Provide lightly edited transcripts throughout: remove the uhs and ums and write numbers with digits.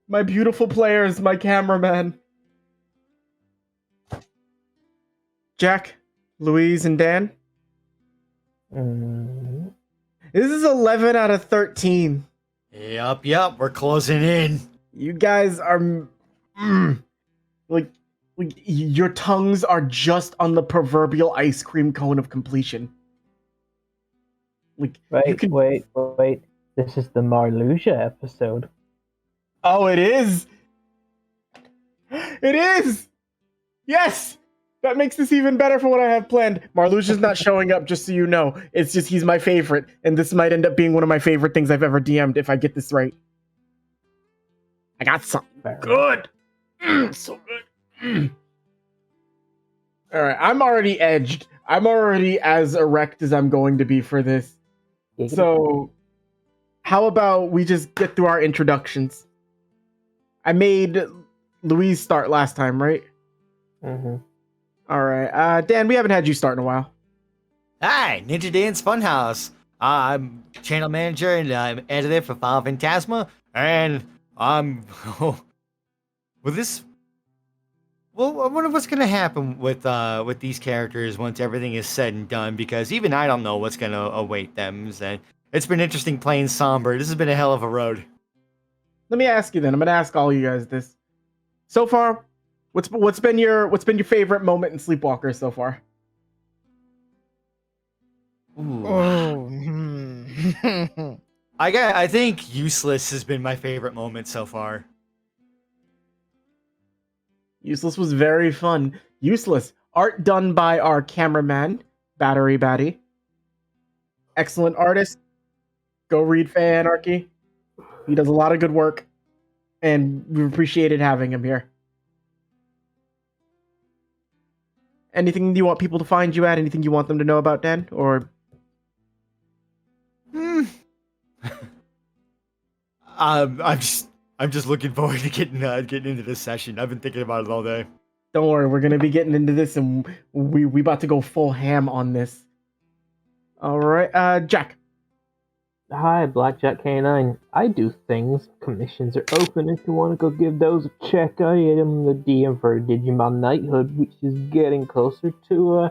My beautiful players, my cameraman. Jack, Louise, and Dan. This is 11 out of 13. Yup, we're closing in. You guys are like your tongues are just on the proverbial ice cream cone of completion. Like Wait. This is the Marluxia episode. Oh, it is. It is. Yes. That makes this even better for what I have planned. Marluxia's not showing up, just so you know. It's just he's my favorite, and this might end up being one of my favorite things I've ever DM'd if I get this right. I got something good. So good. All right, I'm already edged. I'm already as erect as I'm going to be for this. So, how about we just get through our introductions? I made Louise start last time, right? Mm-hmm. All right. Dan, we haven't had you start in a while. Hi, Ninja Dan's Funhouse. I'm channel manager and I'm editor for Phantasma, and with this. Well, I wonder what's gonna happen with these characters once everything is said and done, because even I don't know what's gonna await them. And it's been interesting playing Somber. This has been a hell of a road. Let me ask you then. I'm gonna ask all you guys this. So far, what's been your favorite moment in Sleepwalkers so far? Ooh. I think Useless has been my favorite moment so far. Useless was very fun. Useless. Art done by our cameraman, Battery Batty. Excellent artist. Go read Fanarchy. He does a lot of good work. And we've appreciated having him here. Anything you want people to find you at? Anything you want them to know about Dan? Or I'm just looking forward to getting into this session. I've been thinking about it all day. don't worry, we're gonna be getting into this, and we about to go full ham on this. All right, Jack. Hi, Blackjack K9. I do things. Commissions are open if you want to go give those a check. I am the DM for Digimon Knighthood, which is getting closer to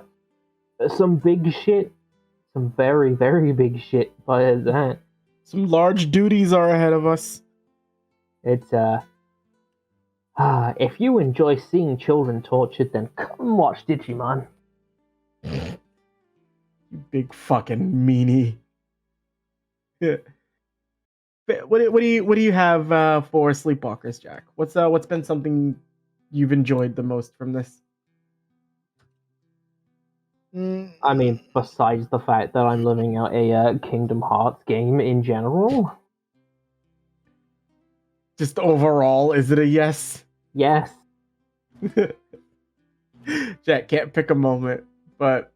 some big shit. Some very, very big shit by that. Some large duties are ahead of us. It's, if you enjoy seeing children tortured, then come watch Digimon. You big fucking meanie. Yeah. What do you have for Sleepwalkers, Jack? What's been something you've enjoyed the most from this? I mean, besides the fact that I'm living out a Kingdom Hearts game in general. Just overall, is it a yes? Yes. Jack can't pick a moment, but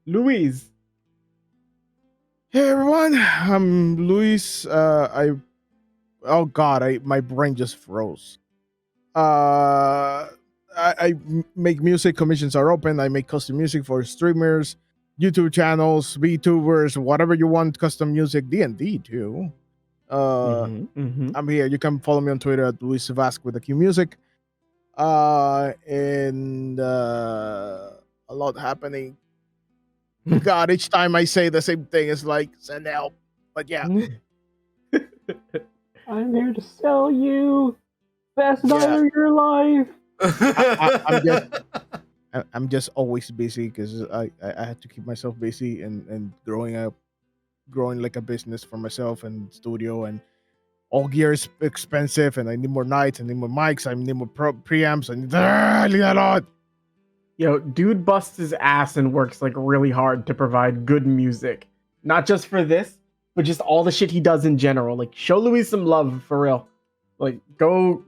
Louise. Hey everyone, I'm Luis. My brain just froze. I make music. Commissions are open. I make custom music for streamers, YouTube channels, VTubers, whatever you want. Custom music, D&D too. I'm here. You can follow me on Twitter at Luis Vask with the Q Music. And a lot happening. God, each time I say the same thing, it's like, send help. But yeah. I'm here to sell you. Best night of your life. I'm just always busy because I have to keep myself busy and growing like a business for myself and studio, and all gear is expensive, and I need more nights, I need more mics, I need more preamps, I need a lot. Yo, dude busts his ass and works like really hard to provide good music. Not just for this, but just all the shit he does in general. Like, show Louis some love, for real. Like, go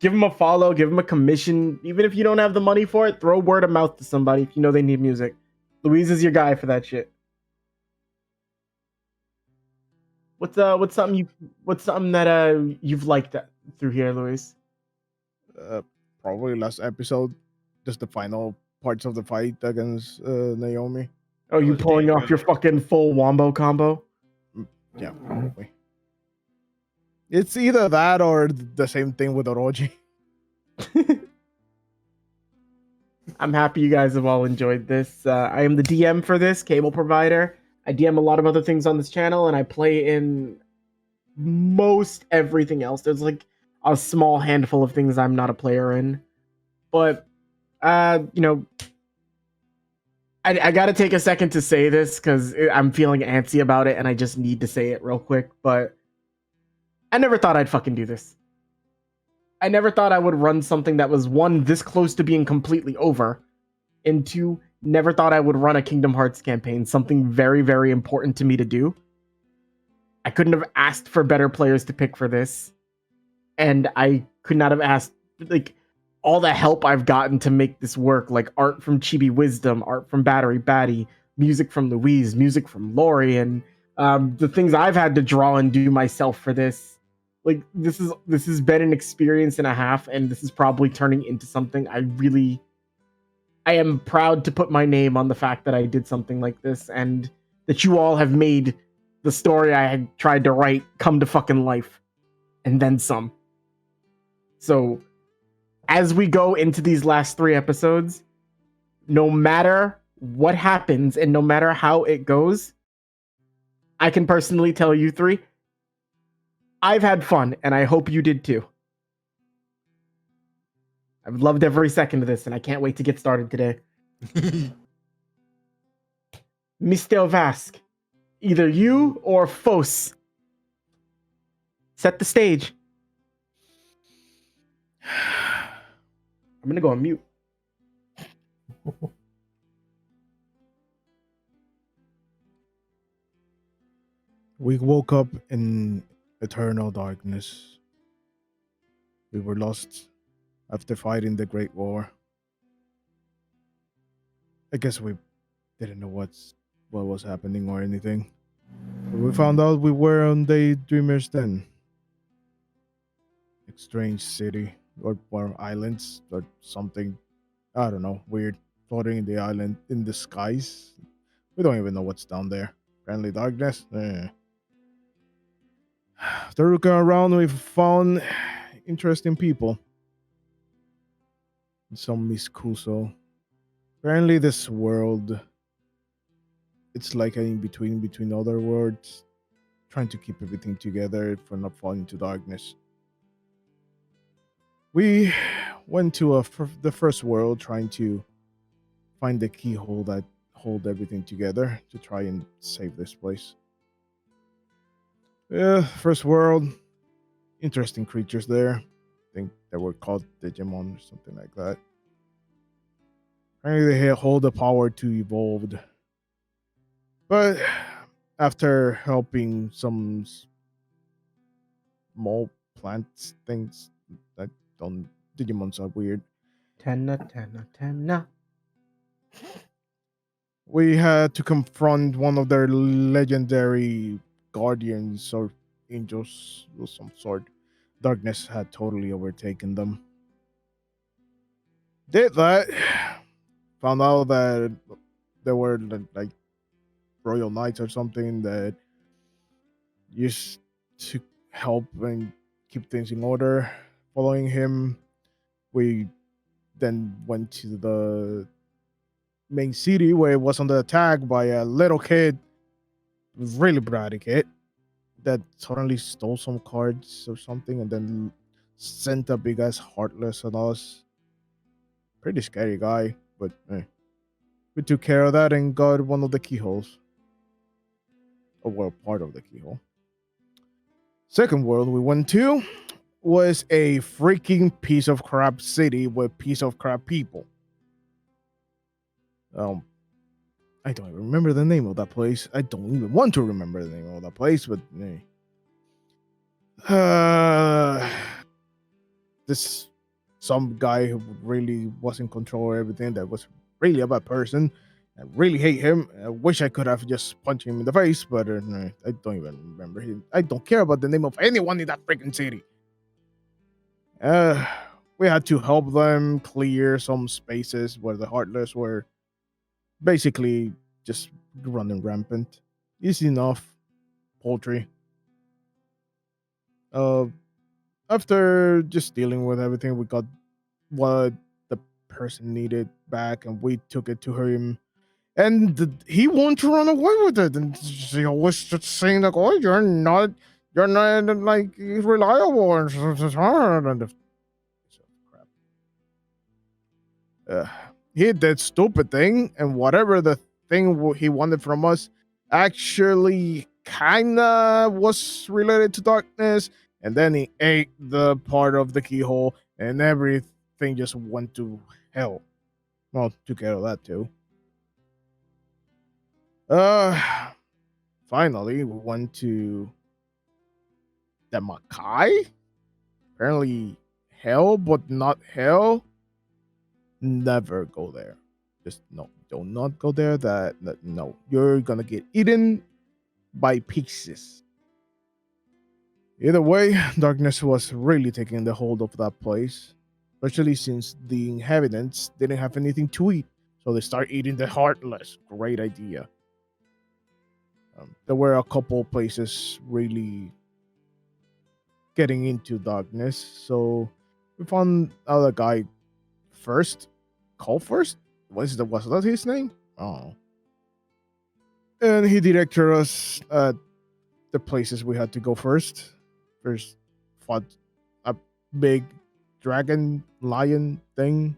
give him a follow, give him a commission. Even if you don't have the money for it, throw word of mouth to somebody if you know they need music. Louise is your guy for that shit. What's something that you've liked through here, Louise? Probably last episode, just the final parts of the fight against Naomi. Oh, you was pulling damn off good. your fucking full wombo combo? Yeah, probably. It's either that or the same thing with Orochi. I'm happy you guys have all enjoyed this. I am the DM for this cable provider. I DM a lot of other things on this channel, and I play in most everything else. There's like a small handful of things I'm not a player in, but you know, I got to take a second to say this because I'm feeling antsy about it, and I just need to say it real quick. But I never thought I'd fucking do this. I never thought I would run something that was one this close to being completely over, and two, never thought I would run a Kingdom Hearts campaign, something very, very important to me to do. I couldn't have asked for better players to pick for this, and I could not have asked like all the help I've gotten to make this work, like art from Chibi Wisdom, art from Battery Batty, music from Louise, music from Lori, and the things I've had to draw and do myself for this. Like this has been an experience and a half, and this is probably turning into something I am proud to put my name on the fact that I did something like this, and that you all have made the story I had tried to write come to fucking life, and then some. So, as we go into these last 3 episodes, no matter what happens and no matter how it goes, I can personally tell you 3, I've had fun, and I hope you did too. I've loved every second of this, and I can't wait to get started today. Mr. Vask, either you or Fos, set the stage. I'm gonna go on mute. We woke up in eternal darkness. We were lost after fighting the Great War. I guess we didn't know what was happening or anything. But we found out we were on Daydreamer's Den. A strange city or islands or something. I don't know, weird. Floating in the island in the skies. We don't even know what's down there. Friendly darkness? After looking around, we found interesting people. Some Miss Kuso. Apparently this world, it's like an in-between other worlds, trying to keep everything together for not falling into darkness. We went to the first world trying to find the keyhole that hold everything together to try and save this place. First world, interesting creatures there. I think they were called Digimon or something like that. Apparently they hold the power to evolve. But after helping some small plants things that don't Digimons are weird. Tenna. We had to confront one of their legendary guardians or angels of some sort. Darkness had totally overtaken them. Did that. Found out that there were like royal knights or something that used to help and keep things in order. Following him, we then went to the main city where it was under attack by a little kid, really bratty kid, that suddenly stole some cards or something and then sent a big ass Heartless on us. Pretty scary guy, but we took care of that and got one of the keyholes. Or well, part of the keyhole. Second world we went to was a freaking piece of crap city with piece of crap people. I don't even remember the name of that place. I don't even want to remember the name of that place, but this some guy who really was in control of everything, that was really a bad person. I really hate him. I wish I could have just punched him in the face, but I don't even remember him. I don't care about the name of anyone in that freaking city. We we had to help them clear some spaces where the Heartless were basically just running rampant. Easy enough, poultry. Uh, After just dealing with everything, we got what the person needed back, and we took it to him. And he wanted to run away with it, and she was just saying like, "Oh, you're not like reliable," and crap. He did that stupid thing, and whatever the thing he wanted from us actually kinda was related to darkness, and then he ate the part of the keyhole, and everything just went to hell. Well, took care of that too. Finally, we went to the Makai. Apparently, hell, but not hell. Never go there. Just no, do not go there. No, you're gonna get eaten by pieces. Either way, darkness was really taking the hold of that place, especially since the inhabitants didn't have anything to eat, so they start eating the Heartless. Great idea. There were a couple places really getting into darkness, so we found out a guy first. Call first? Was that his name? Oh. And he directed us at the places we had to go first. First, fought a big dragon lion thing.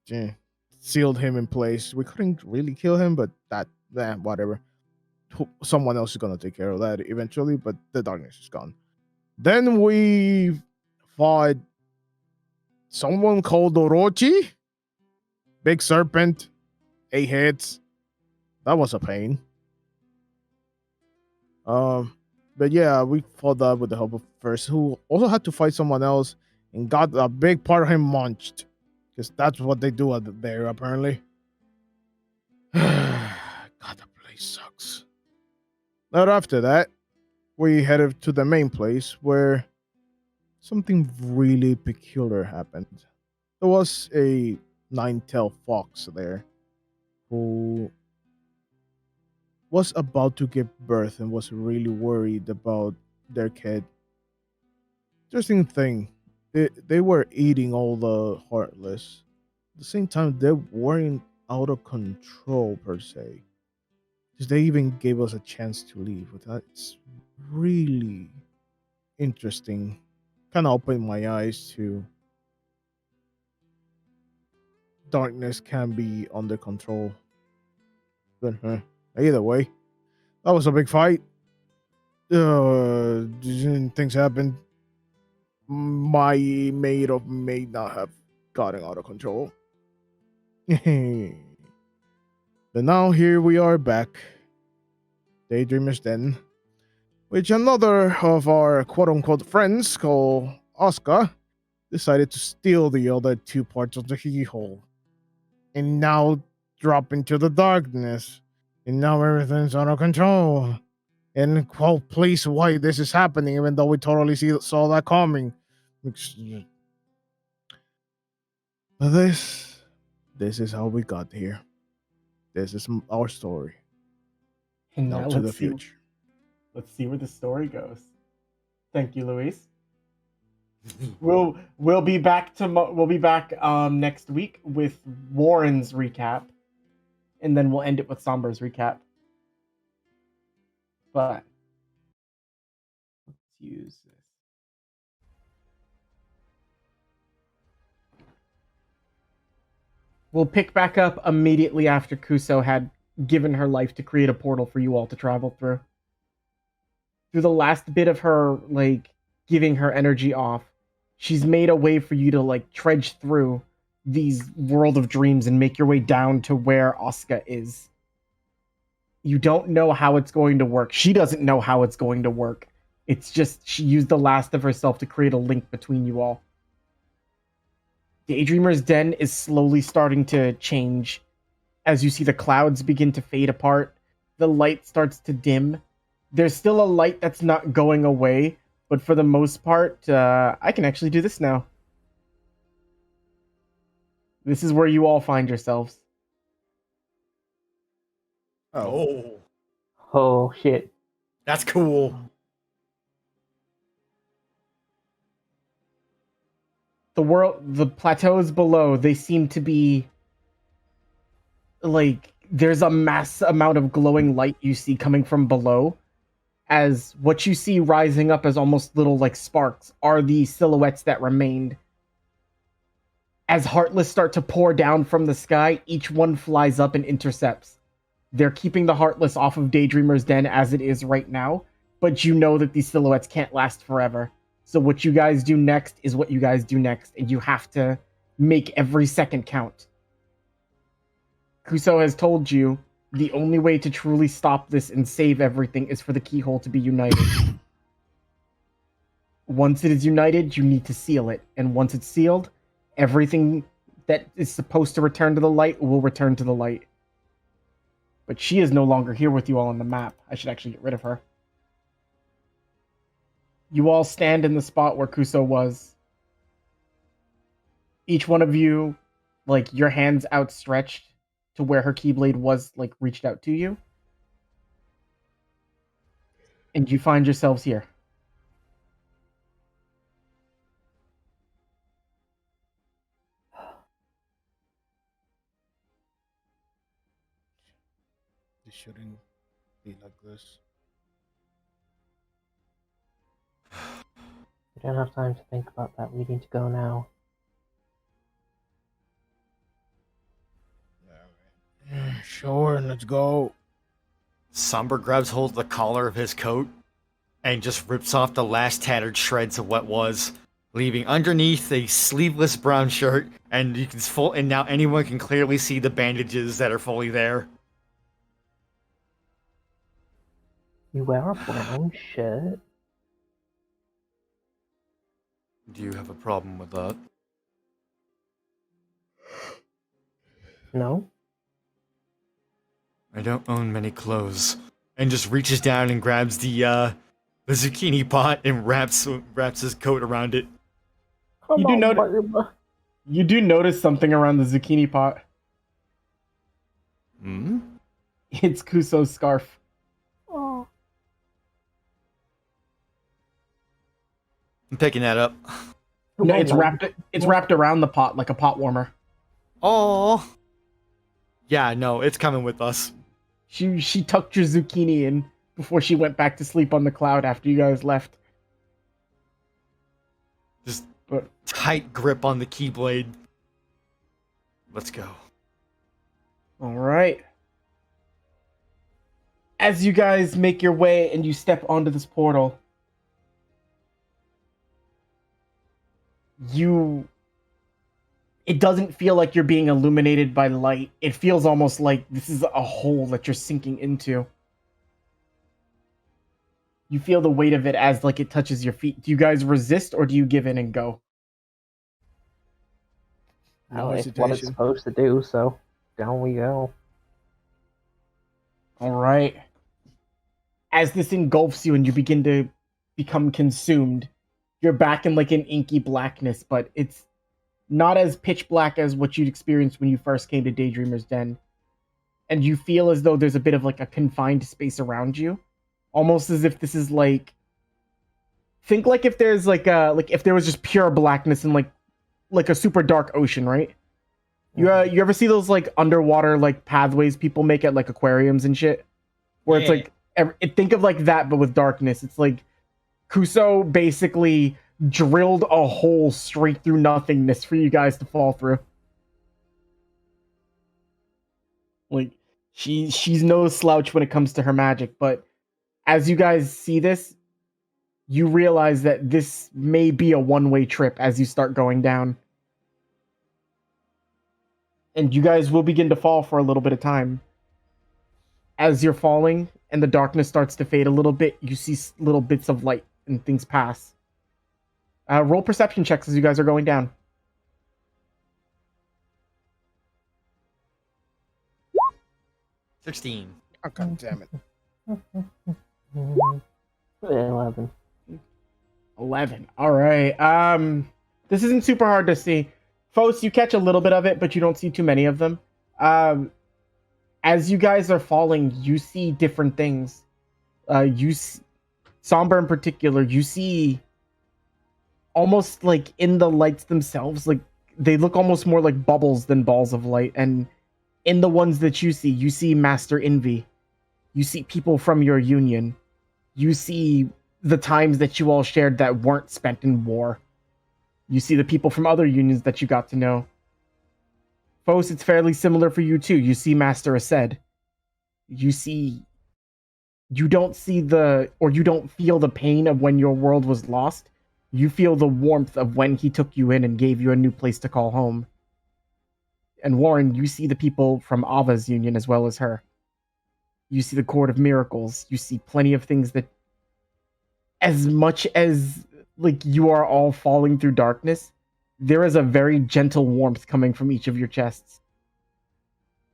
Yeah. Sealed him in place. We couldn't really kill him, but whatever. Someone else is gonna take care of that eventually, but the darkness is gone. Then we fought someone called Orochi. Big serpent. 8 hits. That was a pain. But yeah, we fought that with the help of First, who also had to fight someone else and got a big part of him munched. Because that's what they do there, apparently. God, the place sucks. Now, after that, we headed to the main place where something really peculiar happened. There was a 9-tailed fox there who was about to give birth and was really worried about their kid. Interesting thing, they were eating all the Heartless. At the same time, they weren't out of control per se. Because they even gave us a chance to leave. But that's really interesting. Kind of opened my eyes to darkness can be under control. But either way, that was a big fight. Things happened. My may not have gotten out of control. But now here we are back. Daydreamer's Den. Which another of our quote-unquote friends called Oscar decided to steal the other 2 parts of the keyhole. And now drop into the darkness. And now everything's out of control. And well, please, why this is happening, even though we totally saw that coming. But this is how we got here. This is our story. And Now now to the future. Let's see where the story goes. Thank you, Luis. We'll be back next week with Warren's recap, and then we'll end it with Somber's recap. But let's use this. We'll pick back up immediately after Kuso had given her life to create a portal for you all to travel through. Through the last bit of her, giving her energy off, she's made a way for you to, trudge through these world of dreams and make your way down to where Oscar is. You don't know how it's going to work. She doesn't know how it's going to work. It's just she used the last of herself to create a link between you all. Daydreamer's Den is slowly starting to change. As you see the clouds begin to fade apart, the light starts to dim. There's still a light that's not going away, but for the most part, I can actually do this now. This is where you all find yourselves. Oh. Oh shit. That's cool. The plateaus below, they seem to be like there's a mass amount of glowing light you see coming from below, as what you see rising up as almost little like sparks are the silhouettes that remained. As Heartless start to pour down from the sky, each one flies up and intercepts. They're keeping the Heartless off of Daydreamer's Den as it is right now, but you know that these silhouettes can't last forever. So what you guys do next is what you guys do next, and you have to make every second count. Kuso has told you the only way to truly stop this and save everything is for the keyhole to be united. Once it is united, you need to seal it, and once it's sealed, everything that is supposed to return to the light will return to the light. But she is no longer here with you all on the map. I should actually get rid of her. You all stand in the spot where Kuso was. Each one of you, like, your hands outstretched to where her keyblade was, like, reached out to you. And you find yourselves here. This shouldn't be like this. We don't have time to think about that. We need to go now. Sure, let's go. Somber grabs hold of the collar of his coat and just rips off the last tattered shreds of what was, leaving underneath a sleeveless brown shirt, and you can and now anyone can clearly see the bandages that are fully there. You wear a brown shirt? Do you have a problem with that? No? I don't own many clothes. And just reaches down and grabs the zucchini pot and wraps his coat around it. You do notice something around the zucchini pot. Hmm? It's Kuso's scarf. Oh. I'm picking that up. No, it's wrapped around the pot like a pot warmer. Oh. Yeah, no, it's coming with us. She tucked your zucchini in before she went back to sleep on the cloud after you guys left. Just tight grip on the keyblade. Let's go. All right. As you guys make your way and you step onto this portal, it doesn't feel like you're being illuminated by light. It feels almost like this is a hole that you're sinking into. You feel the weight of it as like it touches your feet. Do you guys resist or do you give in and go? Well, it's what it's supposed to do, so down we go. All right. As this engulfs you and you begin to become consumed, you're back in like an inky blackness, but it's not as pitch black as what you'd experienced when you first came to Daydreamer's Den. And you feel as though there's a bit of like a confined space around you. Almost as if this is like... Think like if there's like if there was just pure blackness in like a super dark ocean, right? You ever see those like underwater like pathways people make at like aquariums and shit? Where it's like... think of like that, but with darkness. It's like Kuso basically drilled a hole straight through nothingness for you guys to fall through. Like, she's no slouch when it comes to her magic, but as you guys see this, you realize that this may be a one-way trip as you start going down. And you guys will begin to fall for a little bit of time. As you're falling and the darkness starts to fade a little bit, you see little bits of light and things pass. Roll perception checks as you guys are going down. 16. Oh, God damn it. 11. 11. All right. This isn't super hard to see. Fos, you catch a little bit of it, but you don't see too many of them. As you guys are falling, you see different things. Somber in particular, you see almost like in the lights themselves, like they look almost more like bubbles than balls of light. And in the ones that you see Master Envy. You see people from your union. You see the times that you all shared that weren't spent in war. You see the people from other unions that you got to know. Fos, it's fairly similar for you too. You see Master Ased. You don't feel the pain of when your world was lost. You feel the warmth of when he took you in and gave you a new place to call home. And Warren, you see the people from Ava's union as well as her. You see the Court of Miracles. You see plenty of things that, as much as like you are all falling through darkness, there is a very gentle warmth coming from each of your chests.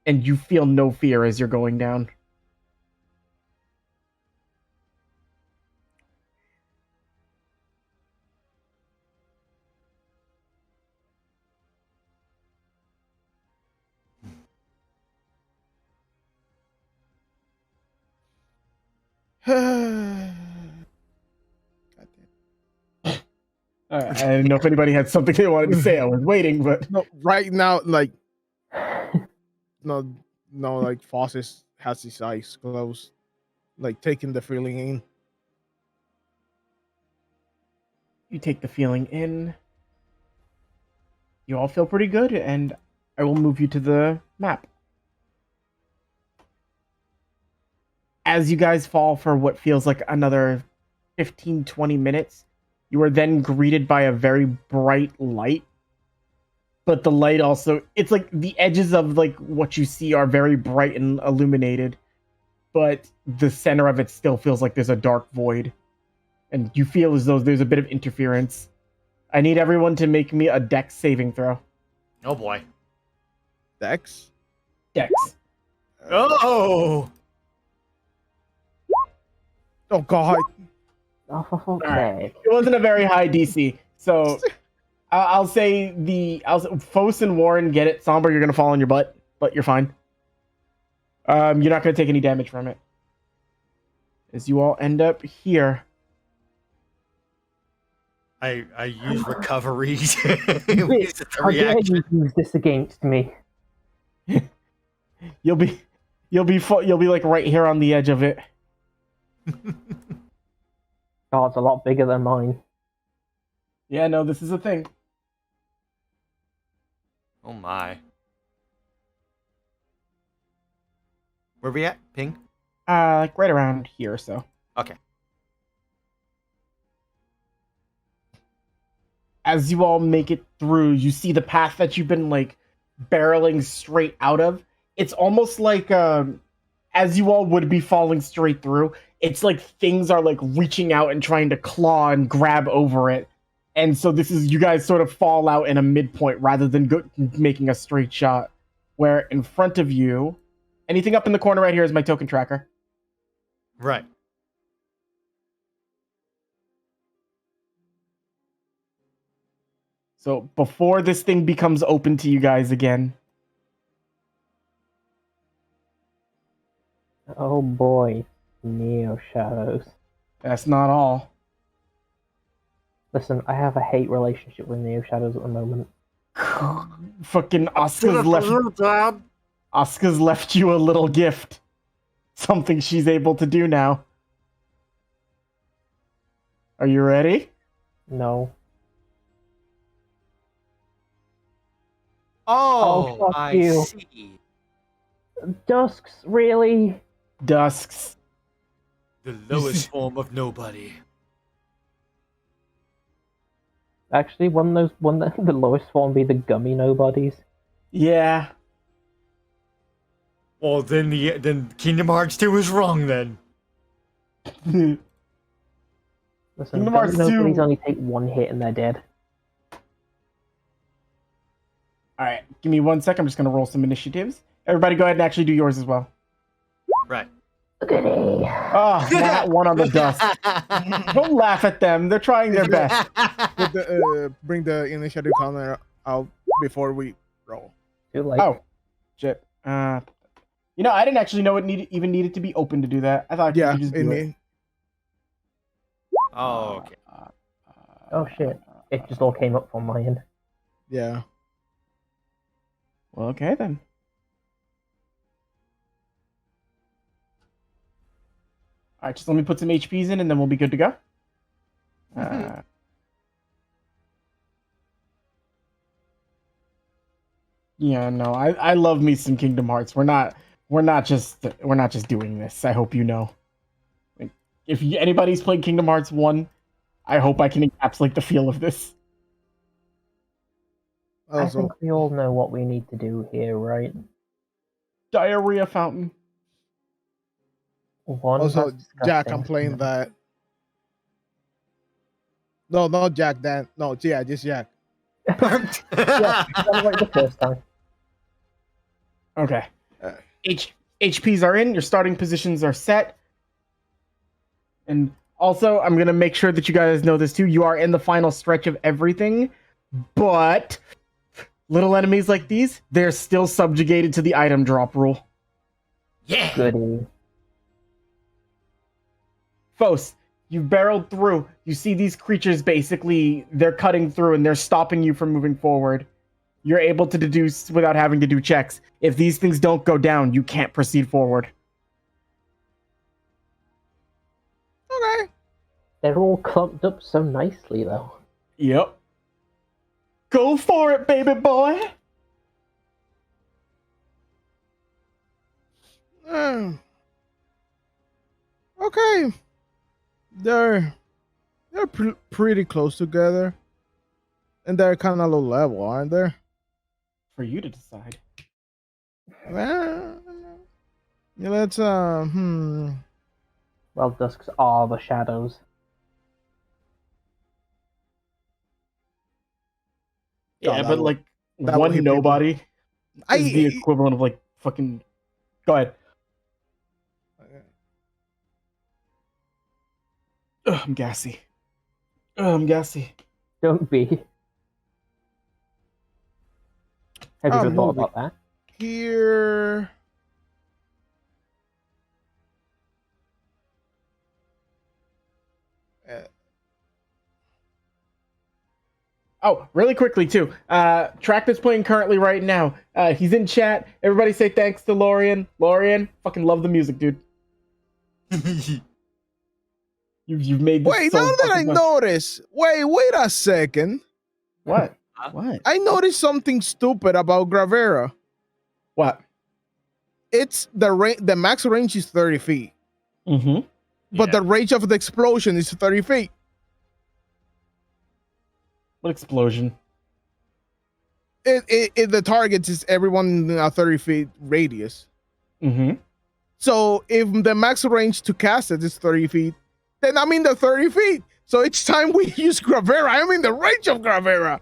And you feel no fear as you're going down. I didn't know if anybody had something they wanted to say. I was waiting, but No, right now, like no, like Fossis has his eyes closed, like taking the feeling in. you take the feeling in. You all feel pretty good, and I will move you to the map. As you guys fall for what feels like another 15-20 minutes, you are then greeted by a very bright light. But the light also, it's like the edges of like what you see are very bright and illuminated, but the center of it still feels like there's a dark void. And you feel as though there's a bit of interference. I need everyone to make me a Dex saving throw. Oh boy. Dex. Dex. Oh! Oh God. Oh, for fuck's Alright. sake. It wasn't a very high DC, so I'll say Fos and Warren get it. Somber, you're gonna fall on your butt, but you're fine. You're not gonna take any damage from it. As you all end up here. I use recovery. Bitch, how dare you use this against me? You'll be like right here on the edge of it. Oh, it's a lot bigger than mine. Yeah, no, this is a thing. Oh my. Where we at? Ping? Like right around here or so. Okay. As you all make it through, you see the path that you've been like barreling straight out of. It's almost like as you all would be falling straight through, it's like things are like reaching out and trying to claw and grab over it. And so this is, you guys sort of fall out in a midpoint rather than making a straight shot. Where in front of you, anything up in the corner right here is my token tracker. Right. So before this thing becomes open to you guys again. Oh boy. Neo Shadows. That's not all. Listen, I have a hate relationship with Neo Shadows at the moment. Fucking Oscar's left you a little gift. Something she's able to do now. Are you ready? No. Oh, fuck I you. see. Dusks, really? Dusks. The lowest form of nobody. Actually, wouldn't the lowest form be the gummy nobodies? Yeah. Well, then Kingdom Hearts 2 is wrong then. Listen, Kingdom gummy Hearts 2. nobodies only take one hit and they're dead. Alright, give me 1 second. I'm just going to roll some initiatives. Everybody go ahead and actually do yours as well. Right. Goody. Oh, that one on the dust. Don't laugh at them. They're trying their best. Bring the initiative counter out. before we roll. Too late. Oh, shit. You know, I didn't actually know it even needed to be open to do that. I thought you Yeah, could just I do it. mean, Oh, okay. Oh shit! It just all came up on my end. yeah. Well, okay then. All right, just let me put some HPs in, and then we'll be good to go. Yeah, no, I love me some Kingdom Hearts. We're not just doing this. I hope you know. Like, if anybody's played Kingdom Hearts 1, I hope I can encapsulate the feel of this. I Also, think we all know what we need to do here, right? Diarrhea fountain. One. also, that's Jack disgusting. complained that. No, not Jack. Dan. No, yeah, just Jack. Yeah, done it like the first time. Okay. Uh. HPs are in. Your starting positions are set. And also, I'm going to make sure that you guys know this too. You are in the final stretch of everything. But little enemies like these, they're still subjugated to the item drop rule. Yeah. Goody. Fos, you've barreled through. You see these creatures basically, they're cutting through and they're stopping you from moving forward. You're able to deduce without having to do checks. If these things don't go down, you can't proceed forward. Okay. They're all clumped up so nicely, though. Yep. Go for it, baby boy. Okay. They're pretty close together, and they're kind of low level, aren't they? For you to decide. Well, yeah, let's Well, dusks are the shadows. Yeah, that but will- like that will one hit people. nobody is the equivalent of like fucking. Go ahead. Ugh, I'm gassy. I'm gassy. Don't be. Have you ever thought moving about that? here. Oh, really quickly too. Track that's playing currently right now. He's in chat. Everybody say thanks to Lorian. Lorian, fucking love the music, dude. You've made this Wait, so now that I fucking fun. notice, wait a second. What? Huh? What? I noticed something stupid about Gravera. What? It's the max range is 30 feet, Mm-hmm. but the range of the explosion is 30 feet. What explosion? The target is everyone in a 30 feet radius. Mm-hmm. So if the max range to cast it is 30 feet, then I'm in the 30 feet. So each time we use Gravera, I'm in the range of Gravera.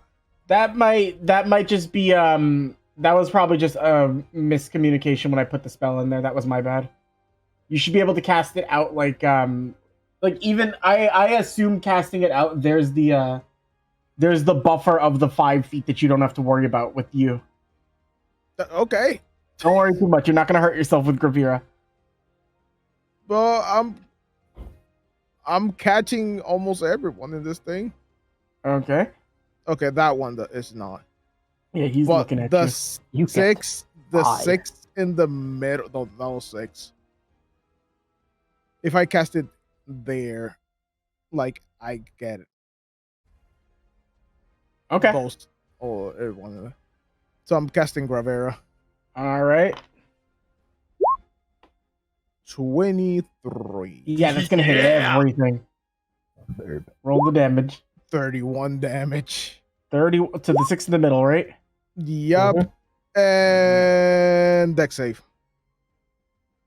That might just be that was probably just a miscommunication when I put the spell in there. That was my bad. You should be able to cast it out like even I assume casting it out there's the buffer of the 5 feet that you don't have to worry about with you. Okay. Don't worry too much. You're not gonna hurt yourself with Gravera. Well, I'm catching almost everyone in this thing. Okay. Okay, that one is not. Yeah, he's But looking at the you. You get the 5. 6 in the middle. No, that was 6. If I cast it there, like I get it. Okay. Both or everyone of them. So I'm casting Gravera. All right. 23. Yeah, that's gonna hit Yeah. everything. Roll the damage. 31 damage. 30 to the 6 in the middle, right? Yup. Mm-hmm. And deck save.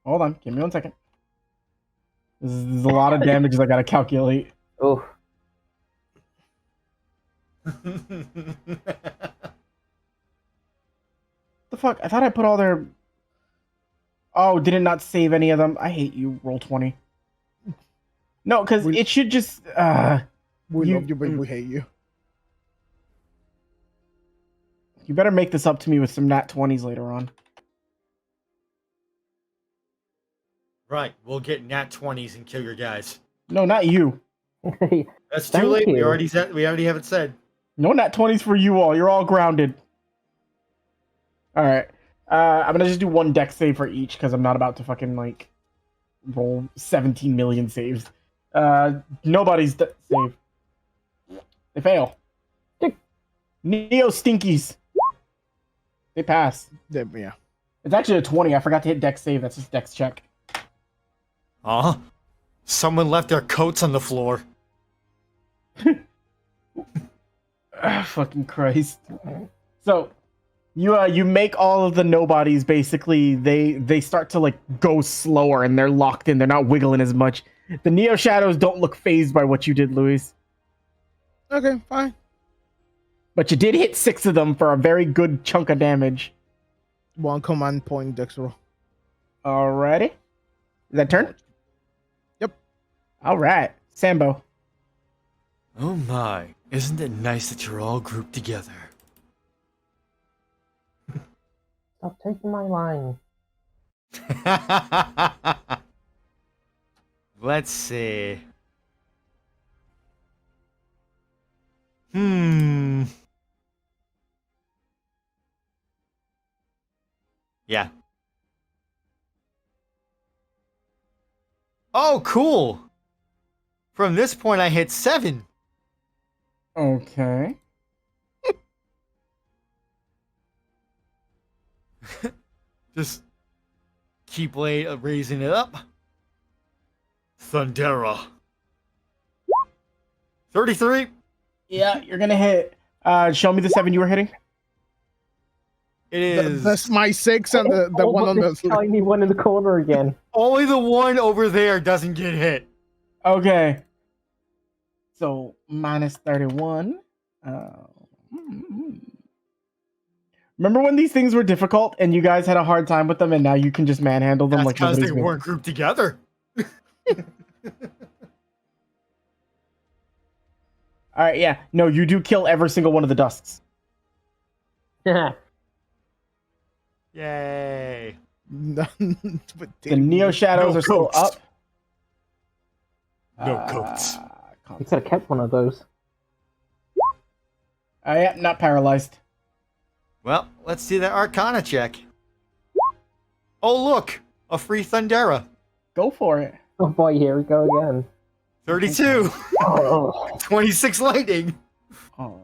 Hold on. Give me 1 second. This is a lot of damages I gotta calculate. Oh, The fuck? I thought I put all their. Oh, did it not save any of them? I hate you. Roll 20. No, because We- it should just. We You- love you, but we hate you. You better make this up to me with some nat 20s later on. Right, we'll get nat 20s and kill your guys. No, not you. That's too Thank late. We you. already have it said. No nat 20s for you all. You're all grounded. All right. I'm gonna just do one deck save for each because I'm not about to fucking like roll 17 million saves. Nobody's save. They fail. Neo Stinkies. They pass. Yeah. It's actually a 20. I forgot to hit dex save. That's just dex check. Someone left their coats on the floor. Fucking Christ. So you make all of the nobodies basically they start to like go slower and they're locked in. They're not wiggling as much. The Neo Shadows don't look phased by what you did, Luis. Okay, fine. But you did hit 6 of them for a very good chunk of damage. 1 command point dex roll. Alrighty. Is that turn? Yep. Alright. Sambo. Oh my, isn't it nice that you're all grouped together? Stop taking my line. Let's see. Yeah. Oh, cool. From this point, I hit 7. Okay. Just keep raising it up. Thundera. 33. Yeah, you're gonna hit. Show me the 7 you were hitting. It is That's my 6 and the one on the tiny one in the corner again. only the one over there doesn't get hit. Okay. So minus 31. Remember when these things were difficult and you guys had a hard time with them, and now you can just manhandle them That's like because they nobody's weren't grouped together. All right, yeah. No, you do kill every single one of the dusks. Yay. But The Neo Shadows No are still coats. up. No coats. You could have kept one of those. Yeah, not paralyzed. Well, let's see that Arcana check. Oh, look! A free Thundera. Go for it. Oh boy, here we go again. 32. Oh, 26 lightning. Oh.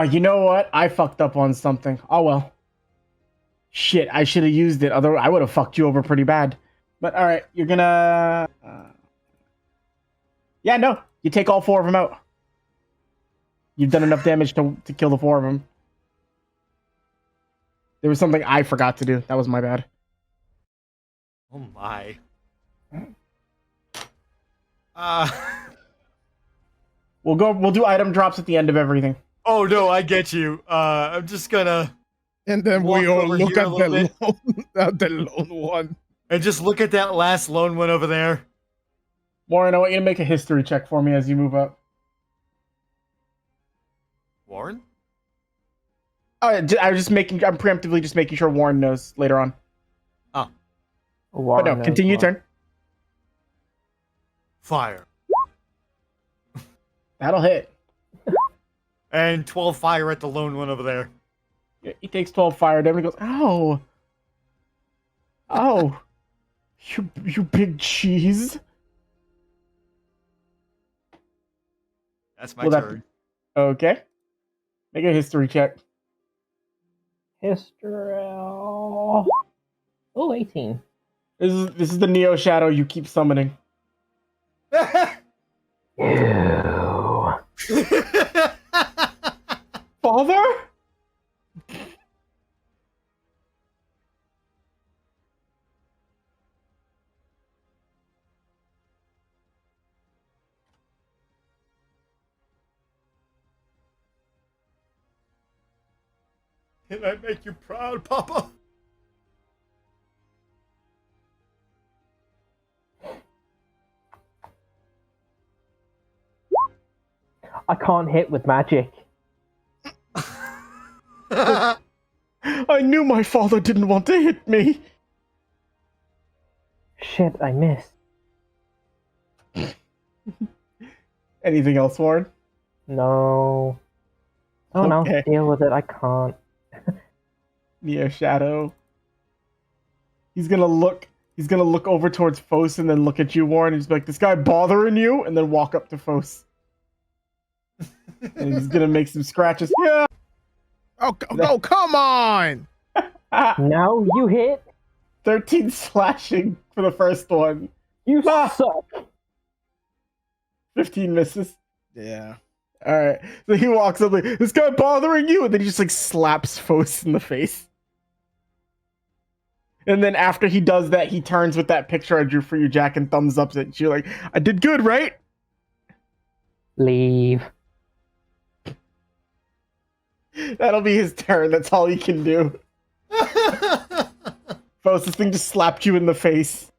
You know what? I fucked up on something. Oh well. Shit, I should have used it. Otherwise, I would have fucked you over pretty bad. But all right, you're gonna. Yeah, no, you take all 4 of them out. You've done enough damage to kill the 4 of them. There was something I forgot to do. That was my bad. Oh my. We'll do item drops at the end of everything. Oh no, I get you. I'm just gonna and then walk we all over look here a at little bit. the lone one. And just look at that last lone one over there. Warren, I want you to make a history check for me as you move up. Warren? I was just making. I'm preemptively just making sure Warren knows later on. But no, continue your turn. Fire. That'll hit. And 12 fire at the lone one over there. Yeah, he takes 12 fire damage. Goes, ow, oh, you big cheese. That's my Well, that- turn. Okay, make a history check. history. Oh, 18. This is the Neo Shadow you keep summoning. Ew. Father? Can I make you proud, Papa? I can't hit with magic. I knew my father didn't want to hit me. Shit, I missed. Anything else, Warren? No. Oh no, Okay. deal with it. I can't. Neo Shadow. He's gonna look over towards Fos and then look at you, Warren, and he's like, "This guy bothering you?" And then walk up to Fos. And he's gonna make some scratches. Yeah. Oh, come on! Now you hit. 13 slashing for the first one. You Ah. suck. 15 misses. Yeah. Alright. So he walks up like, "This guy bothering you?" And then he just like slaps Fos in the face. And then after he does that, he turns with that picture I drew for you, Jack, and thumbs up at you like, "I did good, right?" Leave. That'll be his turn. That's all he can do. Fos, this thing just slapped you in the face.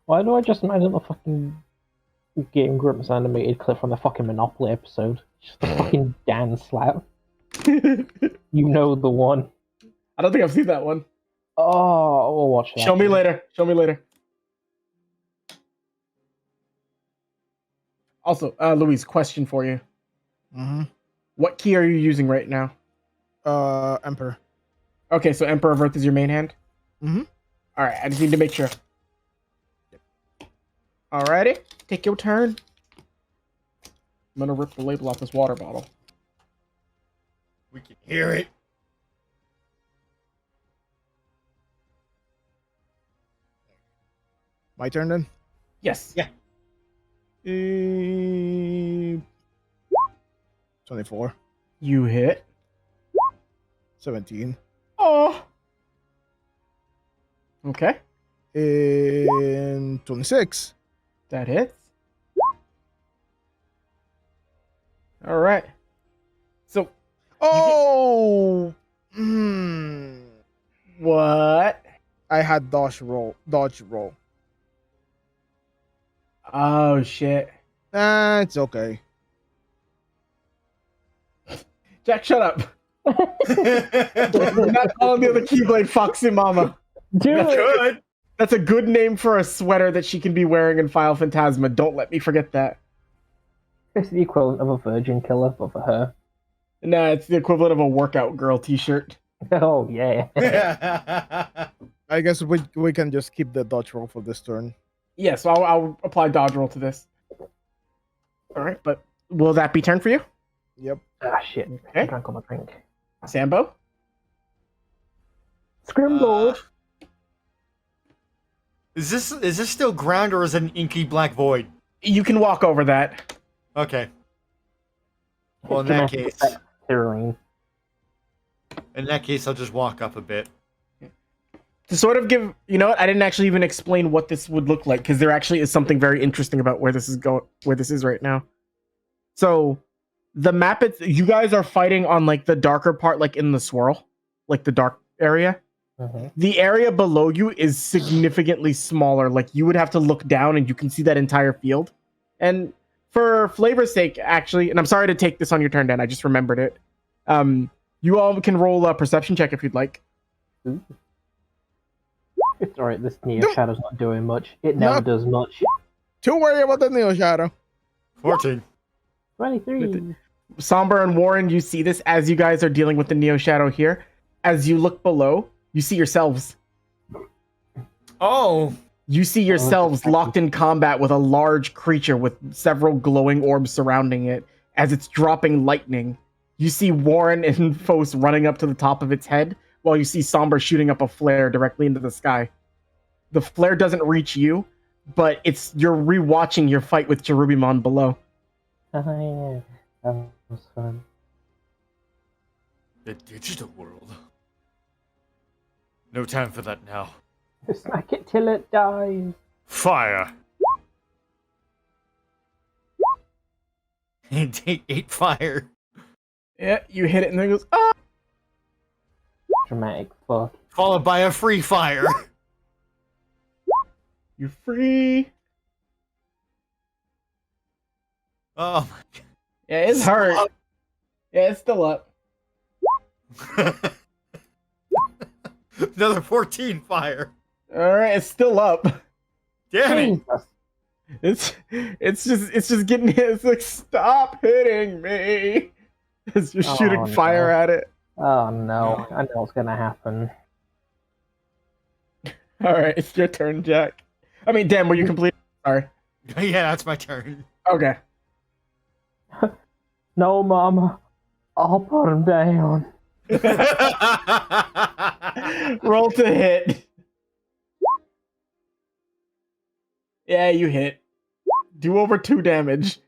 Why do I just imagine the fucking Game Grumps animated clip from the fucking Monopoly episode? Just the fucking Dan slap. I You know the one. don't think I've seen that one. Oh, we'll watch that. Show me later. Show me later. Also, Louise, question for you. Mm-hmm. What key are you using right now? Emperor. Okay, so Emperor of Earth is your main hand? Mhm. Alright, I just need to make sure. Alrighty, take your turn. I'm gonna rip the label off this water bottle. We can hear it. My turn then? Yes. Yeah. 24. You hit. 17. Oh. Okay, And 26. that hits. Alright. So, Oh! what? I had dodge roll. Oh, shit. It's okay. Jack, shut up. We're not calling the other Keyblade Foxy Mama. Do it! Good. That's a good name for a sweater that she can be wearing in Final Phantasma. Don't let me forget that. It's the equivalent of a virgin killer, but for her. Nah, it's the equivalent of a workout girl t-shirt. Oh, yeah. I guess we can just keep the dodge roll for this turn. Yeah, so I'll apply dodge roll to this. Alright, but will that be turn for you? Yep. Ah, shit. Okay. I drank all my drink. Sambo? Scrimlord! Is this still ground or is it an inky black void? You can walk over that. Okay. Well, in that case, Heroine. I'll just walk up a bit. To sort of give, you know what? I didn't actually even explain what this would look like because there actually is something very interesting about where this is right now. So, the map, you guys are fighting on like the darker part, like in the swirl, like the dark area. Mm-hmm. The area below you is significantly smaller. Like you would have to look down and you can see that entire field. And for flavor's sake, actually, and I'm sorry to take this on your turn, Dan, I just remembered it. You all can roll a perception check if you'd like. Ooh. It's alright, this Neo Shadow's not doing much. It never does much. Too worried about the Neo Shadow. 14. 23. Somber and Warren, you see this as you guys are dealing with the Neo Shadow here. As you look below, you see yourselves. Oh. You see yourselves locked in combat with a large creature with several glowing orbs surrounding it as it's dropping lightning. You see Warren and Fos running up to the top of its head, while you see Somber shooting up a flare directly into the sky. The flare doesn't reach you, but you're rewatching your fight with Cherubimon below. Oh, yeah. That was fun. The digital world. No time for that now. Smack it till it dies. Fire. And take 8 fire. Yeah, you hit it and then it goes, ah! Dramatic fuck. Followed by a free fire. You're free. Oh Yeah, it's hurt. Stop. Yeah, it's still up. my. Another 14 fire. All right, it's still up. Damn it. Jesus. It's just getting hit. It's like, stop hitting me. As you're shooting Oh, fire no. at it. Oh no, I know what's gonna happen. All right, it's your turn, Jack. I mean, damn, were you complete? Sorry. Yeah, that's my turn. Okay. No, Mama. I'll put him down. Roll to hit. Yeah, you hit. Do over 2 damage.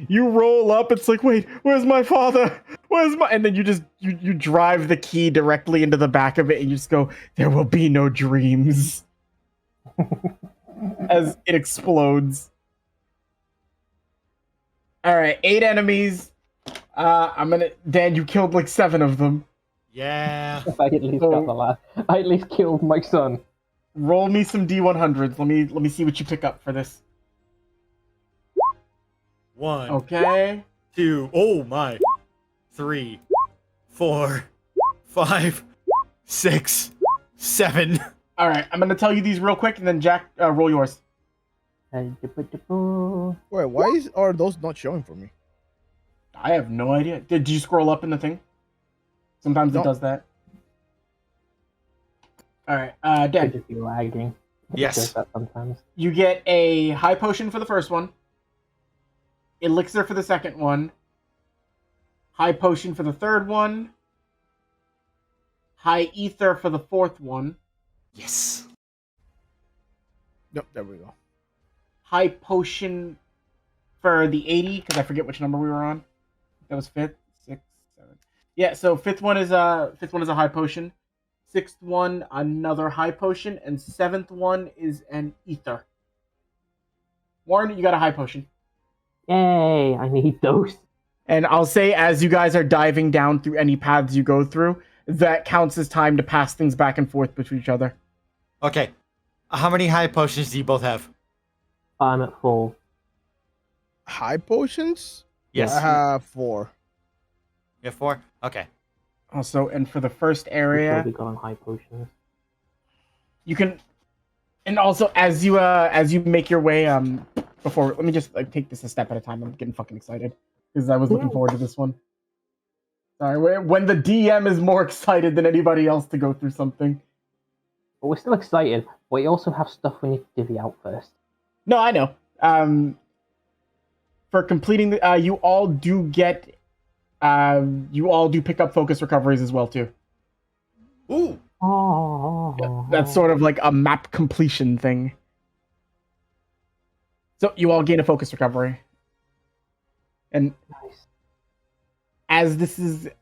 You roll up, it's like, wait, where's my father? And then you drive the key directly into the back of it and you just go, there will be no dreams. As it explodes. Alright, 8 enemies. Dan, you killed like 7 of them. Yeah. I at least got the last. I at least killed my son. Roll me some D100s. Let me see what you pick up for this. 1, Okay. 2, oh my. 3, 4, 5, 6, 7. All right, I'm gonna tell you these real quick, and then Jack, roll yours. Wait, why are those not showing for me? I have no idea. Did you scroll up in the thing? Sometimes No. it does that. All right, Could Dan, just be lagging. It Yes. does that sometimes. you get a high potion for the first one, elixir for the second one, high potion for the third one, high ether for the fourth one, Yes. Yep, there we go. high potion for the 80, because I forget which number we were on. That was 5th, 6th, 7th. Yeah, so fifth one is a high potion. 6th one, another high potion, and 7th one is an ether. Warren, you got a high potion. Yay! I need those. And I'll say, as you guys are diving down through any paths you go through, that counts as time to pass things back and forth between each other. Okay. How many high potions do you both have? I'm at full. High potions? Yes. I have 4. You have 4? Okay. Also, and for the first We've area, already got on high potions. you can, and also as you make your way, let me just take this a step at a time. I'm getting fucking excited because I was looking forward to this one. Sorry, when the DM is more excited than anybody else to go through something. But we're still excited. We also have stuff we need to divvy out first. No, I know. For completing the, you all do pick up focus recoveries as well too. Ooh. Oh. That's sort of like a map completion thing. So you all gain a focus recovery. And Nice.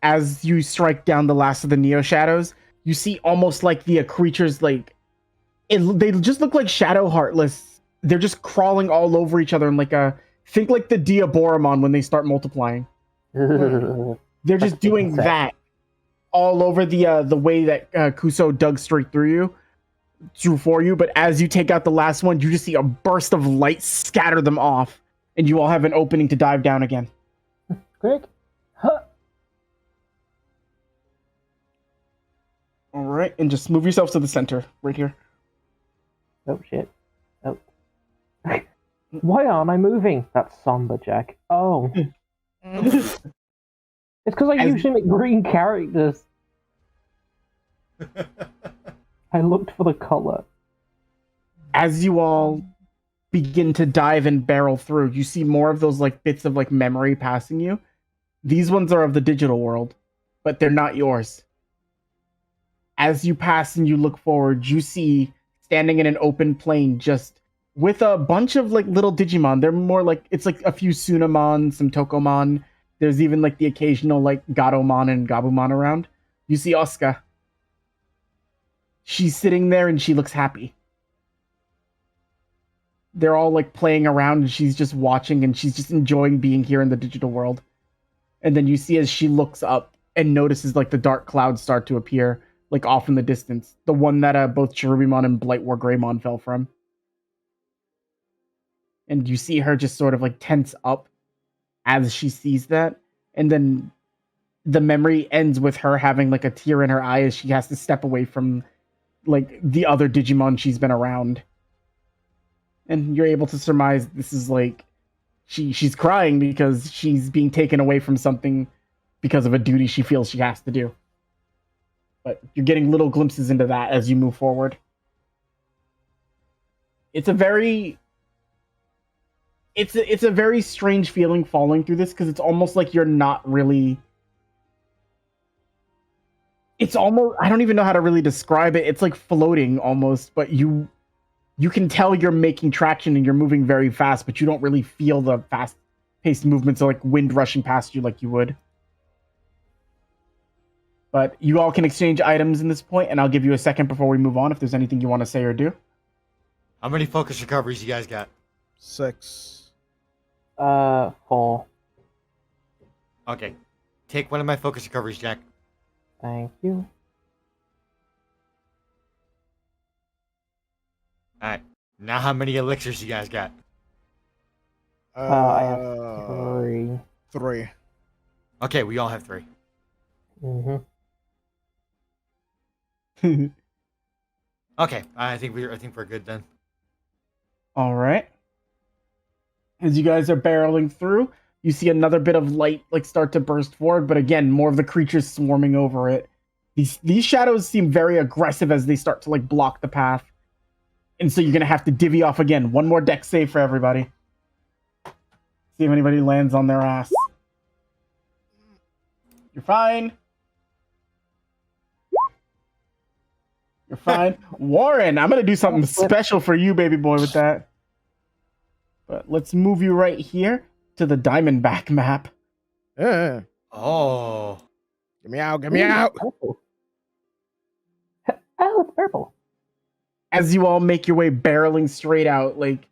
as you strike down the last of the Neo Shadows, you see almost like the creatures they just look like Shadow Heartless. They're just crawling all over each other and think like the Diaboromon when they start multiplying. They're just doing that all over the way that Kuso dug straight through for you. But as you take out the last one, you just see a burst of light scatter them off, and you all have an opening to dive down again. Quick. Huh. All right, and just move yourselves to the center right here. Oh shit. Oh. Why aren't I moving? That's somber, Jack. Oh. It's because I usually make green characters. I looked for the color. As you all begin to dive and barrel through, you see more of those bits of memory passing you. These ones are of the digital world, but they're not yours. As you pass and you look forward, you see standing in an open plain just with a bunch of little Digimon. They're more it's a few Sunamon, some Tokomon. There's even the occasional Gatomon and Gabumon around. You see Asuka. She's sitting there and she looks happy. They're all playing around and she's just watching and she's just enjoying being here in the digital world. And then you see as she looks up and notices the dark clouds start to appear off in the distance. The one that both Cherubimon and Blight War Greymon fell from. And you see her just sort of like tense up as she sees that. And then the memory ends with her having like a tear in her eye as she has to step away from like the other Digimon she's been around. And you're able to surmise this is like she's crying because she's being taken away from something because of a duty she feels she has to do. But you're getting little glimpses into that as you move forward. It's a very strange feeling following through this because it's almost like you're not really. It's almost, I don't even know how to really describe it. It's like floating almost, but you can tell you're making traction and you're moving very fast, but you don't really feel the fast-paced movements of like wind rushing past you like you would. But you all can exchange items in this point, and I'll give you a second before we move on if there's anything you want to say or do. How many focus recoveries you guys got? 6. 4. Okay. Take one of my focus recoveries, Jack. Thank you. Alright. Now how many elixirs you guys got? I have 3. 3. Okay, we all have 3. Mm-hmm. Okay, I think we're good then. All right. As you guys are barreling through, you see another bit of light like start to burst forward, but again, more of the creatures swarming over it. These shadows seem very aggressive as they start to like block the path. And so you're gonna have to divvy off again. One more deck save for everybody. See if anybody lands on their ass. You're fine. You're fine. Warren, I'm gonna do something special for you, baby boy, with that. But let's move you right here to the Diamondback map. Yeah. Oh. Get me out. Get me out. Purple. Oh, it's purple. As you all make your way barreling straight out, like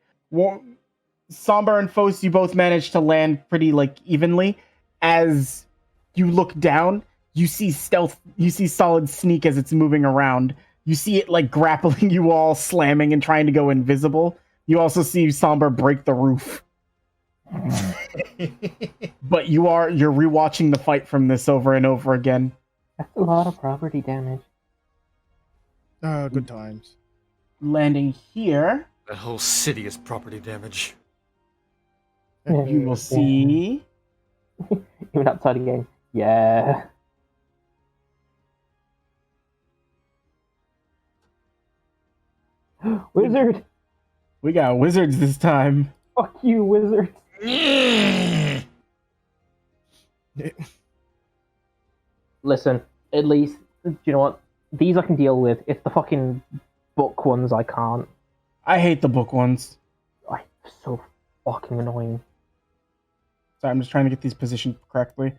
Somber and Fos, you both manage to land pretty like evenly. As you look down, you see Solid sneak as it's moving around. You see it like grappling you all, slamming and trying to go invisible. You also see Somber break the roof. But you're rewatching the fight from this over and over again. That's a lot of property damage. Good times. Landing here, That whole city is property damage. you will see. Even outside again. Yeah. Wizard! We got wizards this time. Fuck you, wizard! Listen, at least, do you know what? These I can deal with. It's the fucking book ones I can't. I hate the book ones. So fucking annoying. Sorry, I'm just trying to get these positioned correctly.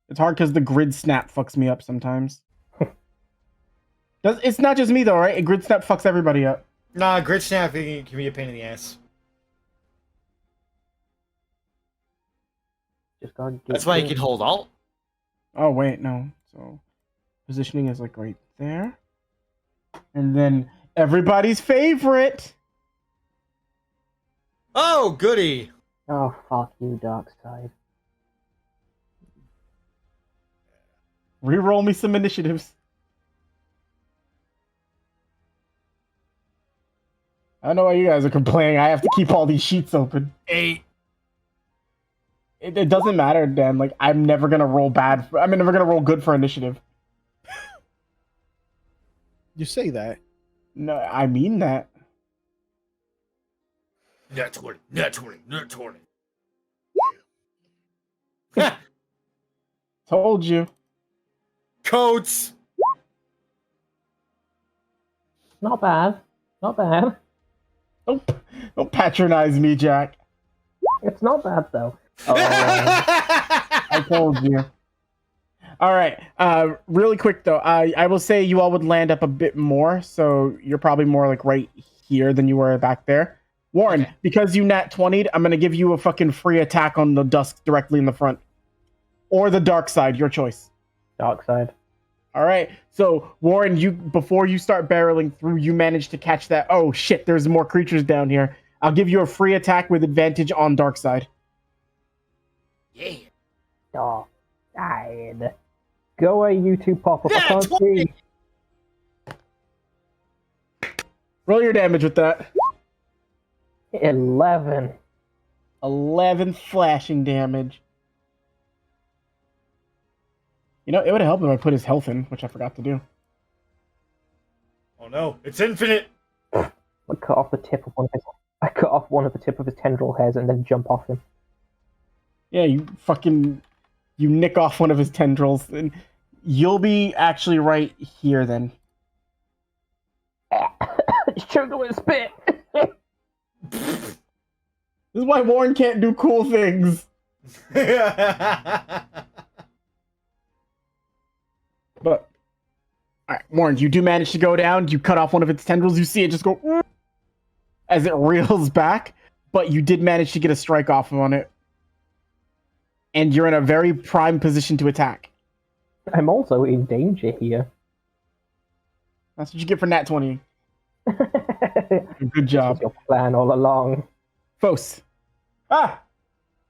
It's hard because the grid snap fucks me up sometimes. It's not just me though, right? Grid snap fucks everybody up. Nah, grid snap can be a pain in the ass. Just gotta get That's why you it. can hold alt. Oh wait, no. So positioning is like right there. And then everybody's favorite. Oh, goody! Oh, fuck you, dark side. Reroll me some initiatives. I don't know why you guys are complaining. I have to keep all these sheets open. 8. It doesn't matter, Dan. Like, I'm never gonna roll bad. I'm never gonna roll good for initiative. You say that. No, I mean that. Net 20. Net 20. Net 20. Told you. Coats! Not bad. Not bad. Don't patronize me, Jack. It's not bad, though. I told you. All right. Really quick though, I will say you all would land up a bit more, so you're probably more like right here than you were back there. Warren, Okay. because you nat 20'd, I'm gonna give you a fucking free attack on the dusk directly in the front, or the dark side, your choice. Dark side. All right. So Warren, before you start barreling through, you manage to catch that. Oh shit! There's more creatures down here. I'll give you a free attack with advantage on dark side. Yeah. Oh, died. Go away, you two pop up. I Yeah, can't 20! see. Roll your damage with that. 11. 11 flashing damage. You know, it would have helped if I put his health in, which I forgot to do. Oh no, it's infinite! I cut off the tip of one of his. I cut off one of the tip of his tendril hairs and then jump off him. Yeah, you nick off one of his tendrils, and you'll be actually right here then. Choke with spit. This is why Warren can't do cool things. But, alright, Warren, you do manage to go down, you cut off one of its tendrils, you see it just go as it reels back, but you did manage to get a strike off on it. And you're in a very prime position to attack. I'm also in danger here. That's what you get for nat 20. Good This job. was your plan all along. Fos. Ah!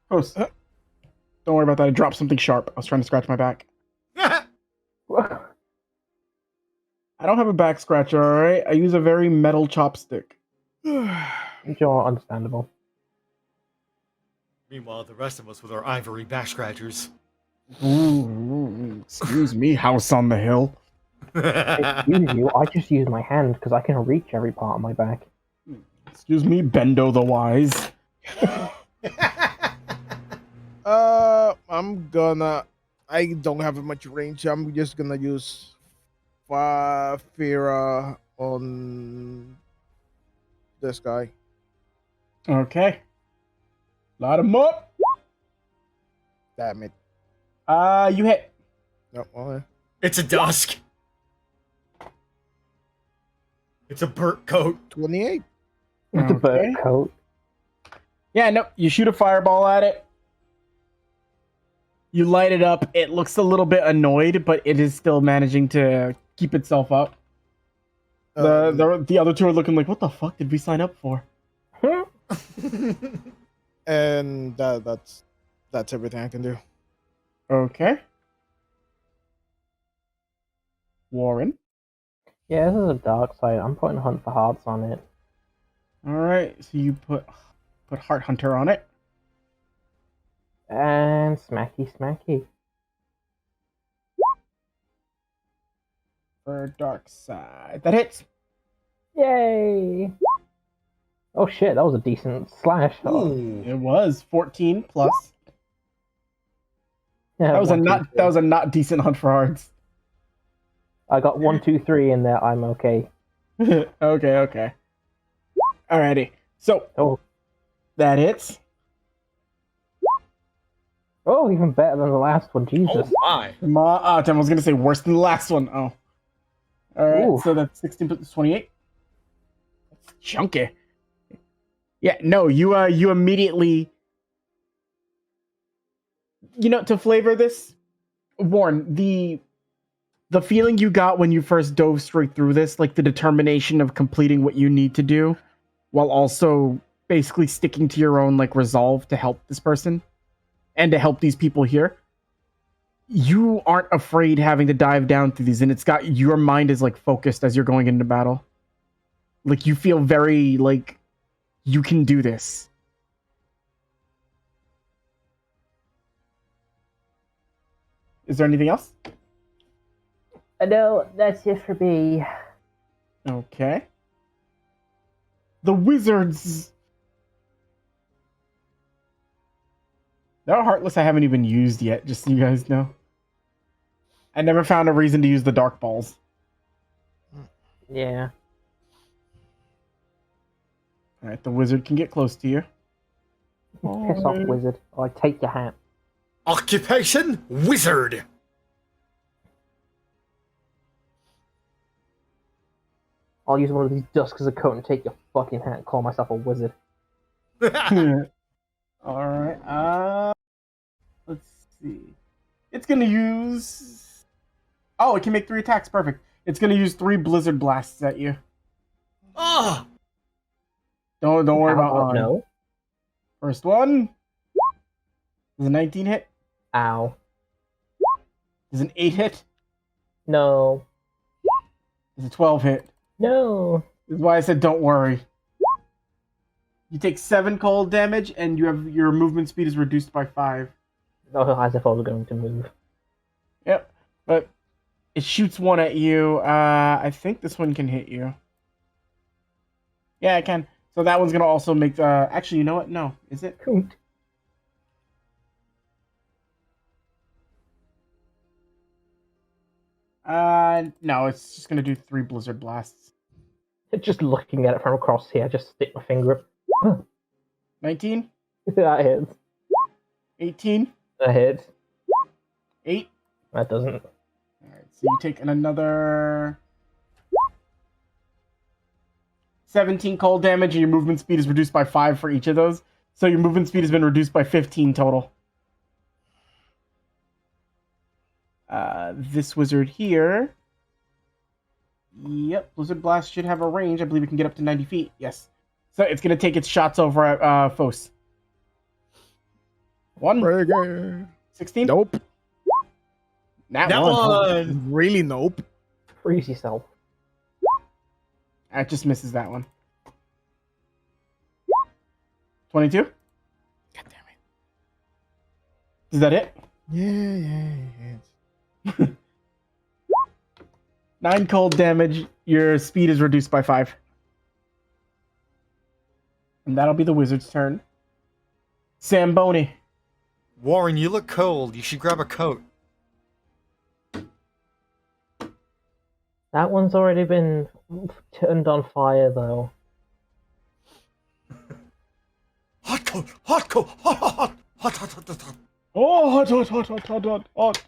Fos. Don't worry about that, I dropped something sharp. I was trying to scratch my back. I don't have a back scratcher, alright? I use a very metal chopstick. Sure, understandable. Meanwhile, the rest of us with our ivory back scratchers. Ooh, excuse me, house on the hill. Excuse you, I just use my hand because I can reach every part of my back. Excuse me, Bendo the Wise. I don't have much range. I'm just gonna use Fira on this guy. Okay. Light him up. Damn it. You hit. No, okay. It's a dusk. It's a burnt coat. 28. With the bird coat. Yeah, no, you shoot a fireball at it. You light it up. It looks a little bit annoyed, but it is still managing to keep itself up. The other two are looking like, what the fuck did we sign up for? And that's everything I can do. Okay. Warren. Yeah, this is a dark side. I'm putting Hunt for Hearts on it. Alright, so you put Heart Hunter on it. And smacky smacky. For dark side. That hits. Yay! Oh shit, that was a decent slash. Oh, It was 14 plus. yeah, That was one, two, three. a not decent hunt for hearts. I got 1, 2, 3 in there. I'm okay. Okay. Alrighty. So Oh. that hits. Oh, even better than the last one. Jesus. my. I was gonna say worse than the last one. Oh. Alright, Ooh. so that's 16 plus 28. That's chunky. Yeah, no, you immediately, to flavor this, Warren, the feeling you got when you first dove straight through this, like the determination of completing what you need to do, while also basically sticking to your own resolve to help this person and to help these people here. You aren't afraid having to dive down through these, and it's got your mind is focused as you're going into battle. You feel very you can do this. Is there anything else? No, that's it for me. Okay. The wizards. They're Heartless I haven't even used yet, just so you guys know. I never found a reason to use the dark balls. Yeah. Alright, the wizard can get close to you. Piss off, wizard. Or I take your hat. Occupation wizard. I'll use one of these dusks as a coat and take your fucking hat and call myself a wizard. Alright, let's see. It's gonna use... Oh, it can make 3 attacks, perfect. It's gonna use 3 blizzard blasts at you. Oh, Don't worry How about mine. no. First one. Does a 19 hit? Ow. Does an 8 hit? No. Does a 12 hit? No. This is why I said don't worry. You take 7 cold damage, and your movement speed is reduced by 5. Oh, as if I was going to move. Yep, but it shoots one at you. I think this one can hit you. Yeah, it can. So that one's gonna also make. Actually, you know what? No, is it? Coot. No, it's just gonna do 3 blizzard blasts. Just looking at it from across here, just stick my finger up. 19, That hits. 18, That hits. 8. That doesn't. All right, so you take another 17 cold damage, and your movement speed is reduced by 5 for each of those. So your movement speed has been reduced by 15 total. This wizard here. Yep, Blizzard Blast should have a range. I believe it can get up to 90 feet. Yes. So it's going to take its shots over at Fos. 1. 16? Nope. That That one. one. Really nope. Freeze yourself. That just misses that one. 22? God damn it. Is that it? Yeah. 9 cold damage. Your speed is reduced by 5. And that'll be the wizard's turn. Samboni. Warren, you look cold. You should grab a coat. That one's already been turned on fire, though. Hot coat! Hot coat! Hot! Oh, hot.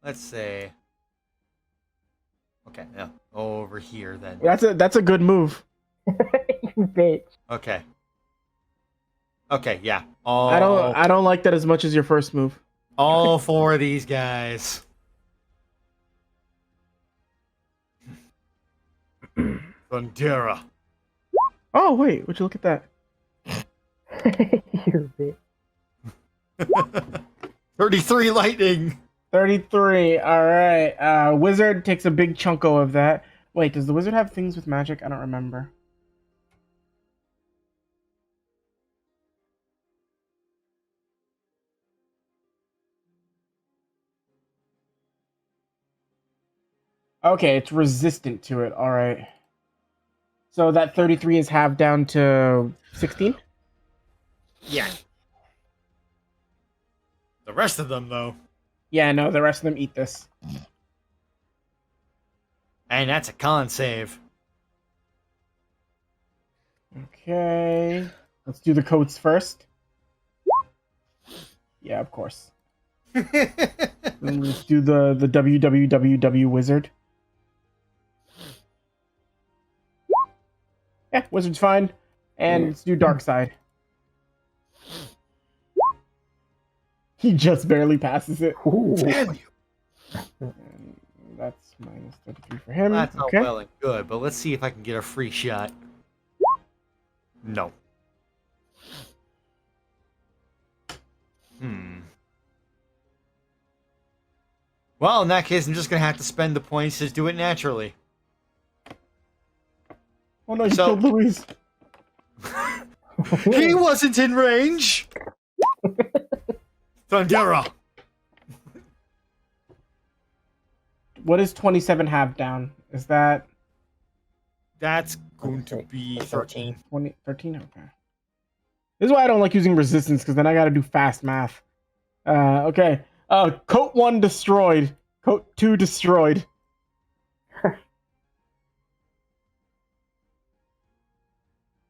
Let's see. Okay, yeah. Over here then. That's a good move. You bitch. Okay. Okay, yeah. I don't like that as much as your first move. All 4 of these guys. Thundera. Oh wait, would you look at that? You're a bitch. 33 lightning. 33. All right. Wizard takes a big chunko of that. Wait, does the wizard have things with magic? I don't remember. Okay, it's resistant to it. All right. So that 33 is halved down to 16? Yeah. The rest of them, though. Yeah, no, the rest of them eat this. And that's a con save. Okay. Let's do the coats first. Yeah, of course. Then let's do the WWWW wizard. Yeah, wizard's fine. And let's do dark side. He just barely passes it. Ooh. Damn you. And that's minus 33 for him. That's all Okay. well and good, but let's see if I can get a free shot. No. Well, in that case, I'm just gonna have to spend the points to do it naturally. Oh no, you So- killed Louise. He wasn't in range! Thundera! What is 27 half down? Is that That's going to be 13. 20, 13? Okay. This is why I don't like using resistance, because then I gotta do fast math. Okay. Coat 1 destroyed. Coat 2 destroyed.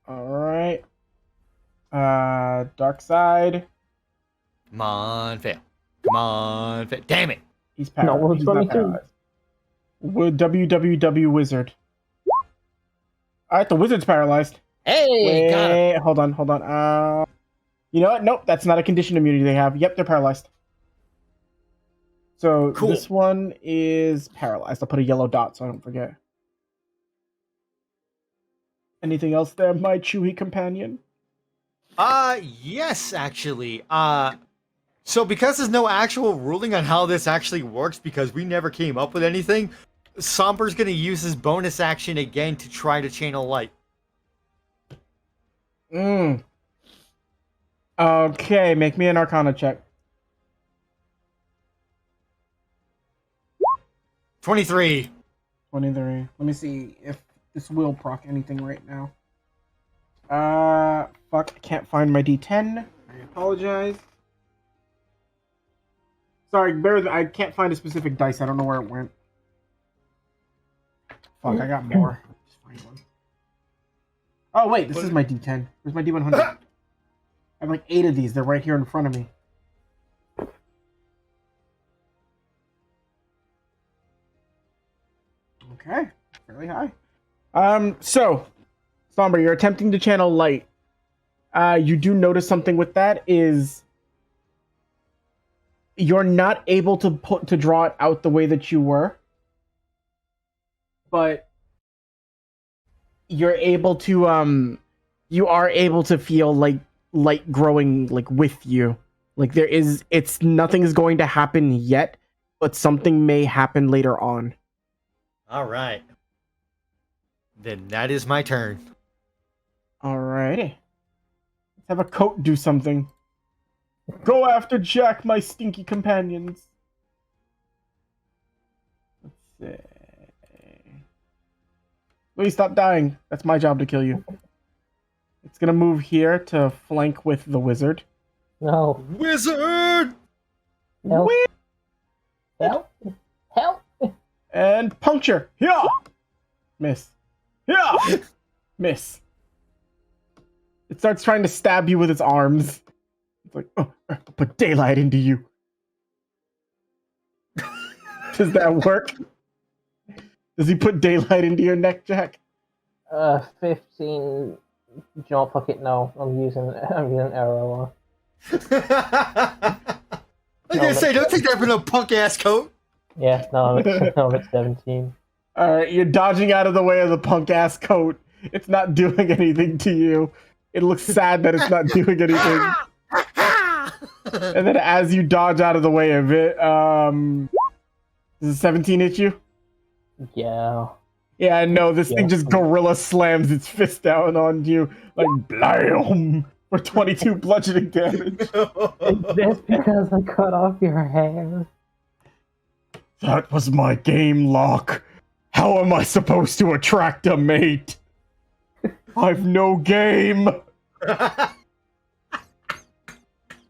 Alright. Dark side. Come on, fail. Come on, fail. Damn it! He's paralyzed. No, He's not 22. paralyzed. WWW wizard. Alright, the wizard's paralyzed. Hey, got it. Wait, hold on. You know what? Nope, that's not a condition immunity they have. Yep, they're paralyzed. So Cool. this one is paralyzed. I'll put a yellow dot so I don't forget. Anything else there, my chewy companion? Yes, actually. So because there's no actual ruling on how this actually works, because we never came up with anything, Somber's gonna use his bonus action again to try to channel light. Okay, make me an Arcana check. 23. 23. Let me see if this will proc anything right now. Fuck, I can't find my D10. I apologize. Sorry, bear with me. I can't find a specific dice. I don't know where it went. Fuck, I got more. Just find one. Oh, wait, this is my D10. Where's my D100? I have like 8 of these. They're right here in front of me. Okay, fairly high. So, Somber, you're attempting to channel light. You do notice something with that is you're not able to draw it out the way that you were, but you're able to you are able to feel like light growing like with you. Like nothing is going to happen yet, but something may happen later on. All right. Then that is my turn. Alrighty. Let's have a coat do something. Go after Jack, my stinky companions. Let's see. Please stop dying. That's my job to kill you. It's gonna move here to flank with the wizard. No. Wizard! Help. Help. Help. And puncture. Yeah. Miss. Yeah. Miss. It starts trying to stab you with its arms. It's like, oh, I'll put daylight into you. Does that work? Does he put daylight into your neck, Jack? 15. Don't fuck it. No, I'm using arrow. I was gonna say, don't take that for no punk ass coat. Yeah, no, I'm at 17. Alright, you're dodging out of the way of the punk ass coat. It's not doing anything to you. It looks sad that it's not doing anything. And then as you dodge out of the way of it, does a 17 hit you? Yeah. Yeah, no, this thing just gorilla slams its fist down on you, like, blam, for 22 bludgeoning damage. Is this because I cut off your hair? That was my game lock. How am I supposed to attract a mate? I've no game.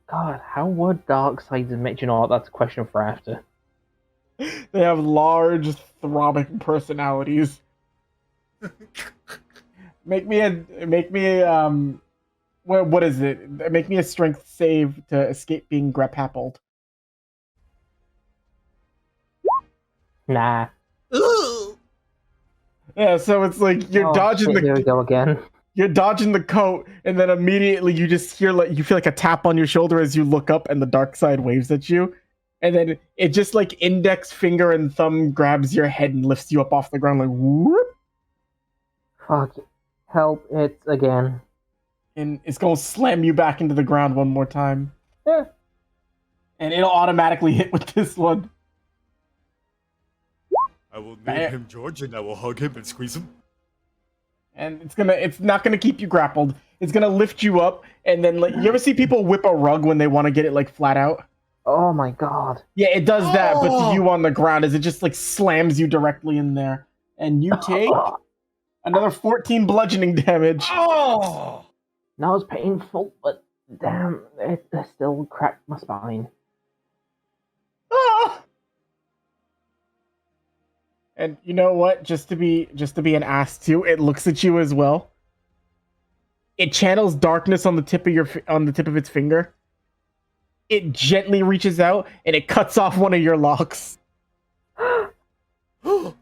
God, how would Darkseid's admit? You know what? That's a question for after. They have large, throbbing personalities. Make me what is it? Make me a strength save to escape being grappled. Nah. Yeah, so it's like you're dodging shit, here we go again. You're dodging the coat, and then immediately you just hear you feel like a tap on your shoulder as you look up, and the dark side waves at you, and then it just like index finger and thumb grabs your head and lifts you up off the ground like whoop. Fuck! Help! It again. And it's gonna slam you back into the ground one more time. Yeah. And it'll automatically hit with this one. I will name him George, and I will hug him and squeeze him. And it's not gonna keep you grappled. It's gonna lift you up, and then you ever see people whip a rug when they want to get it like flat out? Oh my god. Yeah, it does that, but to you on the ground is it just like slams you directly in there. And you take another 14 bludgeoning damage. Oh! That was painful, but damn, it still cracked my spine. Ah! And you know what? Just to be an ass too, it looks at you as well. It channels darkness on the tip of its finger. It gently reaches out and it cuts off one of your locks. And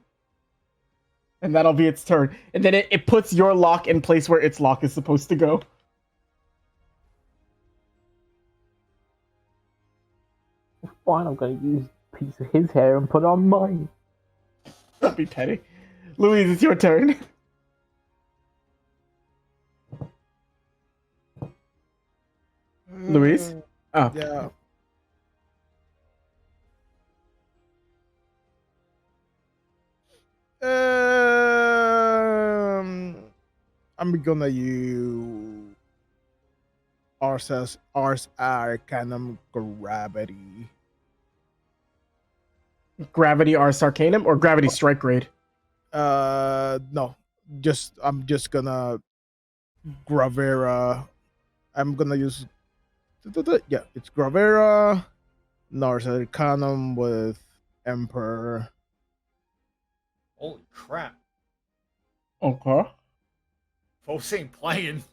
that'll be its turn. And then it puts your lock in place where its lock is supposed to go. Fine, I'm gonna use a piece of his hair and put on mine. That'd be petty. Louise, it's your turn. Luis? Oh. Yeah. I'm gonna use Ars Arcanum Gravity. Gravity Ars Arcanum or Gravity Strike Grade? No. I'm just gonna Gravera. I'm gonna use yeah, it's Gravera, Ars Arcanum with Emperor. Holy crap. Okay. Folks ain't playing.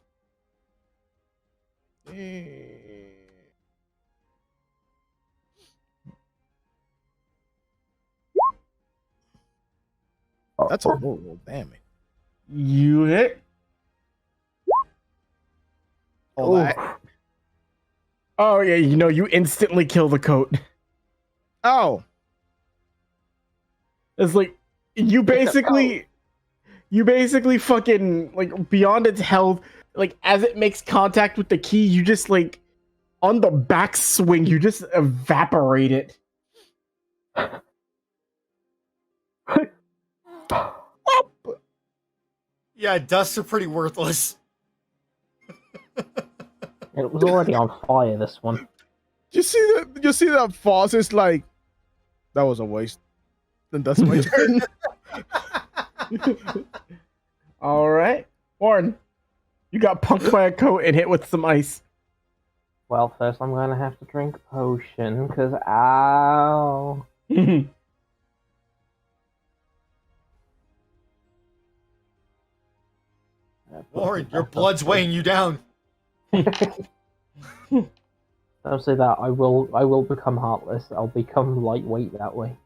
That's a roll, damn it. You hit. Oh, that. Oh yeah, you instantly kill the coat. Oh, It's like you basically fucking like beyond its health, like as it makes contact with the key, you just like on the backswing, you just evaporate it. Yeah, dusts are pretty worthless. It was already on fire, this one. you see that Foss is like, that was a waste. Then that's my turn. All right, Warren, you got punked by a coat and hit with some ice. Well, first I'm gonna have to drink a potion, because ow. Warren, your blood's weighing you down. Don't say that. I will become heartless. I'll become lightweight that way.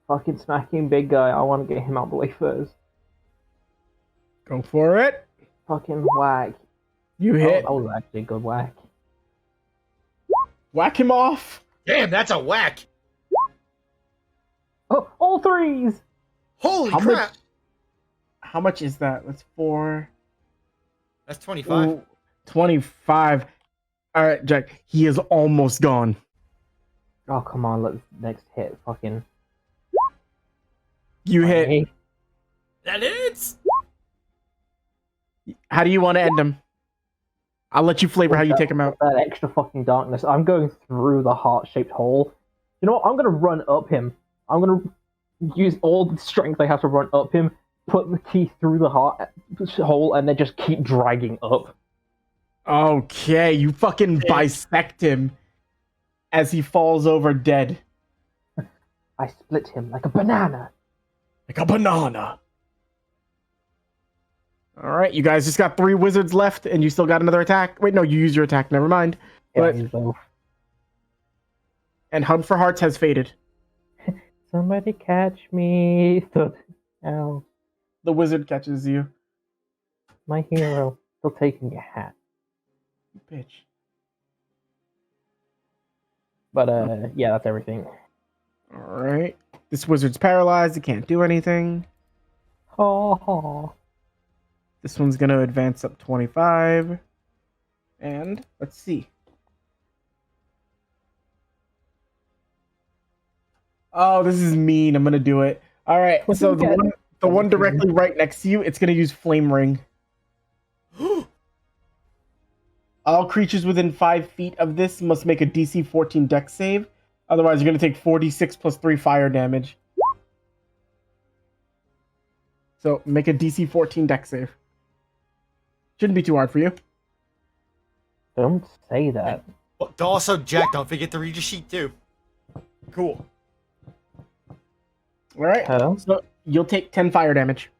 Fucking smacking big guy. I want to get him out the way first. Go for it. Fucking whack. You hit. Oh, that was actually a good whack. Whack him off. Damn, that's a whack. Oh, all threes! Holy How crap. How much is that? That's 4. That's 25. Ooh, 25. All right, Jack. He is almost gone. Oh, come on. Let's next hit. Fucking. You hit. Hey. That is. How do you want to end him? I'll let you flavor how you take him out. That extra fucking darkness. I'm going through the heart-shaped hole. You know what? I'm gonna run up him. I'm gonna use all the strength I have to run up him, put the key through the heart hole, and then just keep dragging up. Okay, you fucking bisect him as he falls over dead. I split him like a banana. Like a banana. All right, you guys just got 3 wizards left, and you still got another attack. Wait, no, you used your attack. Never mind. Yeah, But and Hunt for Hearts has faded. somebody catch me. Ow. The wizard catches you. My hero. Still taking a hat. Bitch. But, yeah, that's everything. All right. This wizard's paralyzed. It can't do anything. Oh. This one's going to advance up 25. And let's see. Oh, this is mean. I'm going to do it. All right. So the one directly right next to you, it's going to use Flame Ring. All creatures within 5 feet of this must make a DC 14 Dex save. Otherwise, you're going to take 46 plus 3 fire damage. So make a DC 14 Dex save. Shouldn't be too hard for you. Don't say that. But also, Jack, don't forget to read your sheet too. Cool. All right. Hello? So you'll take 10 fire damage.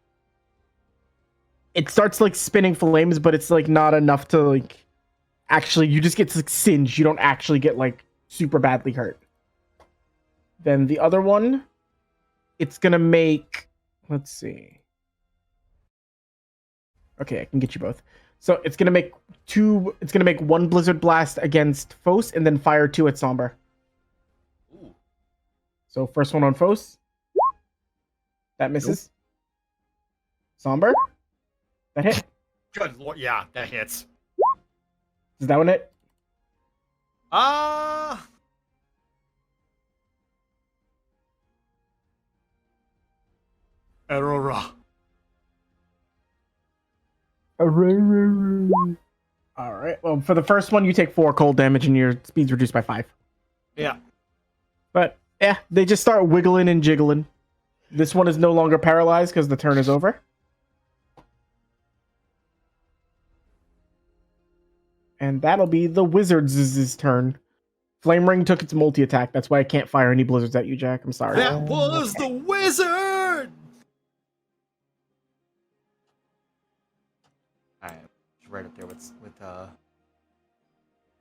It starts like spinning flames, but it's like not enough to like actually. You just get like singed. You don't actually get like super badly hurt. Then the other one, it's gonna make. Let's see. Okay, I can get you both. So it's gonna make 2. It's gonna make 1 Blizzard Blast against Fos, and then fire 2 at Somber. Ooh. So first one on Fos. That misses. Somber. That hit. Good lord, yeah, that hits. Is that one it? Aurora. All right. Well, for the first one, you take 4 cold damage and your speed's reduced by 5. Yeah. But yeah, they just start wiggling and jiggling. This one is no longer paralyzed because the turn is over. And that'll be the wizard's turn. Flame Ring took its multi-attack. That's why I can't fire any blizzards at you, Jack. I'm sorry. That was the wizard! Alright, right up there with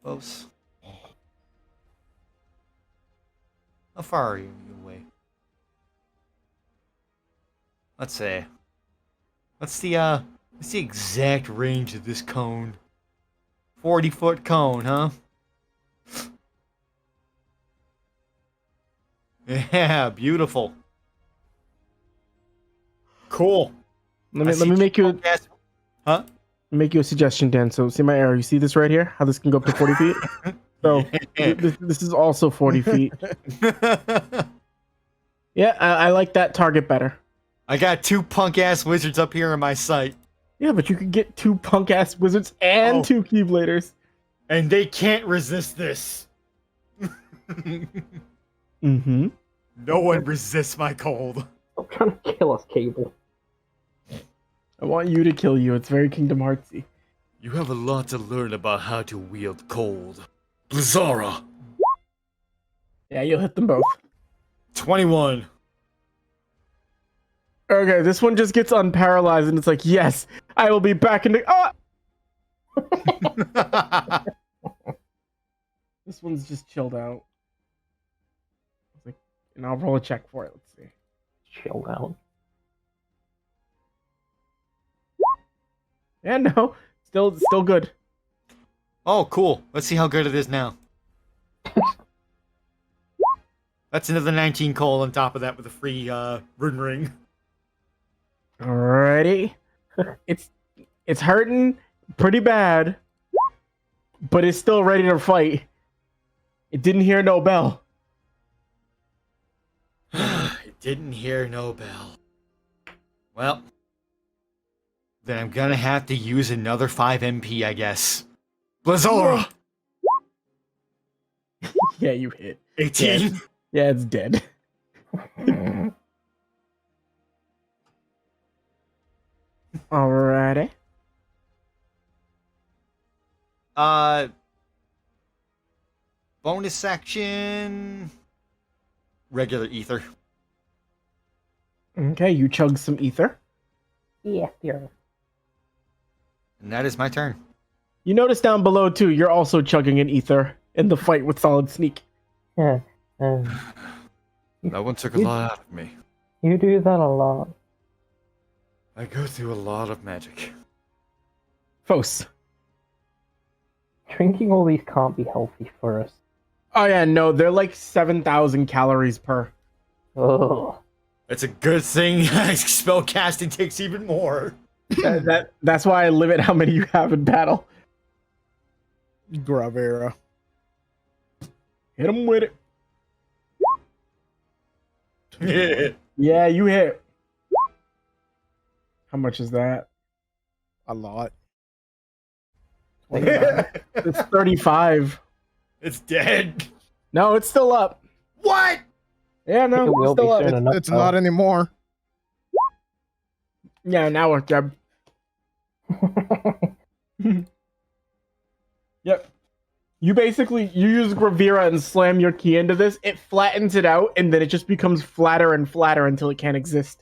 close. How far are you away? Let's see. What's the exact range of this cone? 40-foot cone, huh? Yeah, beautiful. Cool. Let me make you Huh? make you a suggestion, Dan. So see my arrow. You see this right here? How this can go up to 40 feet? So Yeah. this is also 40 feet. Yeah, I like that target better. I got 2 punk-ass wizards up here in my sight. Yeah, but you could get 2 punk-ass wizards and 2 Keybladers. And they can't resist this. Mm-hmm. No one resists my cold. Stop trying to kill us, Cable. I want you to kill you. It's very Kingdom Heartsy. You have a lot to learn about how to wield cold. Blizzara. Yeah, you'll hit them both. 21. Okay, this one just gets unparalyzed and it's like, yes, I will be back in the... Ah! This one's just chilled out. It's like, and I'll roll a check for it. Let's see. Chill out. Yeah, no, still good. Oh, cool. Let's see how good it is now. That's another 19 coal on top of that with a free rune ring. Alrighty. It's hurting pretty bad, but it's still ready to fight. It didn't hear no bell. It didn't hear no bell. Well, then I'm gonna have to use another 5 MP, I guess. Blizzara! Yeah, you hit. 18. Yeah, it's dead. Alrighty. Bonus action. Regular ether. Okay, you chug some ether. Yeah, yeah. And that is my turn. You notice down below too, you're also chugging an ether in the fight with Solid Sneak. Yeah. That one took a lot out of me. You do that a lot. I go through a lot of magic. Fos. Drinking all these can't be healthy for us. Oh yeah, no, they're like 7,000 calories per. Ugh. It's a good thing spell casting takes even more. That's why I limit how many you have in battle. Gravera. Hit him with it. Yeah, you hit. How much is that? A lot. It's 35. It's dead. No, it's still up. What? Yeah, no, It will it's still be up. soon enough. It's not anymore. Yeah, now we're dead. Yep. You use Gravira and slam your key into this, it flattens it out, and then it just becomes flatter and flatter until it can't exist.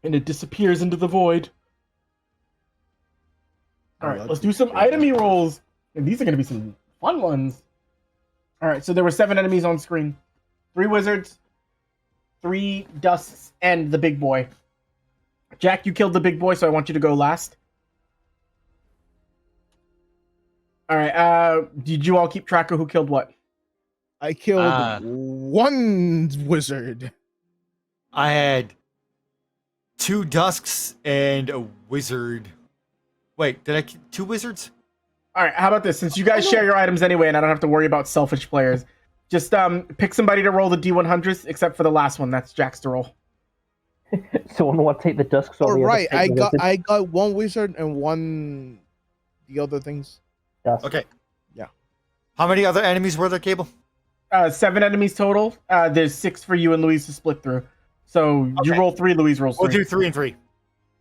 And it disappears into the void. Alright, let's do some itemy rolls. And these are going to be some fun ones. Alright, so there were 7 enemies on screen. 3 wizards, 3 dusts, and the big boy. Jack, you killed the big boy, so I want you to go last. Alright, did you all keep track of who killed what? I killed one wizard. I had 2 dusks and a wizard. Wait, did I 2 wizards? All right, how about this? Since you guys share your items anyway, and I don't have to worry about selfish players, just pick somebody to roll the D100s, except for the last one. That's Jack's to roll. Someone want to take the dusks or All the other right, take I the got wizard? one wizard and one the other things. Dust. Okay. Yeah. How many other enemies were there, Cable? 7 enemies total. There's 6 for you and Louise to split through. So you Okay. roll 3, Louise rolls 3. We'll do 3 and 3.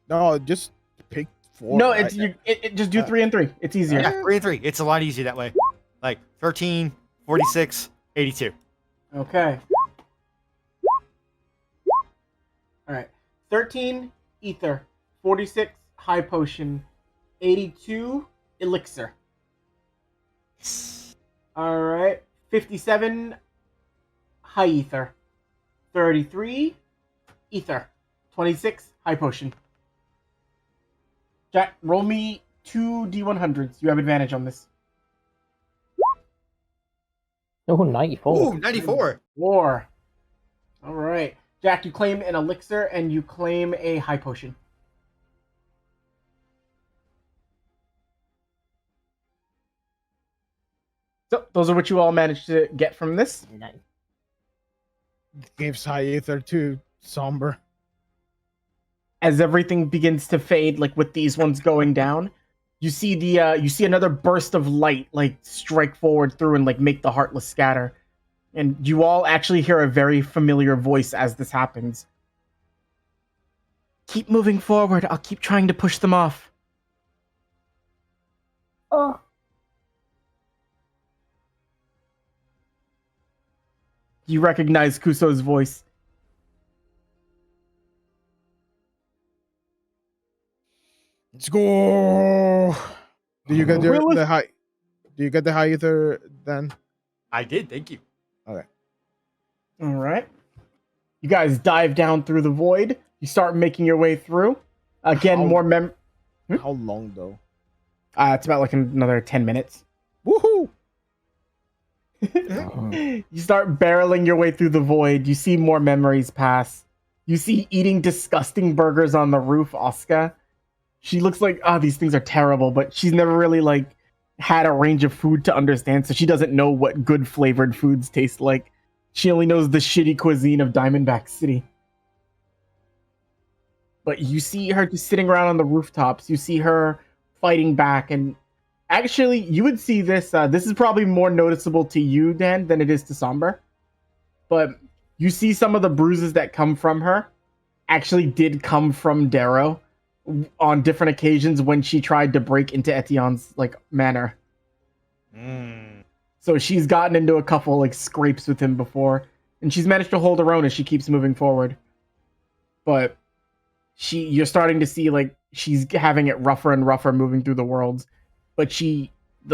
No, just pick 4. No, right? it's just do 3 and 3. It's easier. Yeah, 3 and 3. It's a lot easier that way. Like 13, 46, 82. Okay. All right. 13 ether, 46 high potion, 82 elixir. All right. 57 high ether, 33 ether, 26 high potion. Jack, roll me 2 D100s. You have advantage on this. Oh, 94. Ooh, 94. 4. All right. Jack, you claim an elixir and you claim a high potion. So those are what you all managed to get from this. Nice. Gives high ether to somber. As everything begins to fade, like with these ones going down, you see you see another burst of light like strike forward through and like make the Heartless scatter. And you all actually hear a very familiar voice as this happens. Keep moving forward. I'll keep trying to push them off. Oh. You recognize Kuso's voice. Let's go. Do you get Really? the high? Do you get the high ether then? I did, thank you. All right. You guys dive down through the void. You start making your way through. Again, How- more How long though? It's about like another 10 minutes. Woohoo! You start barreling your way through the void. You see more memories pass. You see eating disgusting burgers on the roof, Oscar. She looks like, these things are terrible, but she's never really like had a range of food to understand, so she doesn't know what good flavored foods taste like. She only knows the shitty cuisine of Diamondback City. But you see her just sitting around on the rooftops. You see her fighting back, and actually, you would see this. This is probably more noticeable to you, Dan, than it is to Somber. But you see some of the bruises that come from her actually did come from Darrow on different occasions when she tried to break into Etienne's like manor. So she's gotten into a couple like scrapes with him before, and she's managed to hold her own as she keeps moving forward. But you're starting to see like she's having it rougher and rougher moving through the worlds. But the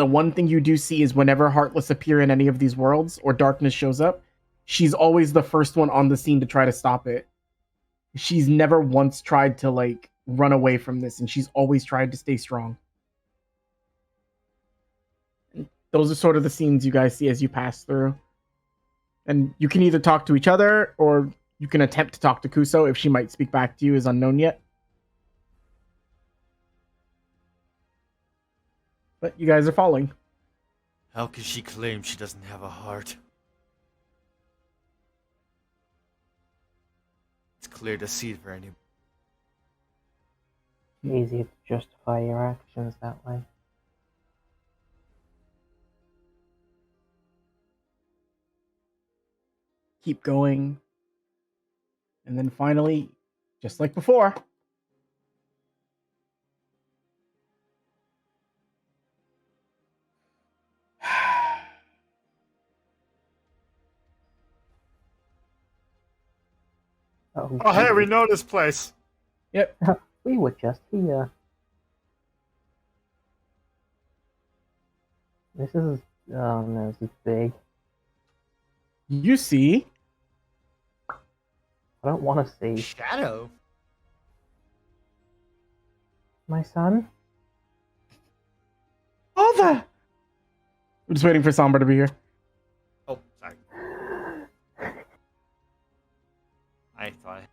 one thing you do see is whenever Heartless appear in any of these worlds or darkness shows up, she's always the first one on the scene to try to stop it. She's never once tried to like run away from this, and she's always tried to stay strong. Those are sort of the scenes you guys see as you pass through. And you can either talk to each other, or you can attempt to talk to Kuso. If she might speak back to you is unknown yet. But you guys are falling. How can she claim she doesn't have a heart? It's clear to see for anyone. Easier to justify your actions that way. Keep going. And then finally, just like before, Oh, hey, we know this place. We were just here. This is... Oh no, this is big. you see I don't want to see. Shadow? My son? Father. I'm just waiting for Somber to be here. Oh, sorry. I thought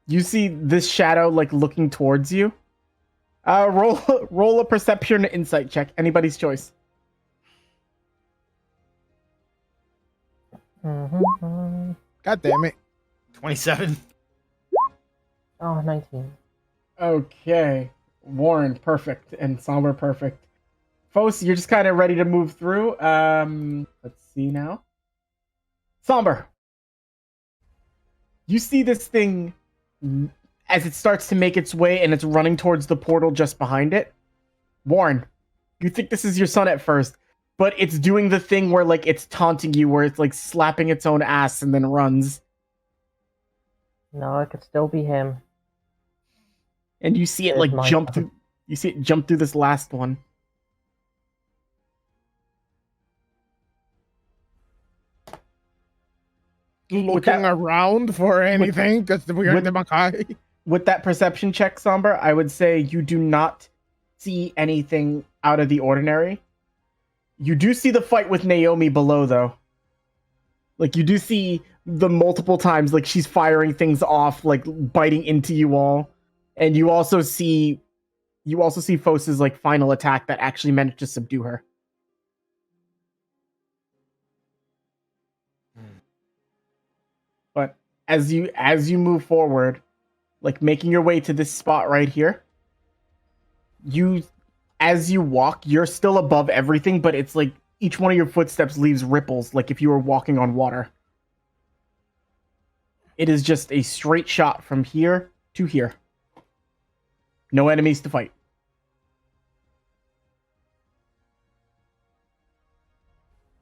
You see this shadow like looking towards you. Roll a perception insight check. Anybody's choice. Mm-hmm. God damn it. 27. Oh, 19. Okay. Warren, perfect. And Somber, perfect. Fos, you're just kind of ready to move through. Let's see now. Somber. You see this thing as it starts to make its way and it's running towards the portal just behind it. Warren, you think this is your son at first, but it's doing the thing where like it's taunting you, where it's like slapping its own ass and then runs. No, it could still be him. And you see it There's like my jump son. through. You see it jump through this last one. Looking around for anything because we're in the Makai. With that perception check, Somber, I would say you do not see anything out of the ordinary. You do see the fight with Naomi below, though. Like, you do see the multiple times, like, she's firing things off, like, biting into you all. And you also see Fos's, like, final attack that actually managed to subdue her. But as you move forward, like making your way to this spot right here, as you walk, you're still above everything, but it's like each one of your footsteps leaves ripples, like if you were walking on water. It is just a straight shot from here to here. No enemies to fight.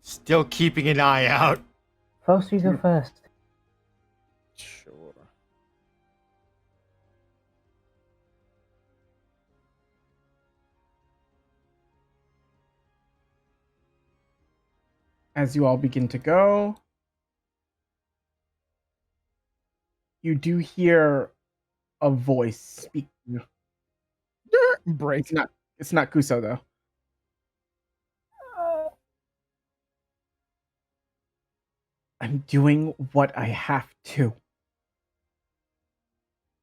Still keeping an eye out. First, you go first. Sure. As you all begin to go, you do hear a voice speak. Break. It's not Kuso though. I'm doing what I have to.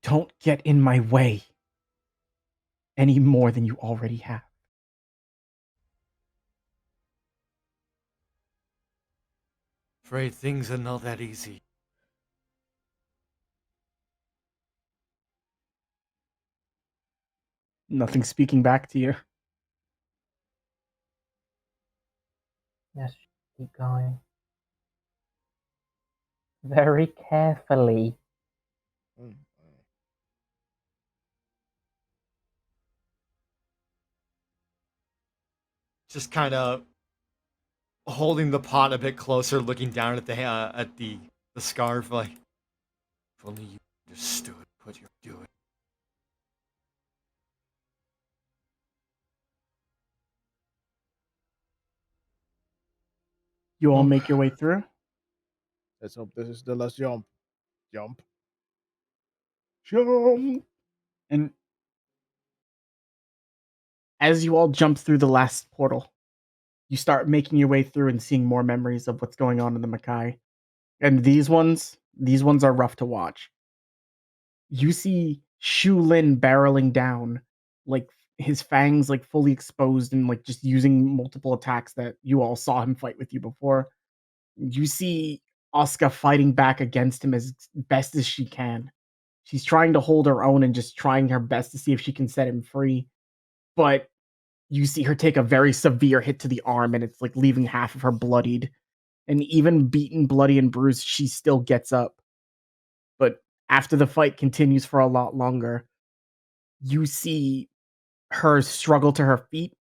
Don't get in my way any more than you already have. Afraid things are not that easy. Nothing speaking back to you. Yes, keep going. Very carefully. Just kind of holding the pot a bit closer, looking down at the scarf, like, if only you understood what you're doing. You all make your way through. Let's hope this is the last jump. Jump. Jump! And as you all jump through the last portal, you start making your way through and seeing more memories of what's going on in the Makai. And these ones are rough to watch. You see Shu Lin barreling down, like his fangs like fully exposed and like just using multiple attacks that you all saw him fight with you before. You see Asuka fighting back against him as best as she can. She's trying to hold her own and just trying her best to see if she can set him free. But you see her take a very severe hit to the arm and it's like leaving half of her bloodied. And even beaten, bloody, and bruised, she still gets up. But after the fight continues for a lot longer, you see her struggle to her feet.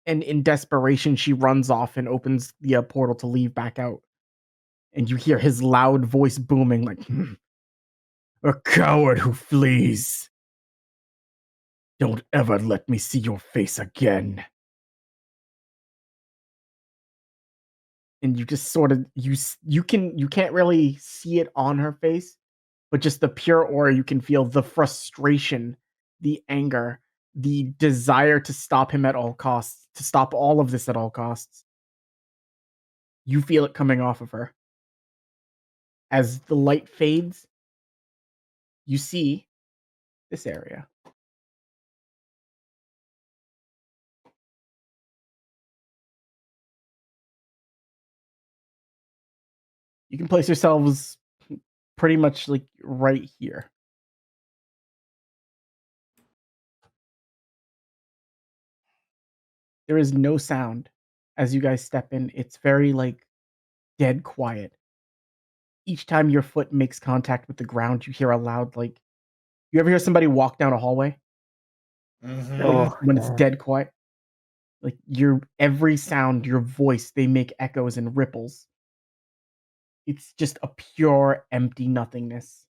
And in desperation, she runs off and opens the portal to leave back out. And you hear his loud voice booming like, a coward who flees. Don't ever let me see your face again. And you just sort of you can't really see it on her face, but just the pure aura, you can feel the frustration, the anger, the desire to stop him at all costs, to stop all of this at all costs. You feel it coming off of her. As the light fades, you see this area. You can place yourselves pretty much like right here. There is no sound as you guys step in. It's very like dead quiet. Each time your foot makes contact with the ground, you hear a loud like. You ever hear somebody walk down a hallway? Oh, When it's yeah. dead quiet? Like your every sound, your voice, they make echoes and ripples. It's just a pure empty nothingness.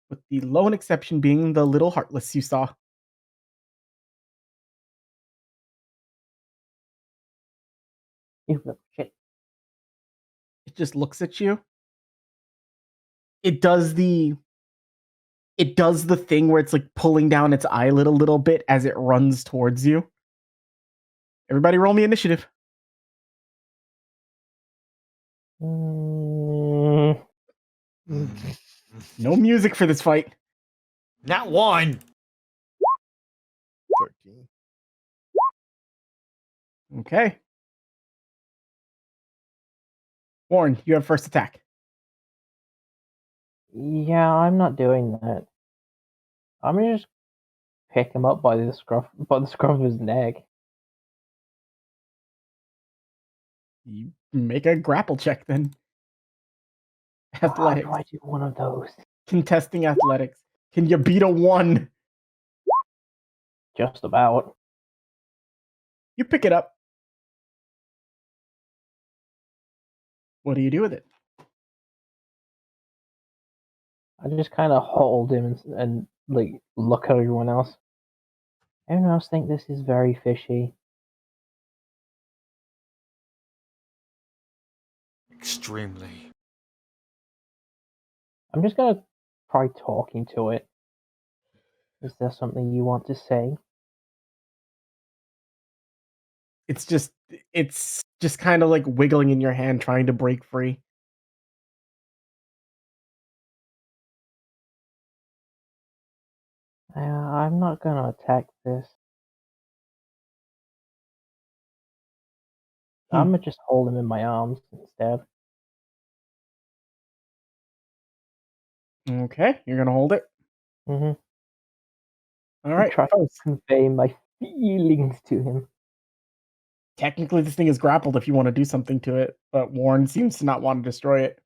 With the lone exception being the little Heartless you saw. You little shit. It just looks at you. It does the thing where it's like pulling down its eyelid a little bit as it runs towards you. Everybody roll me initiative. Mm, No music for this fight. Not one. 13. Okay. Warren, you have first attack. yeah, I'm not doing that. I'm gonna just pick him up by the scruff of his neck. You make a grapple check then. How Athletics. do I do one of those? Contesting athletics. Can you beat a 1? Just about. You pick it up. What do you do with it? I just kind of hold him and like look at everyone else. Everyone else think this is very fishy. Extremely. I'm just gonna try talking to it. Is there something you want to say? It's just kind of like wiggling in your hand, trying to break free. I'm not gonna attack this. Hmm. I'm gonna just hold him in my arms instead. Okay, you're gonna hold it. Mm-hmm. All right. Try to convey my feelings to him. Technically, this thing is grappled if you want to do something to it, but Warren seems to not want to destroy it.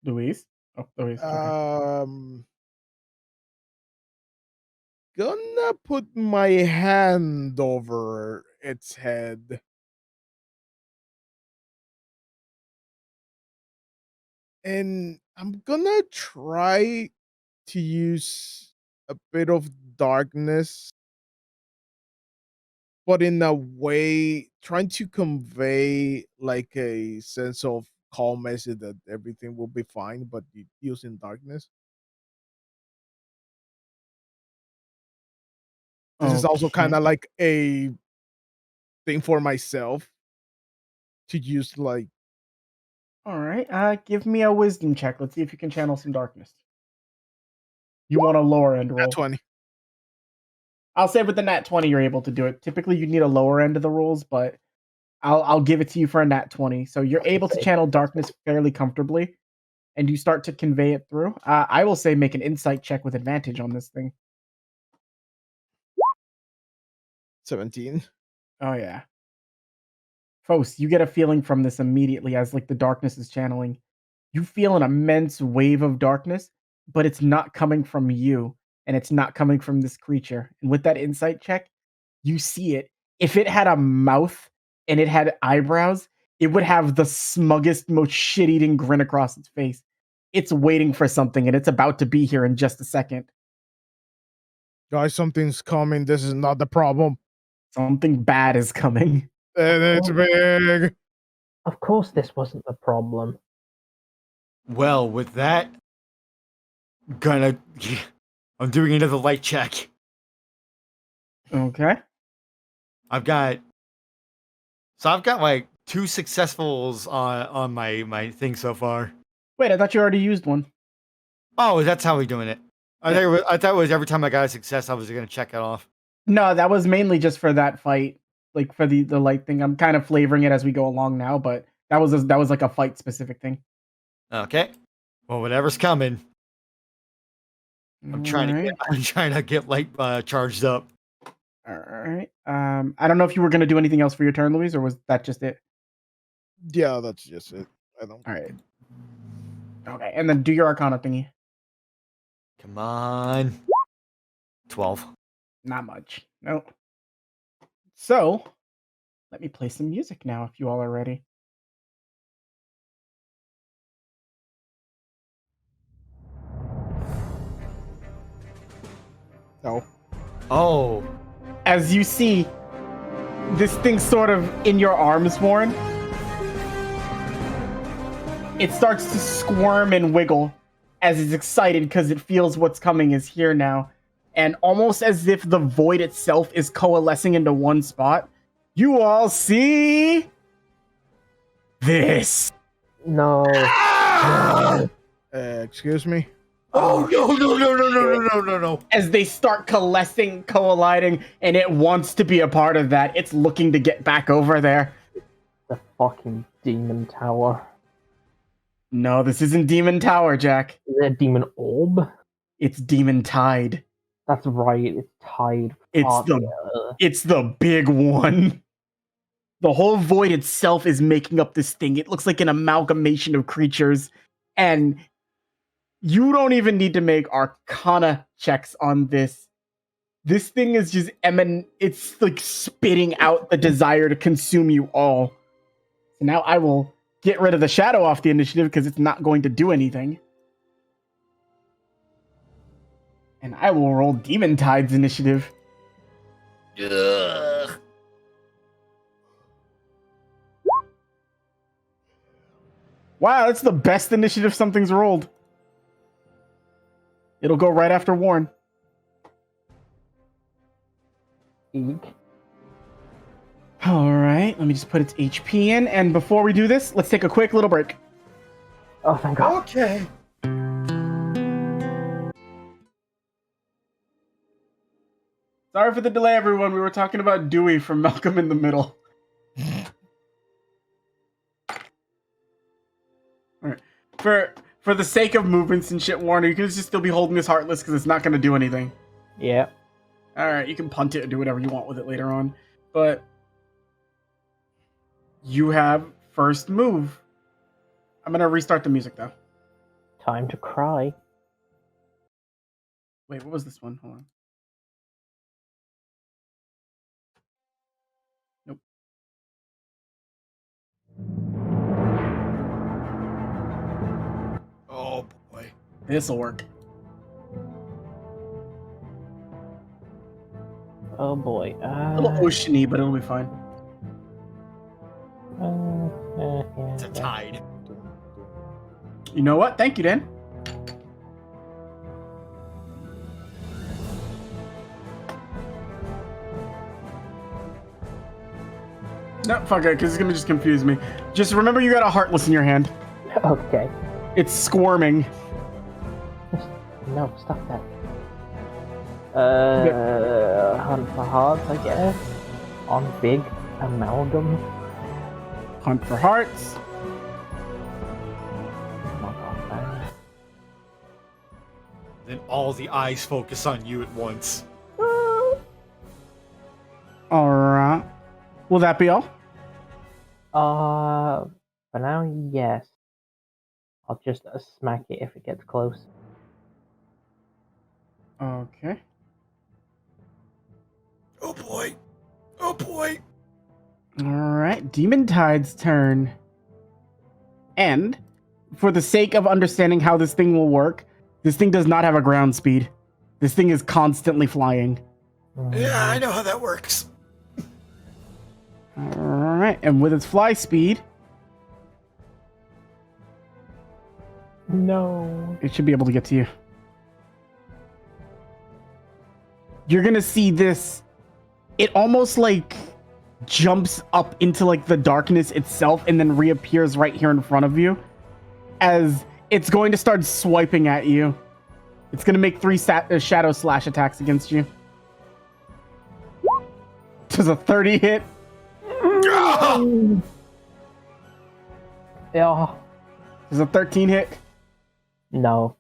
Louise? Oh, Louise. Okay. Gonna put my hand over its head. And I'm gonna try to use a bit of darkness, but in a way trying to convey like a sense of calmness that everything will be fine, but using darkness. This is also Okay. kind of like a thing for myself to use, like, All right. Give me a wisdom check. Let's see if you can channel some darkness. You want a lower end at roll. 20. I'll say with the nat 20, you're able to do it. Typically, you need a lower end of the rules, but I'll give it to you for a nat 20. So you're able to channel darkness fairly comfortably, and you start to convey it through. I will say make an insight check with advantage on this thing. 17. Oh yeah. Fos, you get a feeling from this immediately as like the darkness is channeling. You feel an immense wave of darkness, but it's not coming from you, and it's not coming from this creature. And with that insight check, you see it. If it had a mouth and it had eyebrows, it would have the smuggest, most shit-eating grin across its face. It's waiting for something, and it's about to be here in just a second. Guys, something's coming. This is not the problem. Something bad is coming. And it's big. Of course, this wasn't the problem. Well, with that, I'm doing another light check. Okay. I've got like 2 successfuls on my thing so far. Wait, I thought you already used one. Oh, that's how we're doing it. Yeah. I thought it was every time I got a success, I was gonna check it off. No, that was mainly just for that fight, like for the light thing. I'm kind of flavoring it as we go along now, but that was like a fight specific thing. Okay. Well, whatever's coming, I'm trying to get light charged up. All right. I don't know if you were gonna do anything else for your turn, Louise, or was that just it? Yeah, that's just it. I don't. All right. Okay, and then do your Arcana thingy. Come on. 12. Not much. Nope. So, let me play some music now if you all are ready. No. Oh. As you see, this thing sort of in your arms, Warren. It starts to squirm and wiggle as it's excited because it feels what's coming is here now. And almost as if the void itself is coalescing into one spot, you all see this. No. Excuse me. Oh no. As they start colliding, and it wants to be a part of that. It's looking to get back over there. The fucking demon tower. No, this isn't Demon Tower, Jack. Is it a demon orb? It's Demon Tide. That's right, it's tied. It's the big one. The whole void itself is making up this thing. It looks like an amalgamation of creatures, and you don't even need to make Arcana checks on this. This thing is just it's like spitting out the desire to consume you all. So now I will get rid of the shadow off the initiative because it's not going to do anything. And I will roll Demon Tide's initiative. Ugh. Wow, that's the best initiative something's rolled. It'll go right after Warren. Eek. All right, let me just put its HP in. And before we do this, let's take a quick little break. Oh, thank God. Okay. Sorry for the delay, everyone. We were talking about Dewey from Malcolm in the Middle. All right. For the sake of movements and shit, Warner, you can just still be holding this Heartless because it's not going to do anything. Yeah. All right, you can punt it or do whatever you want with it later on. But you have first move. I'm going to restart the music, though. Time to cry. Wait, what was this one? Hold on. Nope. Oh boy. This'll work. Oh boy. A little oceany, but it'll be fine. Yeah, It's a tide. You know what? Thank you, Dan. No, fuck it, because it's going to just confuse me. Just remember you got a Heartless in your hand. Okay. It's squirming. No, stop that. Hunt for hearts, I guess. On big amalgam. Hunt for hearts. Oh my God, man. Then all the eyes focus on you at once. Alright. Will that be all? For now, yes. I'll just smack it if it gets close. Okay. Oh boy. Oh boy. Alright, Demon Tide's turn. And, for the sake of understanding how this thing will work, this thing does not have a ground speed. This thing is constantly flying. Yeah, I know how that works. Alright, and with its fly speed, No. it should be able to get to you. You're gonna see this it almost like jumps up into like the darkness itself and then reappears right here in front of you as it's going to start swiping at you. It's going to make 3 shadow slash attacks against you. Does a 30 hit? Yeah. Does a 13 hit? No.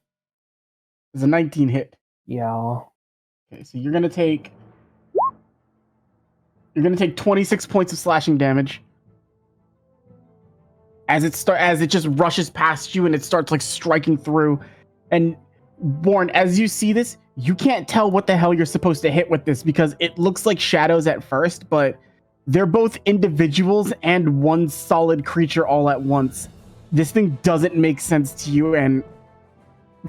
Does a 19 hit? Yeah. Okay, so you're gonna take 26 points of slashing damage as it just rushes past you and it starts like striking through. And Warren, as you see this, you can't tell what the hell you're supposed to hit with this because it looks like shadows at first, but they're both individuals and one solid creature all at once. This thing doesn't make sense to you, and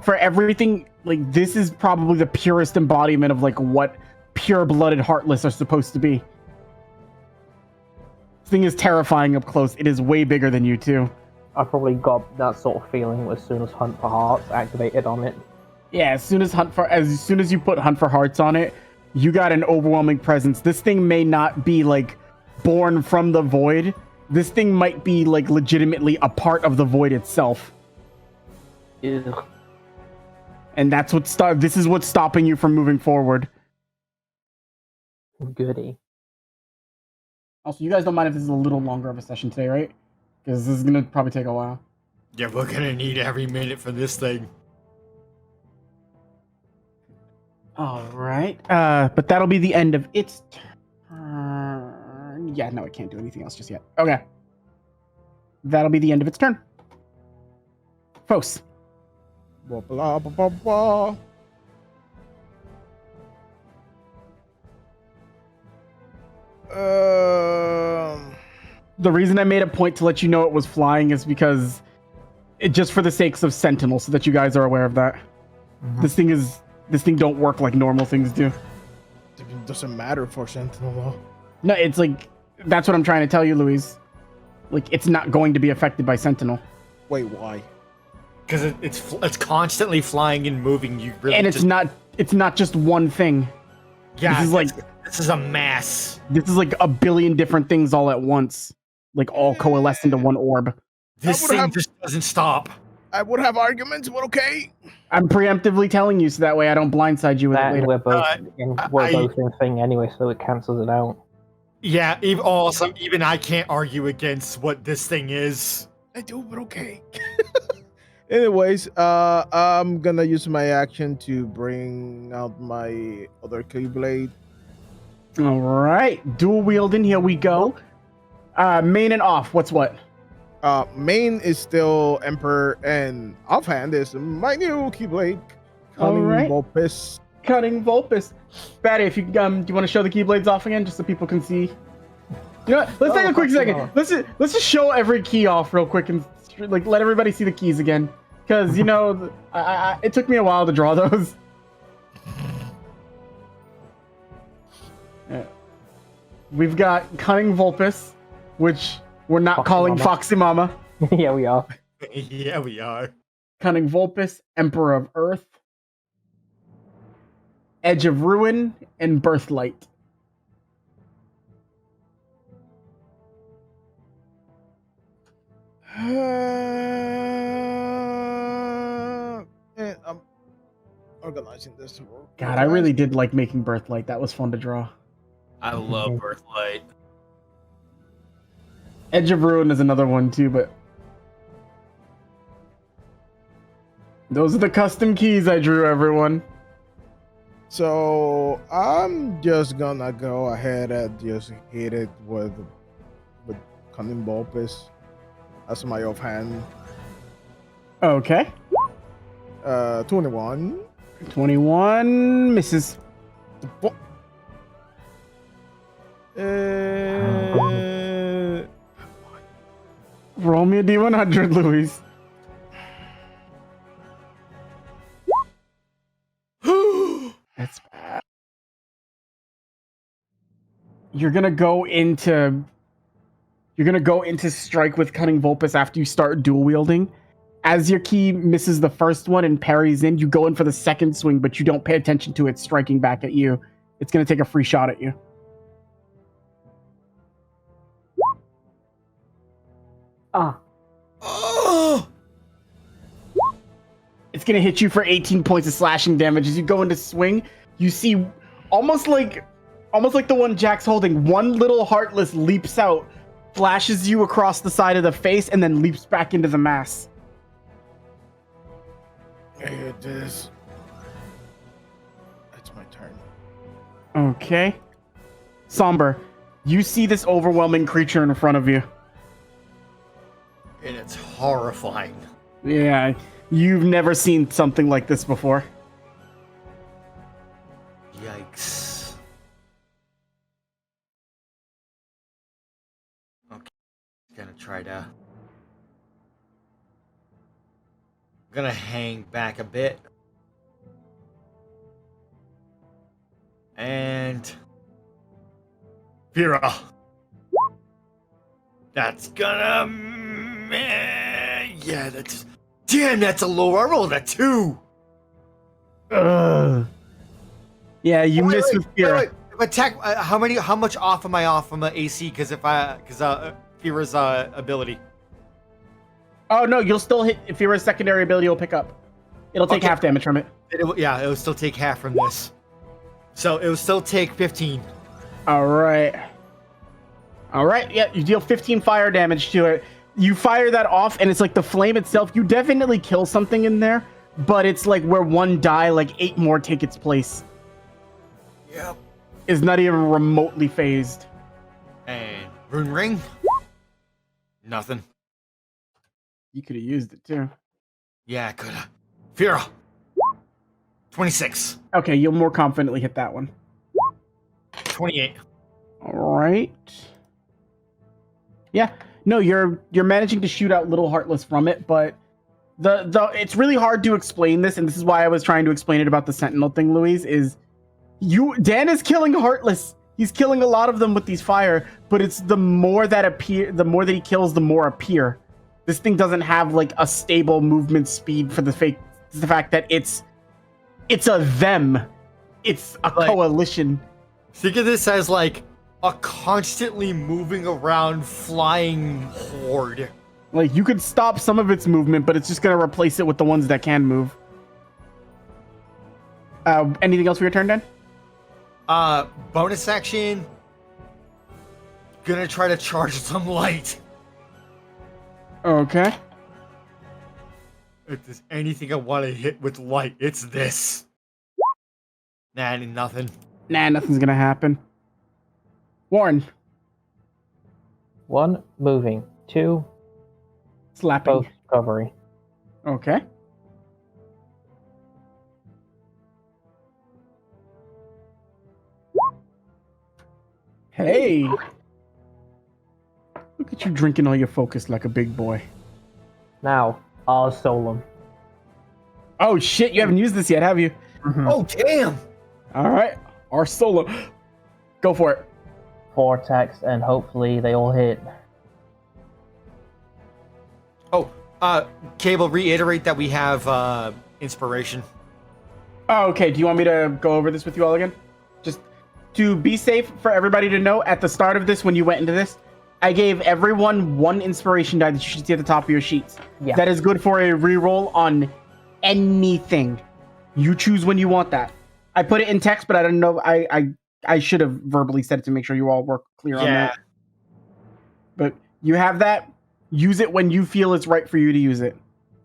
for everything, like, this is probably the purest embodiment of like what pure-blooded Heartless are supposed to be. This thing is terrifying up close. It is way bigger than you too. I probably got that sort of feeling as soon as Hunt for Hearts activated on it. Yeah, as soon as you put Hunt for Hearts on it, you got an overwhelming presence. This thing may not be like born from the void. This thing might be like legitimately a part of the void itself. Ugh. And that's this is what's stopping you from moving forward. Goody. Also, you guys don't mind if this is a little longer of a session today, right? Because this is gonna probably take a while. Yeah, we're gonna need every minute for this thing. All right. But that'll be the end of its turn. Yeah, no, it can't do anything else just yet. Okay. That'll be the end of its turn. Fos. Blah, blah, blah, blah, blah. The reason I made a point to let you know it was flying is because just for the sakes of Sentinel, so that you guys are aware of that. Mhm. This thing don't work like normal things do. It doesn't matter for Sentinel though. No, it's like, that's what I'm trying to tell you, Louise. Like, it's not going to be affected by Sentinel. Wait, why? Because it's constantly flying and moving. You really And it's not just one thing. Yeah, this is a mess. This is like a billion different things all at once, like all coalesced into one orb. This thing just doesn't stop. I would have arguments, but okay. I'm preemptively telling you so that way I don't blindside you with That it and later. we're both in thing anyway, so it cancels it out. Yeah, even I can't argue against what this thing is. I do, but okay. Anyways, I'm gonna use my action to bring out my other Keyblade. All right, dual wielding. Here we go. Main and off. What's what? Main is still Emperor, and offhand is my new Keyblade. All right. Vulpes. Cutting Vulpes. Batty, if you do you want to show the keyblades off again, just so people can see? You know what? Let's take a quick second. Let's just show every key off real quick and like let everybody see the keys again, because you know it took me a while to draw those. Yeah. We've got Cunning Vulpes, which we're not Foxy calling Mama. Foxy Mama. Yeah, we are. Yeah, we are. Cunning Vulpes, Emperor of Earth, Edge of Ruin, and Birthlight. And I'm organizing this. God, I really did like making Birthlight. That was fun to draw. I love Birthlight. Edge of Ruin is another one too, but those are the custom keys I drew, everyone. So I'm just gonna go ahead and just hit it with Cunning Vulpes. That's my offhand. Okay. 21. 21 misses. Roll me a D100, Louise. That's bad. You're gonna go into strike with Cunning Vulpes after you start dual wielding. As your key misses the first one and parries in, you go in for the second swing, but you don't pay attention to it striking back at you. It's gonna take a free shot at you. Ah. Oh! It's gonna hit you for 18 points of slashing damage. As you go into swing, you see almost like the one Jack's holding, one little Heartless leaps out, flashes you across the side of the face, and then leaps back into the mass. It is. That's my turn. Okay. Somber, you see this overwhelming creature in front of you. And it's horrifying. Yeah, you've never seen something like this before. Yikes. Okay. Gonna hang back a bit. And Fira. That's gonna yeah, that's damn, that's a low. I rolled a 2. Ugh. Yeah, you miss with Fira. Wait. Attack. How much off am I off from the AC? Because Fira's ability. Oh no, you'll still hit if Fira's secondary ability will pick up. It'll take half damage from it. It will still take half from this. So it will still take 15. Alright, yeah, you deal 15 fire damage to it. You fire that off, and it's like the flame itself. You definitely kill something in there, but it's like where one die, like 8 more take its place. Yep. Is not even remotely phased. And Rune Ring? Nothing. You could have used it too. Yeah, I coulda. Fira. 26. Okay, you'll more confidently hit that one. 28. Alright. Yeah. No, you're managing to shoot out little Heartless from it, but the it's really hard to explain this, and this is why I was trying to explain it about the Sentinel thing, Louise, is Dan is killing Heartless. He's killing a lot of them with these fire, but it's the more that he kills, the more appear. This thing doesn't have like a stable movement speed for the fact that it's a them. It's a coalition. Think of this as like a constantly moving around flying horde. Like you could stop some of its movement, but it's just gonna replace it with the ones that can move. Anything else for your turn, Dan? Bonus action. Gonna try to charge some light. Okay. If there's anything I want to hit with light, it's this. Nah, nothing. Nah, nothing's gonna happen. Warren. 1, moving. 2, Slapping. both recovery. Okay. Hey! Look at you drinking all your focus like a big boy. Now, I'll Solemn. Oh shit, you haven't used this yet, have you? Oh, damn! Alright, our solo. Go for it. 4 attacks, and hopefully they all hit. Oh, Cable, reiterate that we have inspiration. Oh, okay, do you want me to go over this with you all again? Just to be safe for everybody to know, at the start of this, when you went into this, I gave everyone 1 inspiration die that you should see at the top of your sheets. Yeah. That is good for a reroll on anything. You choose when you want that. I put it in text, but I don't know. I should have verbally said it to make sure you all were clear on that. But you have that. Use it when you feel it's right for you to use it.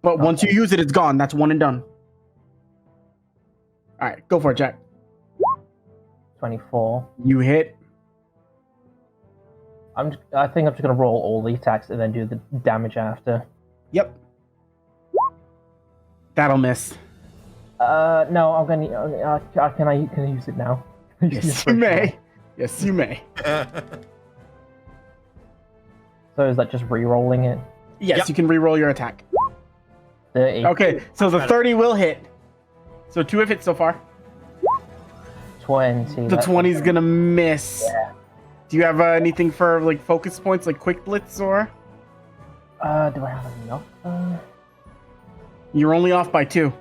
But once you use it, it's gone. That's one and done. All right, go for it, Jack. 24. You hit. I think I'm just gonna roll all the attacks and then do the damage after. Yep. That'll miss. No, I'm gonna. Can I use it now? Yes, you may. Yes, you may. So is that just re-rolling it? Yes, Yep. you can re-roll your attack. 30. Okay, so the 30 will hit. So 2 have hit so far. 20. The 20 is gonna miss. Yeah. Do you have anything for like focus points, like quick blitz, or? Do I have enough? You're only off by 2.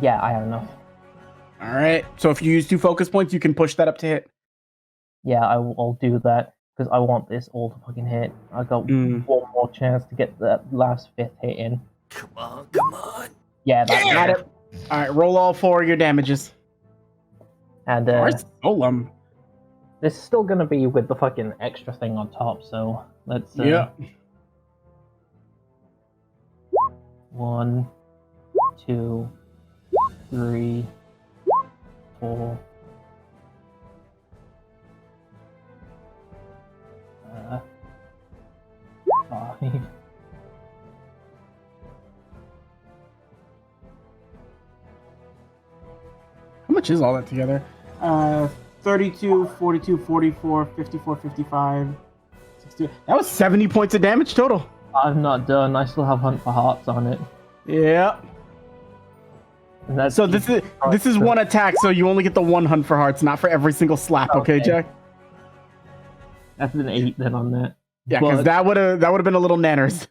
Yeah, I have enough. All right. So if you use 2 focus points, you can push that up to hit. Yeah, I'll do that. because I want this all to fucking hit. I got Mm. one more chance to get that last 5th hit in. Come on, come on. Yeah, that Yeah! Got it. All right, roll all 4 of your damages. And Nice. Solemn. this is still gonna be with the fucking extra thing on top. So let's. Yeah. 1, 2, 3, 4. 5. How much is all that together? 32, 42, 44, 54, 55, 60. That was 70 points of damage total. I'm not done. I still have Hunt for Hearts on it. Yeah. And that's So this is one attack, so you only get the 1 hunt for hearts, not for every single slap. Okay, Okay. Jack? That's an 8 then on that. Yeah, because But- that would have been a little nanners.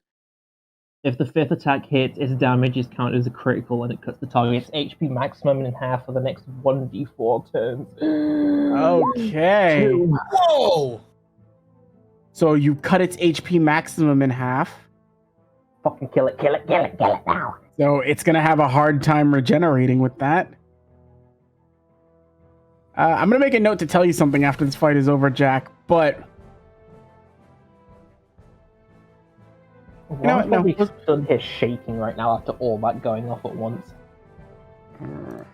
If the 5th attack hits, its damage is counted as a critical and it cuts the target's HP maximum in half for the next 1d4 turns. Okay. 2. Whoa! So you cut its HP maximum in half. Fucking kill it now. So it's gonna have a hard time regenerating with that. I'm gonna make a note to tell you something after this fight is over, Jack. But Well, I'm no, probably stood here shaking right now after all that going off at once. All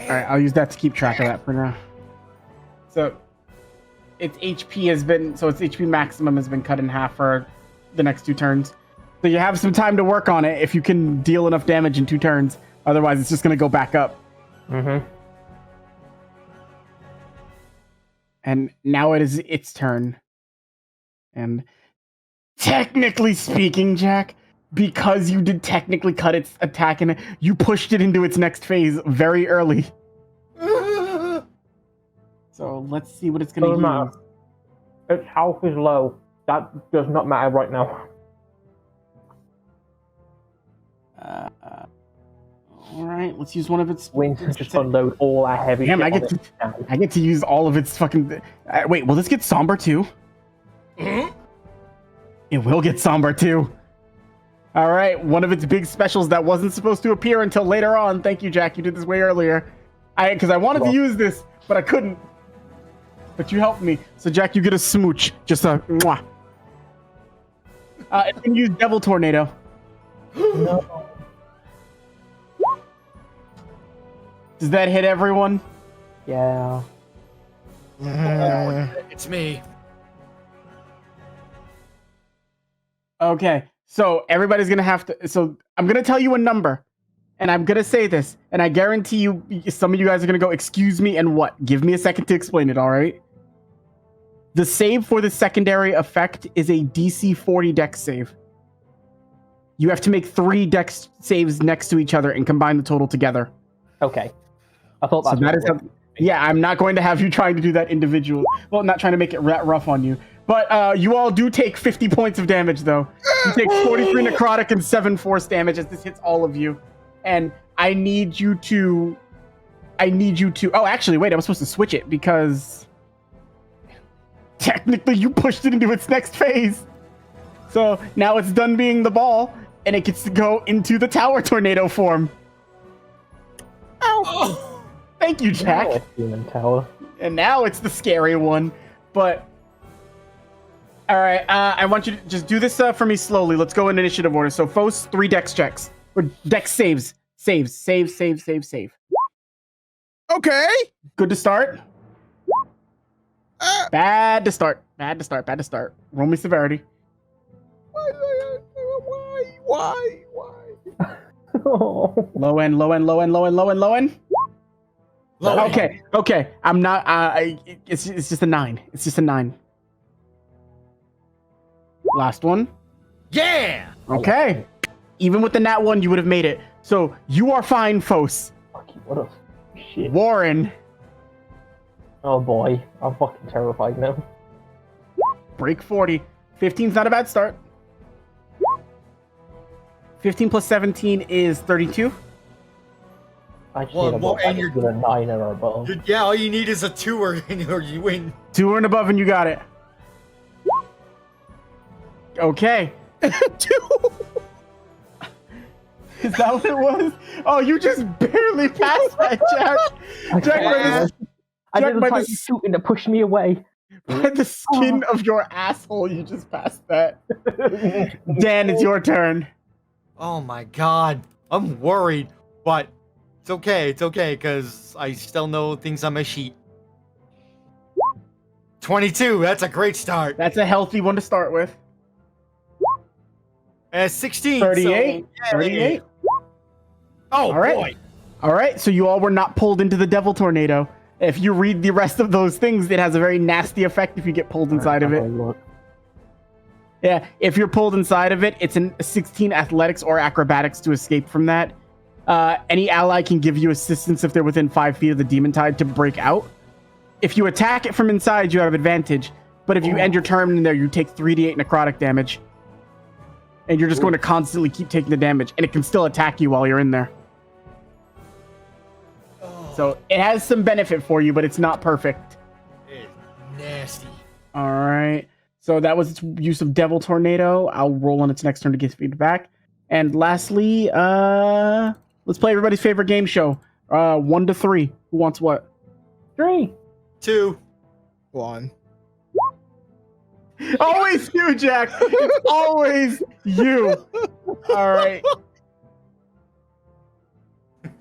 right, I'll use that to keep track of that for now. So its HP maximum has been cut in half for the next 2 turns. So you have some time to work on it if you can deal enough damage in 2 turns. Otherwise, it's just gonna go back up. Mm-hmm. And now it is its turn. And technically speaking, Jack, because you did technically cut its attack and you pushed it into its next phase very early. So let's see what it's going to Doesn't matter. use. Its health is low. That does not matter right now. All right, let's use one of its. Wings just unload all our heavy Damn, shit. I get to use all of its fucking. Wait, will this get somber too? Mhm. It will get somber too. All right, one of its big specials that wasn't supposed to appear until later on. Thank you, Jack. You did this way earlier. Because I wanted to use this, but I couldn't. But you helped me. So, Jack, you get a smooch. Just a mwah. It can use Devil Tornado. No. Does that hit everyone? Yeah. It's me. Okay, so everybody's gonna have to. So I'm gonna tell you a number, and I'm gonna say this, and I guarantee you, some of you guys are gonna go, "Excuse me," and what? Give me a second to explain it. All right. The save for the secondary effect is a DC 40 Dex save. You have to make 3 Dex saves next to each other and combine the total together. Okay. I thought So that's that is yeah, I'm not going to have you trying to do that individual. Well, not trying to make it rough on you. But you all do take 50 points of damage, though. You take 43 necrotic and 7 force damage as this hits all of you. And I need you to... Oh, actually, wait, I was supposed to switch it because... Technically, you pushed it into its next phase. So now it's done being the ball, and it gets to go into the tower tornado form. Ow! Thank you, Jack. now a human tower. And now it's the scary one. But all right, I want you to just do this for me slowly. Let's go in initiative order. So Fos, 3 Dex checks or Dex saves. Save. Okay. Good to start. Bad to start. Roll me severity. Why? Oh. Low end. Okay. I'm not. It's just a 9. It's just a 9. Last one. Yeah! Okay. Even with the nat 1, you would have made it. So you are fine, Fos. Fucking what a shit. Warren, Oh boy. I'm fucking terrified now. break 40. 15's not a bad start. 15 plus 17 is 32. I just Well, need well, I and just need a 9 or above. Yeah, all you need is a 2 or you win. 2 and above, and you got it. Okay. 2. Is that what it was? Oh, you just barely passed that, Jack. Jack, I didn't by try the- shooting to push me away. by the skin of your asshole, you just passed that. Dan, it's your turn. Oh my god. I'm worried, but it's okay, because I still know things on my sheet. 22, that's a great start. That's a healthy one to start with. 16. 38. So, 38. Oh, All right. boy. All right, so you all were not pulled into the devil tornado. If you read the rest of those things, it has a very nasty effect if you get pulled inside of it. Look. Yeah, if you're pulled inside of it, it's a 16 athletics or acrobatics to escape from that. Any ally can give you assistance if they're within 5 feet of the demon tide to break out. If you attack it from inside, you have advantage. But if you end your turn in there, you take 3d8 necrotic damage. And you're just going to constantly keep taking the damage. And it can still attack you while you're in there. So it has some benefit for you, but it's not perfect. It's nasty. All right. So that was its use of Devil Tornado. I'll roll on its next turn to get feedback. And lastly, let's play everybody's favorite game show. 1 to 3. Who wants what? 3. 2. 1. Always you, Jack. It's always you. All right.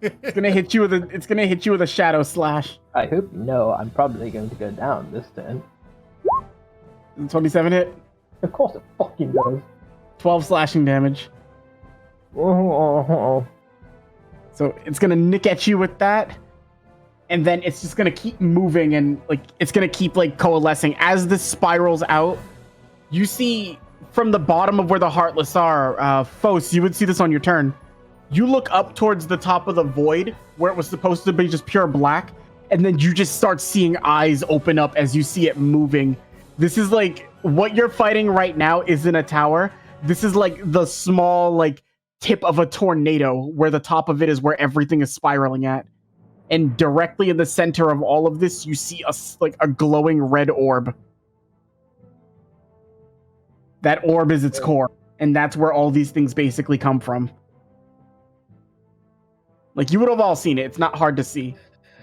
It's gonna hit you with a shadow slash. I hope you know I'm probably going to go down this turn. 27 hit. Of course it fucking does. 12 slashing damage. Oh. So it's gonna nick at you with that, and then it's just gonna keep moving and it's gonna keep coalescing as this spirals out. You see from the bottom of where the Heartless are, Fos, you would see this on your turn. You look up towards the top of the void where it was supposed to be just pure black, and then you just start seeing eyes open up as you see it moving. This is what you're fighting right now isn't a tower. This is the small tip of a tornado where the top of it is where everything is spiraling at. And directly in the center of all of this, you see a glowing red orb. That orb is its core, and that's where all these things basically come from. You would have all seen it. It's not hard to see.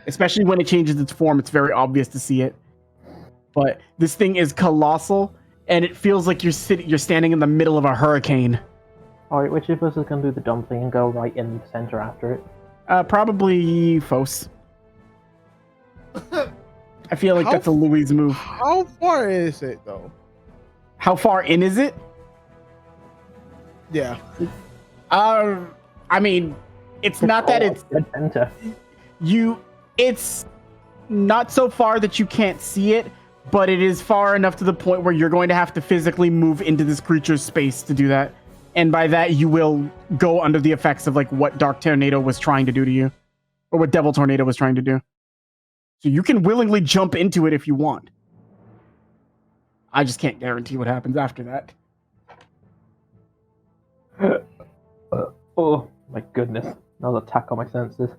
Especially when it changes its form, it's very obvious to see it. But this thing is colossal, and it feels like you're standing in the middle of a hurricane. Alright, which of us is going to do the dumb thing and go right in the center after it? Probably Fos. I feel like that's a Louise move. How far is it, though? How far in is it? Yeah. I mean, it's not that it's Dead center. it's not so far that you can't see it, but it is far enough to the point where you're going to have to physically move into this creature's space to do that. And by that, you will go under the effects of what Dark Tornado was trying to do to you, or what Devil Tornado was trying to do. So you can willingly jump into it if you want. I just can't guarantee what happens after that. Oh my goodness. Another attack on my senses.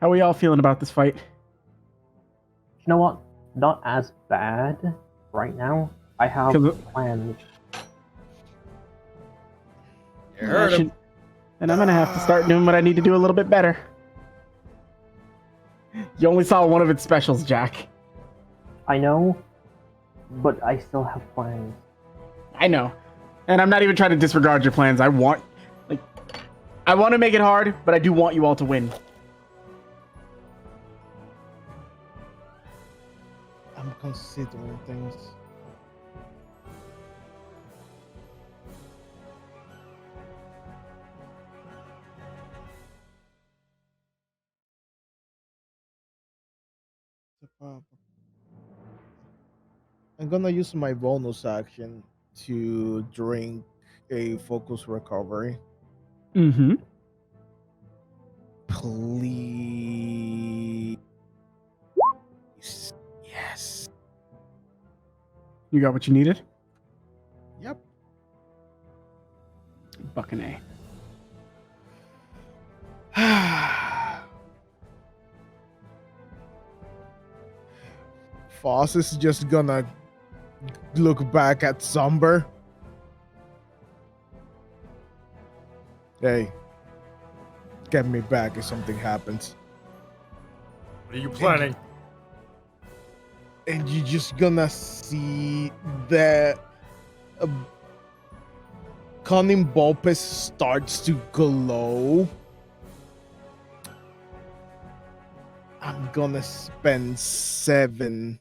How are we all feeling about this fight? You know what? Not as bad right now. I have 'Cause it- plans. You heard him. And I'm gonna have to start doing what I need to do a little bit better. You only saw one of its specials, Jack. I know, but I still have plans. I know. And I'm not even trying to disregard your plans. I want to make it hard, but I do want you all to win. I'm considering things. I'm gonna use my bonus action to drink a focus recovery. Mm-hmm. Please. Yes. You got what you needed? Yep. Fucking A. Foss is just gonna look back at Somber. Hey, get me back if something happens. What are you planning? And you're just gonna see that Cunning Bulbous starts to glow. I'm gonna spend 7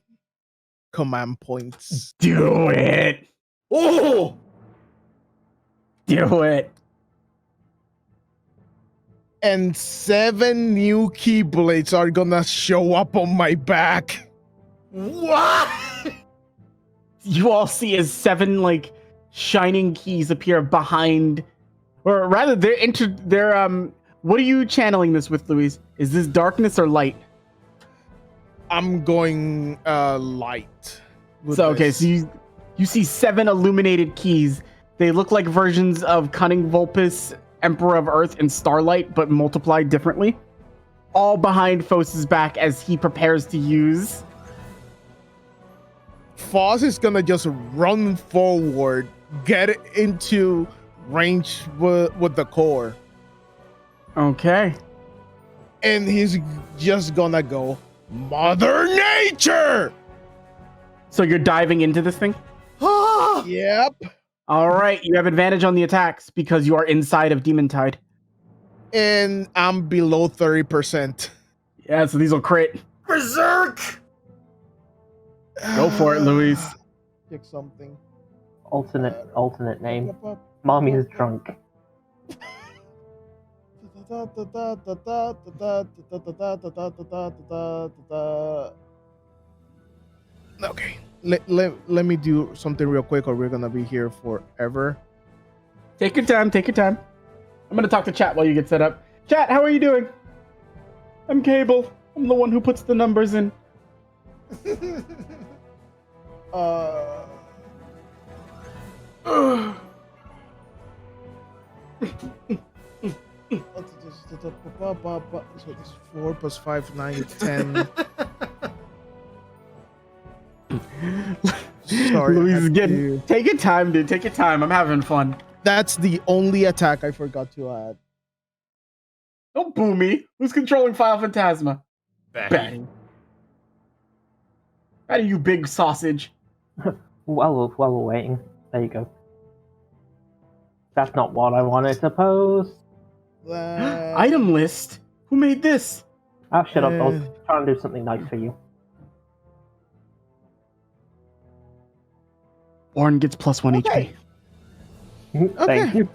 command points. Do it. Oh! Do it. And 7 new Keyblades are gonna show up on my back. What? You all see as 7 like shining keys appear behind, or rather, they're What are you channeling this with, Louise? Is this darkness or light? I'm going light. with So okay, this. so you see 7 illuminated keys. They look like versions of Cunning Vulpus, Emperor of Earth, and Starlight, but multiplied differently. All behind Fos's back as he prepares to use. Foss is gonna just run forward, get into range with the core, Okay. and he's just gonna go Mother Nature. So you're diving into this thing? Yep. All right, you have advantage on the attacks because you are inside of Demon Tide. And I'm below 30%. Yeah, so these will crit. Berserk! Go for it, Louise. Pick something. Alternate name. Mommy is drunk. Okay. Let me do something real quick or we're gonna be here forever. Take your time, take your time. I'm gonna talk to chat while you get set up. Chat, how are you doing? I'm Cable. I'm the one who puts the numbers in. So this 4 plus 5, 9, 10. Sorry. Louise I is had getting. to- Take your time, dude. Take your time. I'm having fun. That's the only attack I forgot to add. Don't boo me. Who's controlling Final Phantasma? Batty. How do you big sausage? While we're waiting, there you go. That's not what I wanted to post. Item list? Who made this? Oh, shut up. I was trying to do something nice for you. Orn gets +1 Okay. HP. Thank you.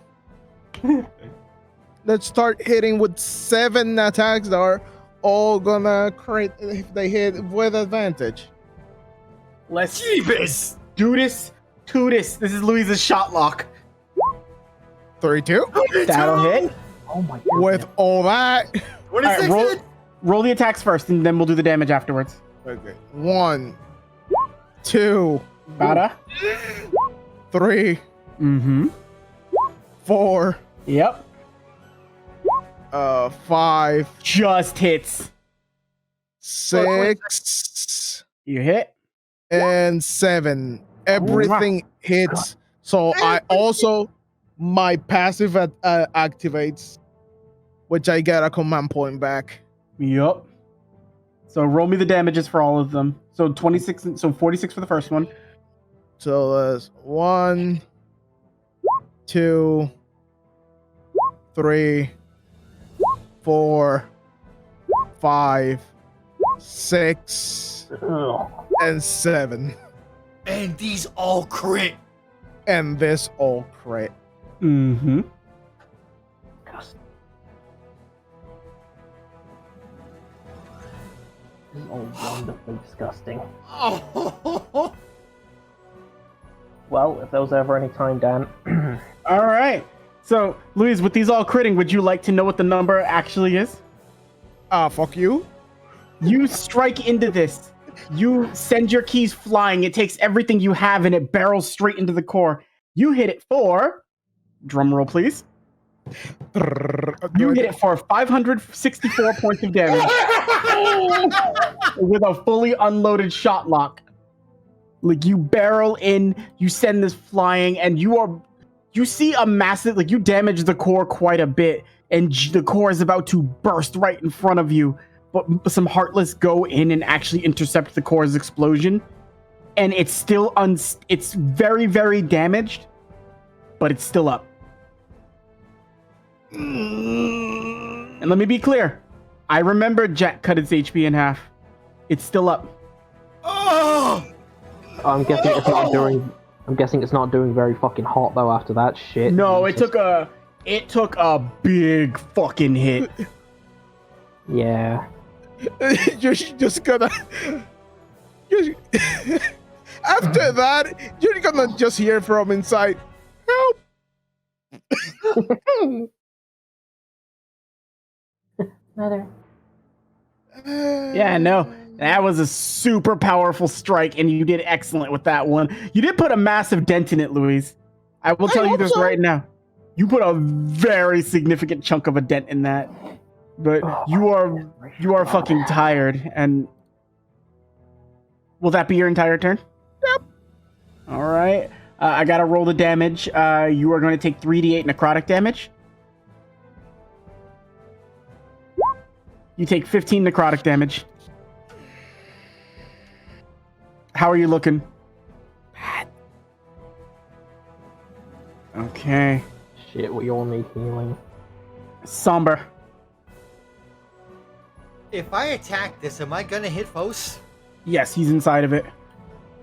Let's start hitting with 7 attacks that are all gonna crit if they hit with advantage. Let's Jeebus! do this. To this. This is Louise's shot lock. 32. That'll hit. Oh my god. With all that. 26 Alright, hit? roll the attacks first, and then we'll do the damage afterwards. Okay. 1, 2, Bada. 3, Mm-hmm. 4, Yep. 5, Just hits. 6, You hit. and 7. Everything hits. So I also my passive activates, which I get a command point back. Yup. So roll me the damages for all of them. So 26, so 46 for the first one. So that's 1, 2, 3, 4, 5, 6, Ugh. and 7. And these all crit. And this all crit. Mm-hmm. Disgusting. This is all wonderfully disgusting. Oh, Well, if there was ever any time, Dan. All right. So, Louise, with these all critting, would you like to know what the number actually is? Fuck you. You strike into this. You send your keys flying. It takes everything you have and it barrels straight into the core. You hit it for, drum roll please, You hit it for 564 points of damage with a fully unloaded shot lock. Like, you barrel in, you send this flying, and you see a massive, like, you damage the core quite a bit, and the core is about to burst right in front of you, but some Heartless go in and actually intercept the core's explosion, and it's still it's very, very damaged, but it's still up. And let me be clear, I remember Jack cut its HP in half. It's still up. Oh! I'm guessing it's not doing. I'm guessing it's not doing very fucking hot though after that shit. No, Jesus. it took a big fucking hit. Yeah. You're just gonna. After that, you're gonna just hear from inside. Help! Mother. Yeah, no. That was a super powerful strike, and you did excellent with that one. You did put a massive dent in it, Louise. I will tell you this right now. You put a very significant chunk of a dent in that. But you are fucking tired, and will that be your entire turn? Yep. All right. I gotta roll the damage. You are going to take 3d8 necrotic damage. You take 15 necrotic damage. How are you looking? Bad. Okay. Shit, we all need healing. Somber. If I attack this, am I gonna hit Fos? Yes, he's inside of it.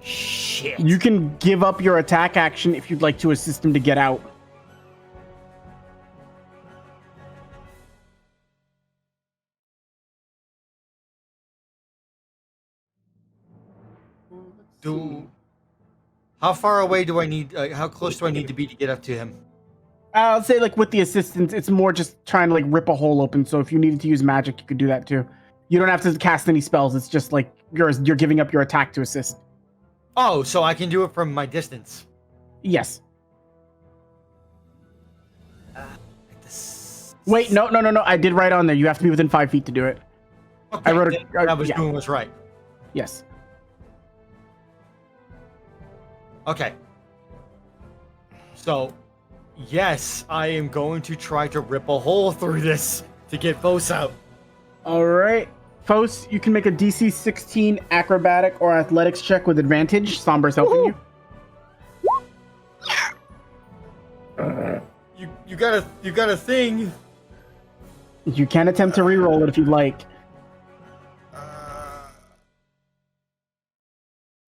Shit. You can give up your attack action if you'd like to assist him to get out. How far away do I need? How close do I need to be to get up to him? I'll say, like, with the assistance, it's more just trying to, like, rip a hole open. So if you needed to use magic, you could do that too. You don't have to cast any spells. It's just like you're giving up your attack to assist. Oh, so I can do it from my distance. Yes. Wait, no. I did write on there. You have to be within 5 feet to do it. Okay, I wrote I was doing what's right. Yes. Okay. So, yes, I am going to try to rip a hole through this to get Fos out. All right. Fos, you can make a DC 16 acrobatic or athletics check with advantage. Somber's helping you. You got a thing. You can attempt to re-roll it if you'd like.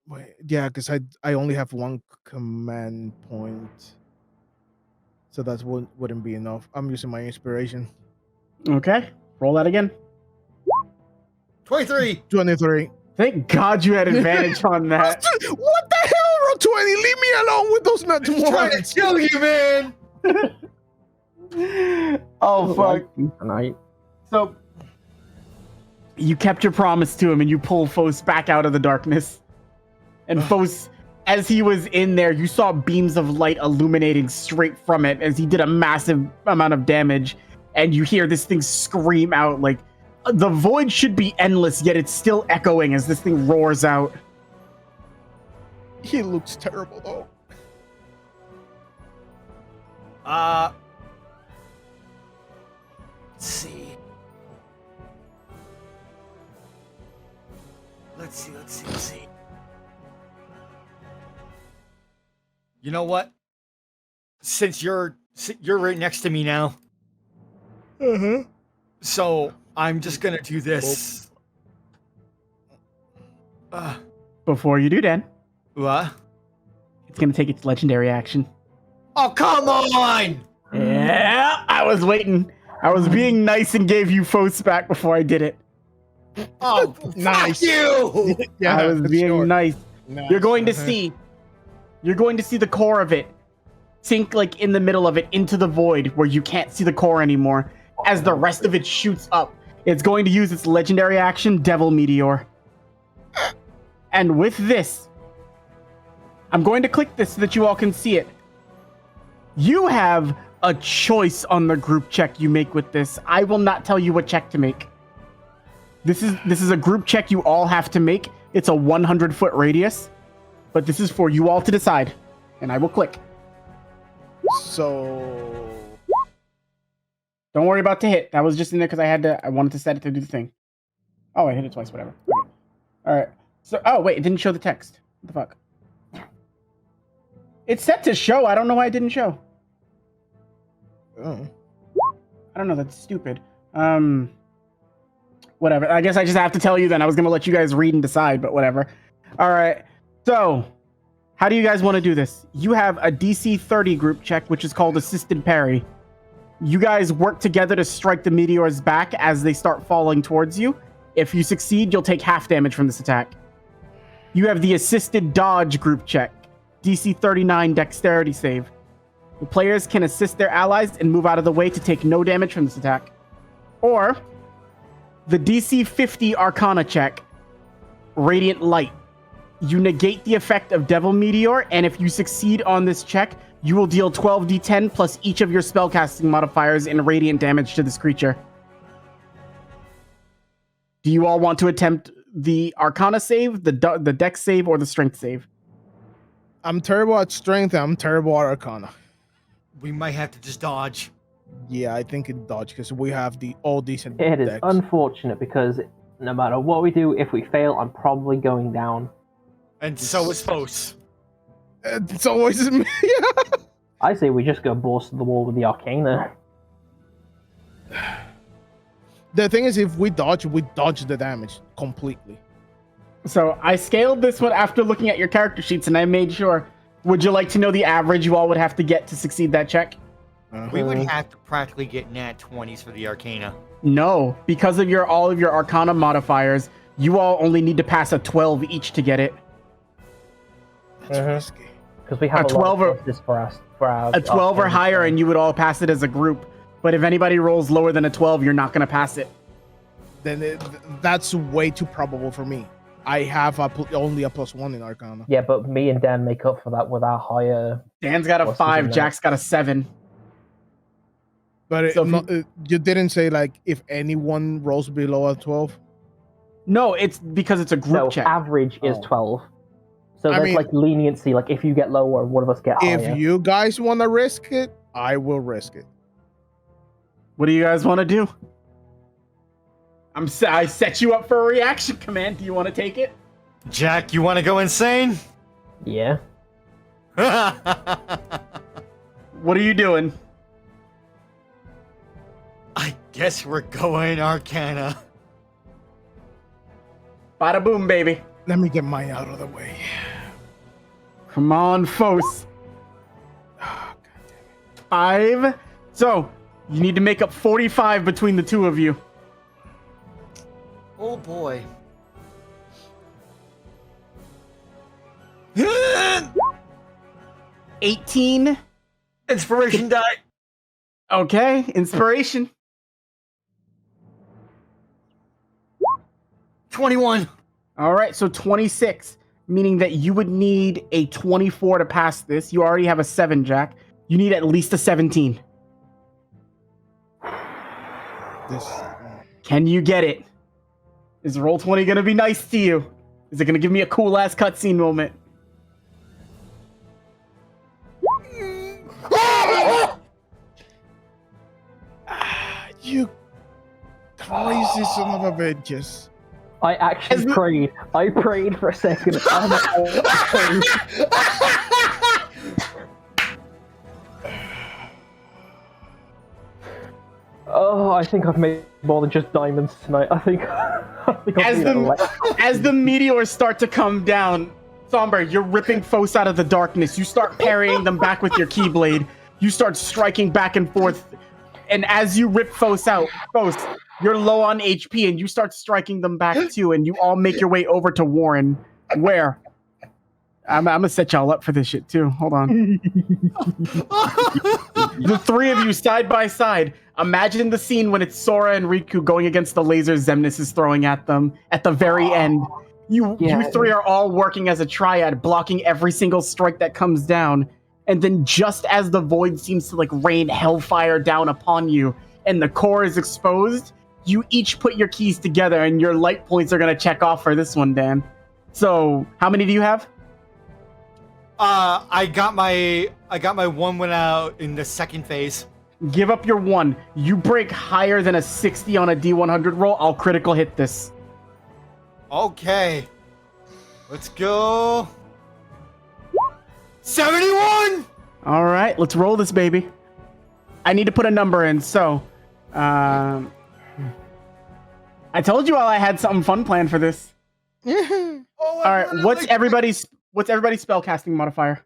Wait, yeah, because I only have one command point, so that wouldn't be enough. I'm using my inspiration. Okay. Roll that again. 23. 23. Thank God you had advantage on that. What the hell, roll 20? Leave me alone with those nuts. Trying to kill you, man. Oh, fuck. Tonight. So, you kept your promise to him and you pull Fos back out of the darkness. And Fos, as he was in there, you saw beams of light illuminating straight from it as he did a massive amount of damage. And you hear this thing scream out like, the void should be endless, yet it's still echoing as this thing roars out. He looks terrible, though. Let's see. Let's see. You know what? Since you're right next to me now. Uh-huh. So I'm just gonna do this. Before you do, Dan, What? it's gonna take its legendary action. Oh, come on! Yeah, I was waiting. I was being nice and gave you Fos back before I did it. Oh, Nice. fuck you! Yeah, I was that's being short. nice. Nice. You're going to Uh-huh. see. You're going to see the core of it sink like in the middle of it into the void where you can't see the core anymore. As the rest of it shoots up, it's going to use its legendary action, Devil Meteor. And with this, I'm going to click this so that you all can see it. You have a choice on the group check you make with this. I will not tell you what check to make. This is a group check you all have to make. It's a 100-foot radius, but this is for you all to decide, and I will click. So Don't worry about to hit. That was just in there because I wanted to set it to do the thing. Oh, I hit it twice. Whatever. Okay. All right. So, oh wait, it didn't show the text. What the fuck? It's set to show. I don't know why it didn't show. oh. I don't know. That's stupid. Whatever. I guess I just have to tell you then. I was gonna let you guys read and decide, but whatever. All right. So, how do you guys want to do this? You have a DC 30 group check, which is called Assisted Parry. You guys work together to strike the meteors back as they start falling towards you. If you succeed, you'll take half damage from this attack. You have the Assisted Dodge group check, DC 39 Dexterity save. The players can assist their allies and move out of the way to take no damage from this attack. Or the DC 50 Arcana check, Radiant Light. You negate the effect of Devil Meteor, and if you succeed on this check, you will deal 12d10 plus each of your spellcasting modifiers in radiant damage to this creature. Do you all want to attempt the Arcana save, the Dex save, or the Strength save? I'm terrible at strength. I'm terrible at Arcana. We might have to just dodge. Yeah, I think it dodge because we have the all decent. It is decks. unfortunate because no matter what we do, if we fail, I'm probably going down. And so is Fos. It's always me. I say we just go balls to the wall with the Arcana. The thing is, if we dodge the damage completely. So I scaled this one after looking at your character sheets, and I made sure. Would you like to know the average you all would have to get to succeed that check? We would have to practically get nat 20s for the Arcana. No, because of all of your Arcana modifiers, you all only need to pass a 12 each to get it. That's risky. Because we have A 12 or- for our A 12 or Arcana, higher, so- and you would all pass it as a group. But if anybody rolls lower than a 12, you're not going to pass it. Then that's way too probable for me. I have only a +1 in Arcana. Yeah, but me and Dan make up for that with our higher. Dan's got a What's 5, his Jack's got a 7. But So you didn't say like if anyone rolls below a 12. No, it's because it's a group No, check. average is Oh. 12. So I there's mean- like leniency. Like if you get lower, one of us get higher. If you guys want to risk it, I will risk it. What do you guys want to do? I set you up for a reaction command. Do you want to take it? Jack, you want to go insane? Yeah. What are you doing? I guess we're going Arcana. Bada boom, baby. Let me get mine out of the way. Come on, Fos. Oh, God damn it. 5. So, you need to make up 45 between the two of you. Oh boy. 18. Inspiration die. Okay, inspiration. 21. All right, so 26, meaning that you would need a 24 to pass this. You already have a 7, Jack. You need at least a 17. Can you get it? Is Roll20 going to be nice to you? Is it going to give me a cool ass cutscene moment? You crazy son of a bitches. I actually prayed. I prayed for a second. Oh, I think I've made more than just diamonds tonight. I think As the meteors start to come down, Somber, you're ripping foes out of the darkness. You start parrying them back with your keyblade. You start striking back and forth. And as you rip foes out, you're low on HP, and you start striking them back too, and you all make your way over to Warren. Where? I'm gonna set y'all up for this shit too. Hold on. The three of you side by side. Imagine the scene when it's Sora and Riku going against the lasers Xemnas is throwing at them at the very end. You three are all working as a triad, blocking every single strike that comes down. and then just as the void seems to like rain hellfire down upon you and the core is exposed, you each put your keys together and your light points are going to check off for this one, Dan. So how many do you have? I got my one went out in the second phase. Give up your 1. You break higher than a 60 on a D100 roll, I'll critical hit this. Okay. Let's go. 71! All right, let's roll this baby. I need to put a number in, so I told you all I had something fun planned for this. Oh, All right, what's everybody's spellcasting modifier?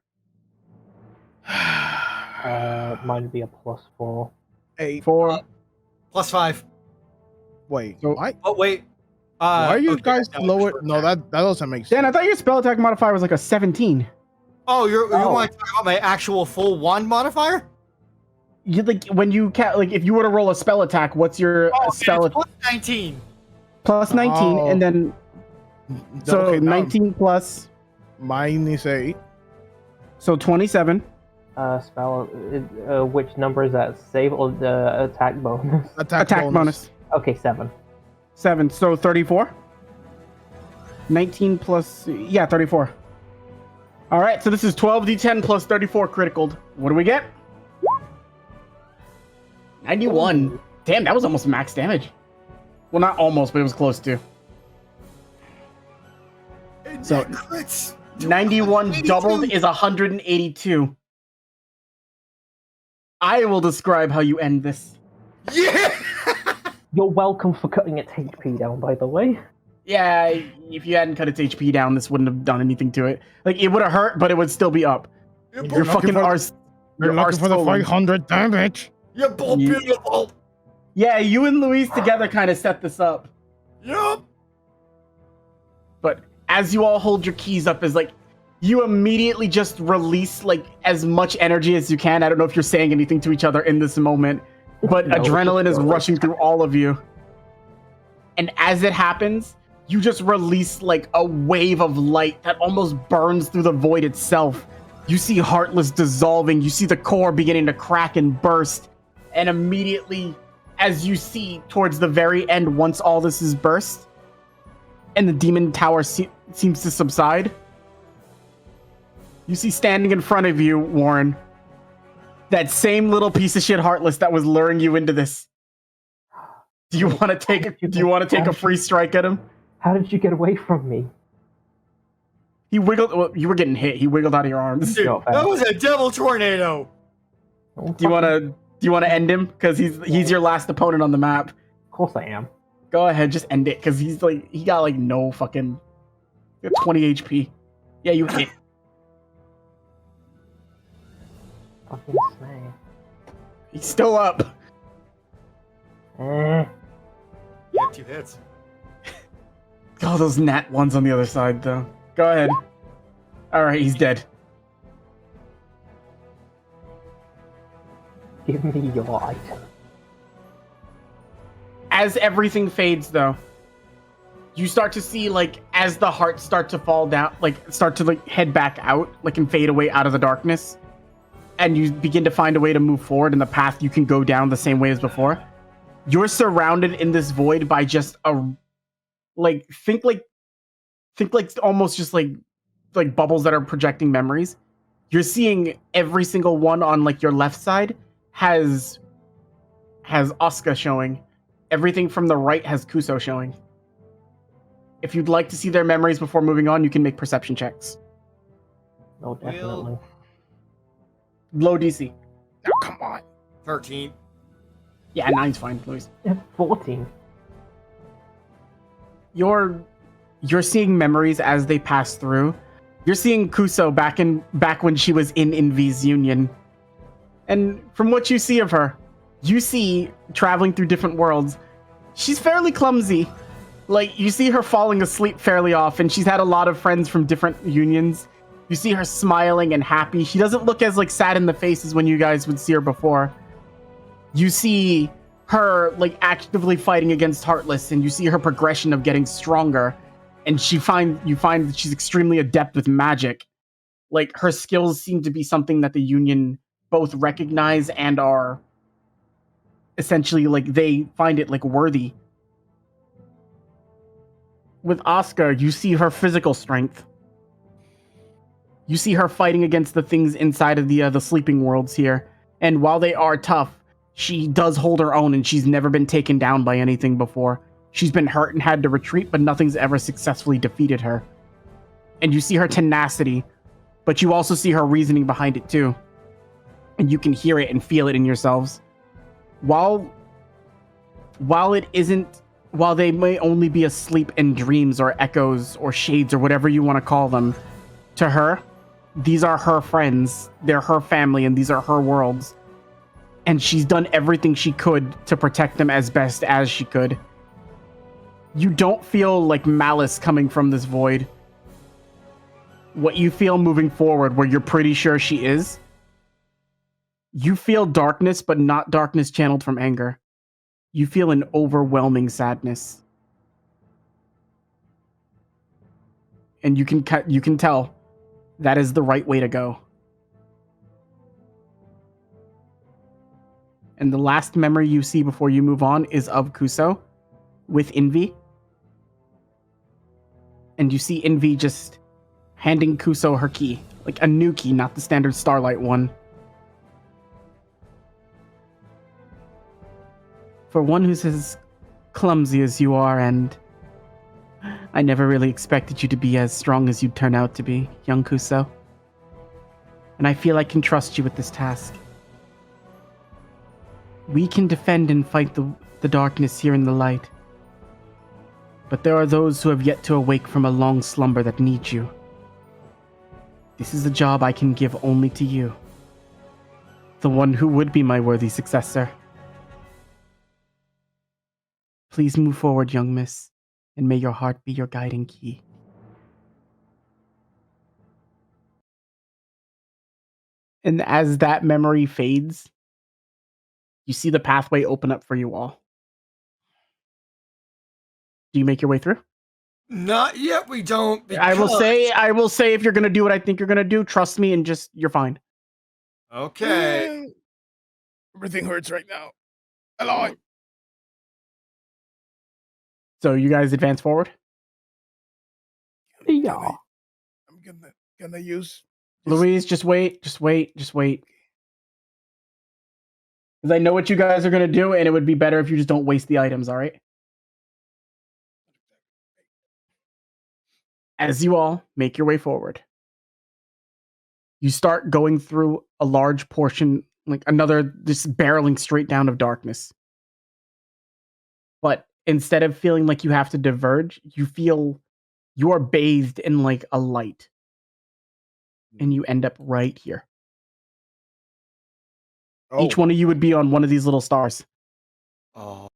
Mine would be a +4. 8. 4. +5. Wait. So- Why? Oh wait. Why are you okay, guys no, lower? sure. No, that doesn't make sense. Dan, I thought your spell attack modifier was like a 17. Oh, you Oh. want to talk about my actual full wand modifier? You like when you like if you were to roll a spell attack, what's your Oh, spell it's +19. plus 19 Oh. and then so Okay, now 19 plus Mine is 8. so 27. Spell. Which number is that? Save or the attack bonus? Attack bonus. Okay, 7. 7, so 34. 19 plus 34. All right, so this is 12d10 plus 34 criticaled. What do we get? 91. Ooh. Damn, that was almost max damage. Well, not almost, but it was close to. So, That crits. 91 82. doubled is 182. I will describe how you end this. Yeah. You're welcome for cutting its HP down, by the way. Yeah, if you hadn't cut its HP down, this wouldn't have done anything to it. Like, it would have hurt, but it would still be up. You're Your lucky fucking for- arse. You're your looking arse for the swollen. 500 damage. You're both You- beautiful. Yeah, you and Luis together kind of set this up. Yup. But as you all hold your keys up, is like you immediately just release like as much energy as you can. I don't know if you're saying anything to each other in this moment, but No, adrenaline is no. rushing through all of you. And as it happens, you just release like a wave of light that almost burns through the void itself. You see Heartless dissolving, you see the core beginning to crack and burst, and immediately as you see towards the very end, once all this is burst, and the demon tower seems to subside, you see standing in front of you, Warren, that same little piece of shit Heartless that was luring you into this. Do you want to take a free strike at him? How did you get away from me? He wiggled. Well, you were getting hit. He wiggled out of your arms. Dude, Not bad. that was a devil tornado. Do you want to end him? Because he's your last opponent on the map. Of course I am. Go ahead, just end it. Because he got like no fucking. You got 20 HP. Yeah, you hit. Fucking snake. He's still up. Eh. You had 2 hits. Oh, those nat ones on the other side, though. Go ahead. All right, he's dead. Give me your item. As everything fades, though, you start to see, like, as the hearts start to fall down, like, start to, like, head back out, like, and fade away out of the darkness, and you begin to find a way to move forward in the path you can go down the same way as before. You're surrounded in this void by just think almost just like bubbles that are projecting memories. You're seeing every single one on, like, your left side has Asuka showing. Everything from the right has Kuso showing. If you'd like to see their memories before moving on, you can make perception checks. Oh, definitely. Low DC. Now, come on. 13. Yeah, 9's fine, Luis. 14. You're seeing memories as they pass through. You're seeing Kuso back when she was in Envy's union. And from what you see of her, you see traveling through different worlds. She's fairly clumsy. Like, you see her falling asleep fairly often. She's had a lot of friends from different unions. You see her smiling and happy. She doesn't look as, like, sad in the face as when you guys would see her before. You see her, like, actively fighting against Heartless, and you see her progression of getting stronger. And you find that she's extremely adept with magic. like her skills seem to be something that the Union both recognize and are essentially like they find it like worthy. With Asuka, you see her physical strength. You see her fighting against the things inside of the sleeping worlds here. And while they are tough, she does hold her own, and she's never been taken down by anything before. She's been hurt and had to retreat, but nothing's ever successfully defeated her. And you see her tenacity, but you also see her reasoning behind it too. And you can hear it and feel it in yourselves. While they may only be asleep in dreams or echoes or shades or whatever you want to call them, to her, these are her friends, they're her family, and these are her worlds. And she's done everything she could to protect them as best as she could. You don't feel like malice coming from this void. What you feel moving forward, where you're pretty sure she is, you feel darkness, but not darkness channeled from anger. You feel an overwhelming sadness. And you can tell that is the right way to go. And the last memory you see before you move on is of Kuso with Envy. And you see Envy just handing Kuso her key, like a new key, not the standard Starlight one. For one who's as clumsy as you are, and I never really expected you to be as strong as you'd turn out to be, young Kuso. And I feel I can trust you with this task. We can defend and fight the darkness here in the light. But there are those who have yet to awake from a long slumber that need you. This is a job I can give only to you. The one who would be my worthy successor. Please move forward, young miss, and may your heart be your guiding key. And as that memory fades, you see the pathway open up for you all. Do you make your way through? Not yet, we don't. I will say if you're going to do what I think you're going to do, trust me and just, you're fine. Okay. Everything hurts right now. Hello. So you guys advance forward? Yeah. I'm gonna use... Louise, just wait. Because I know what you guys are going to do, and it would be better if you just don't waste the items, all right? As you all make your way forward, you start going through a large portion, like just barreling straight down of darkness. But instead of feeling like you have to diverge, you feel you are bathed in like a light. And you end up right here. Oh. Each one of you would be on one of these little stars. Oh.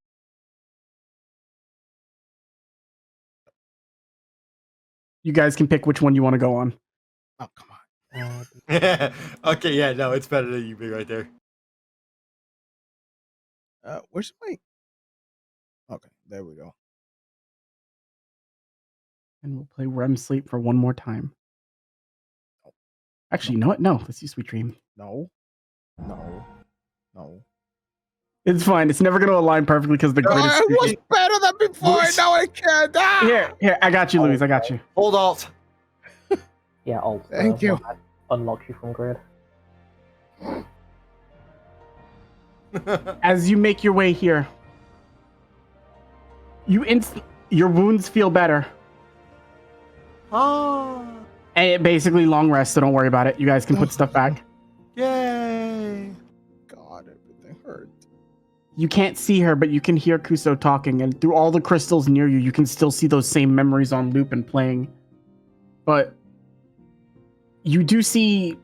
You guys can pick which one you want to go on. Oh, come on. Okay, yeah, no, it's better than you be right there. Where's my... Okay, there we go. And we'll play REM Sleep for one more time. Actually, you know what? No, let's use Sweet Dream. No. It's fine. It's never going to align perfectly because the grid is It was better than before. Now I can't. Here, I got you, Louise. I got you. Hold alt. Yeah, alt. Thank you. Unlocks you from grid. As you make your way here, your wounds feel better. Oh. And it basically long rest, so don't worry about it. You guys can put stuff back. Yay. God, everything hurt. You can't see her, but you can hear Kuso talking, and through all the crystals near you, you can still see those same memories on loop and playing. But you do see,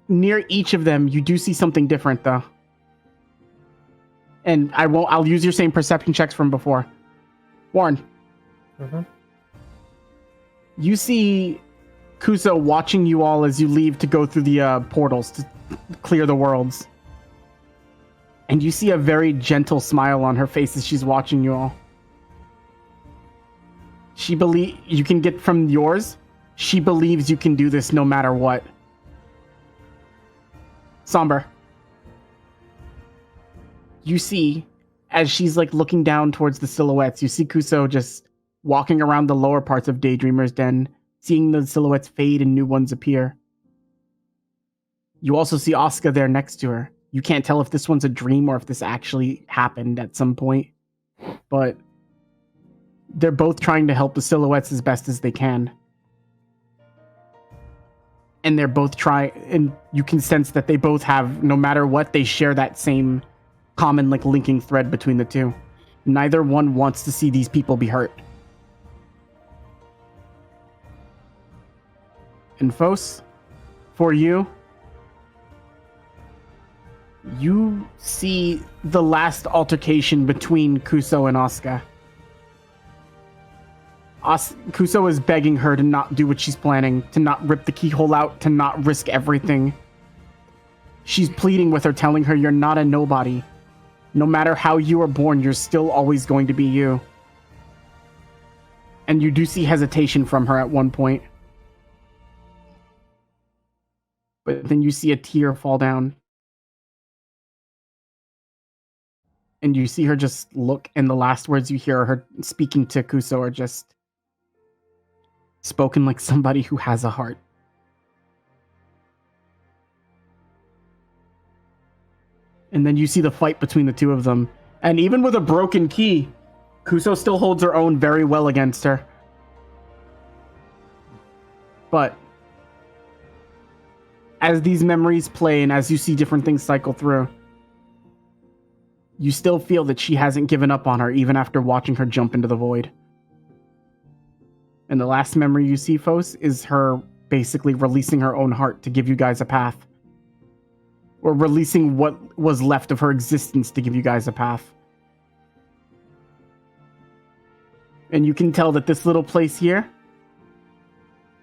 near each of them, you do see something different, though. And I'll use your same perception checks from before. Warren. Mm-hmm. You see Kuso watching you all as you leave to go through the portals to clear the worlds. And you see a very gentle smile on her face as she's watching you all. You can get from yours, she believes you can do this no matter what. Somber. You see, as she's like looking down towards the silhouettes, you see Kuso just walking around the lower parts of Daydreamer's Den, seeing the silhouettes fade and new ones appear. You also see Asuka there next to her. You can't tell if this one's a dream or if this actually happened at some point, but they're both trying to help the silhouettes as best as they can. And they're both trying, and you can sense that they both have, no matter what, they share that same common like linking thread between the two. Neither one wants to see these people be hurt. And Phos, for you see the last altercation between Kuso and Asuka. Kuso is begging her to not do what she's planning, to not rip the keyhole out, to not risk everything. She's pleading with her, telling her you're not a nobody. No matter how you were born, you're still always going to be you. And you do see hesitation from her at one point. But then you see a tear fall down. And you see her just look, and the last words you hear her speaking to Kuso are just spoken like somebody who has a heart. And then you see the fight between the two of them. And even with a broken key, Kuso still holds her own very well against her. But as these memories play and as you see different things cycle through, you still feel that she hasn't given up on her even after watching her jump into the void. And the last memory you see, Phos, is her basically releasing her own heart to give you guys a path. Or releasing what was left of her existence to give you guys a path. And you can tell that this little place here,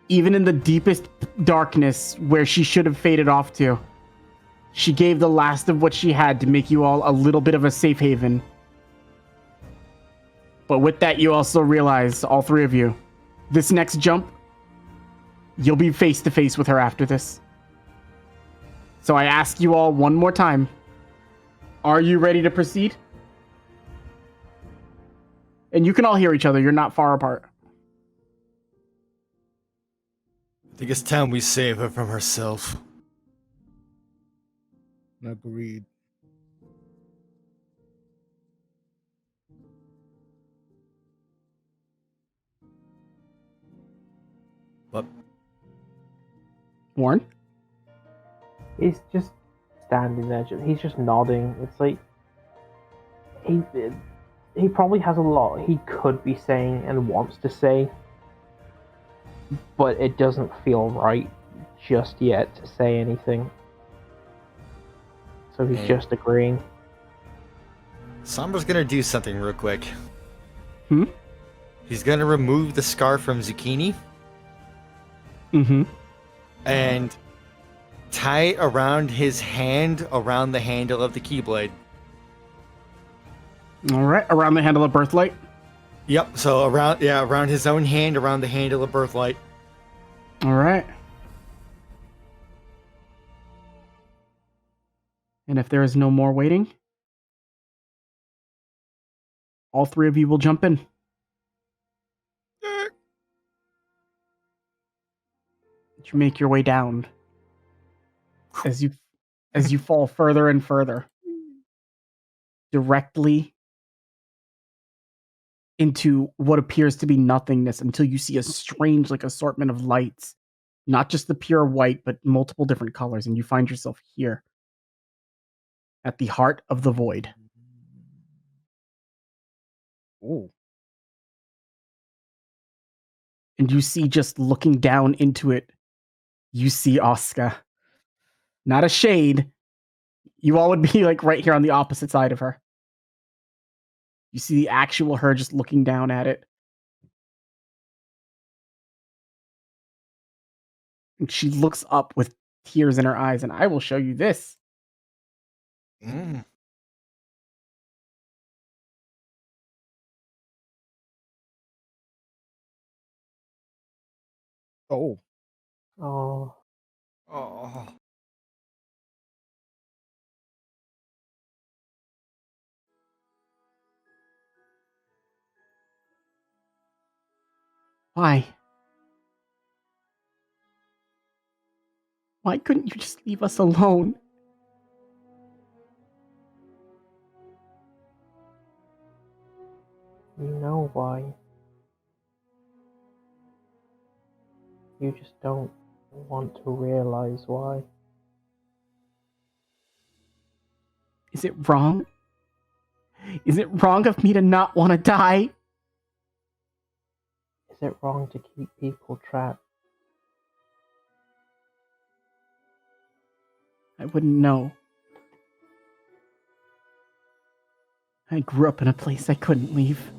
even in the deepest darkness where she should have faded off to, she gave the last of what she had to make you all a little bit of a safe haven. But with that, you also realize, all three of you, this next jump, you'll be face to face with her after this. So I ask you all one more time, are you ready to proceed? And you can all hear each other, you're not far apart. I think it's time we save her from herself. Agreed. What? Warren? He's just standing there. He's just nodding. It's like he probably has a lot he could be saying and wants to say, but it doesn't feel right just yet to say anything. So he's just agreeing. Sombra's gonna do something real quick. He's gonna remove the scar from Zucchini. Mm-hmm. And tie it around his hand, around the handle of the Keyblade. All right, around the handle of Birthlight. Yep, so around his own hand, around the handle of Birthlight. All right. And if there is no more waiting, all three of you will jump in. You make your way down as you fall further and further, directly into what appears to be nothingness, until you see a strange like assortment of lights, not just the pure white, but multiple different colors, and you find yourself here at the heart of the void. Oh. And you see, just looking down into it, you see Asuka. Not a shade. You all would be like right here on the opposite side of her. You see the actual her just looking down at it. And she looks up with tears in her eyes, and I will show you this. Mm. Oh. Oh, Oh. Why? Why couldn't you just leave us alone? You know why. You just don't want to realize why. Is it wrong? Is it wrong of me to not want to die? Is it wrong to keep people trapped? I wouldn't know. I grew up in a place I couldn't leave.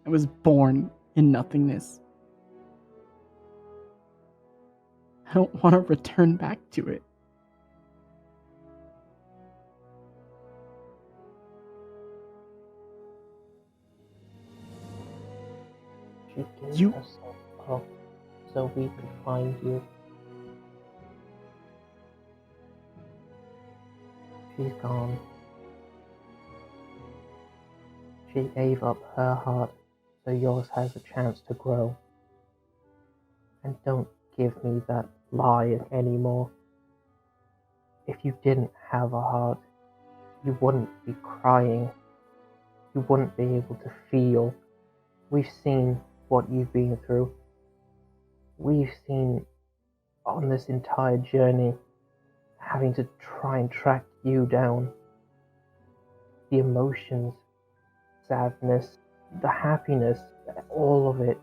I was born in nothingness. I don't want to return back to it. She gave You- herself up so we could find you. She's gone. She gave up her heart so yours has a chance to grow. And don't give me that lie anymore. If you didn't have a heart, you wouldn't be crying. You wouldn't be able to feel. We've seen what you've been through. We've seen on this entire journey having to try and track you down. The emotions, sadness, the happiness, all of it.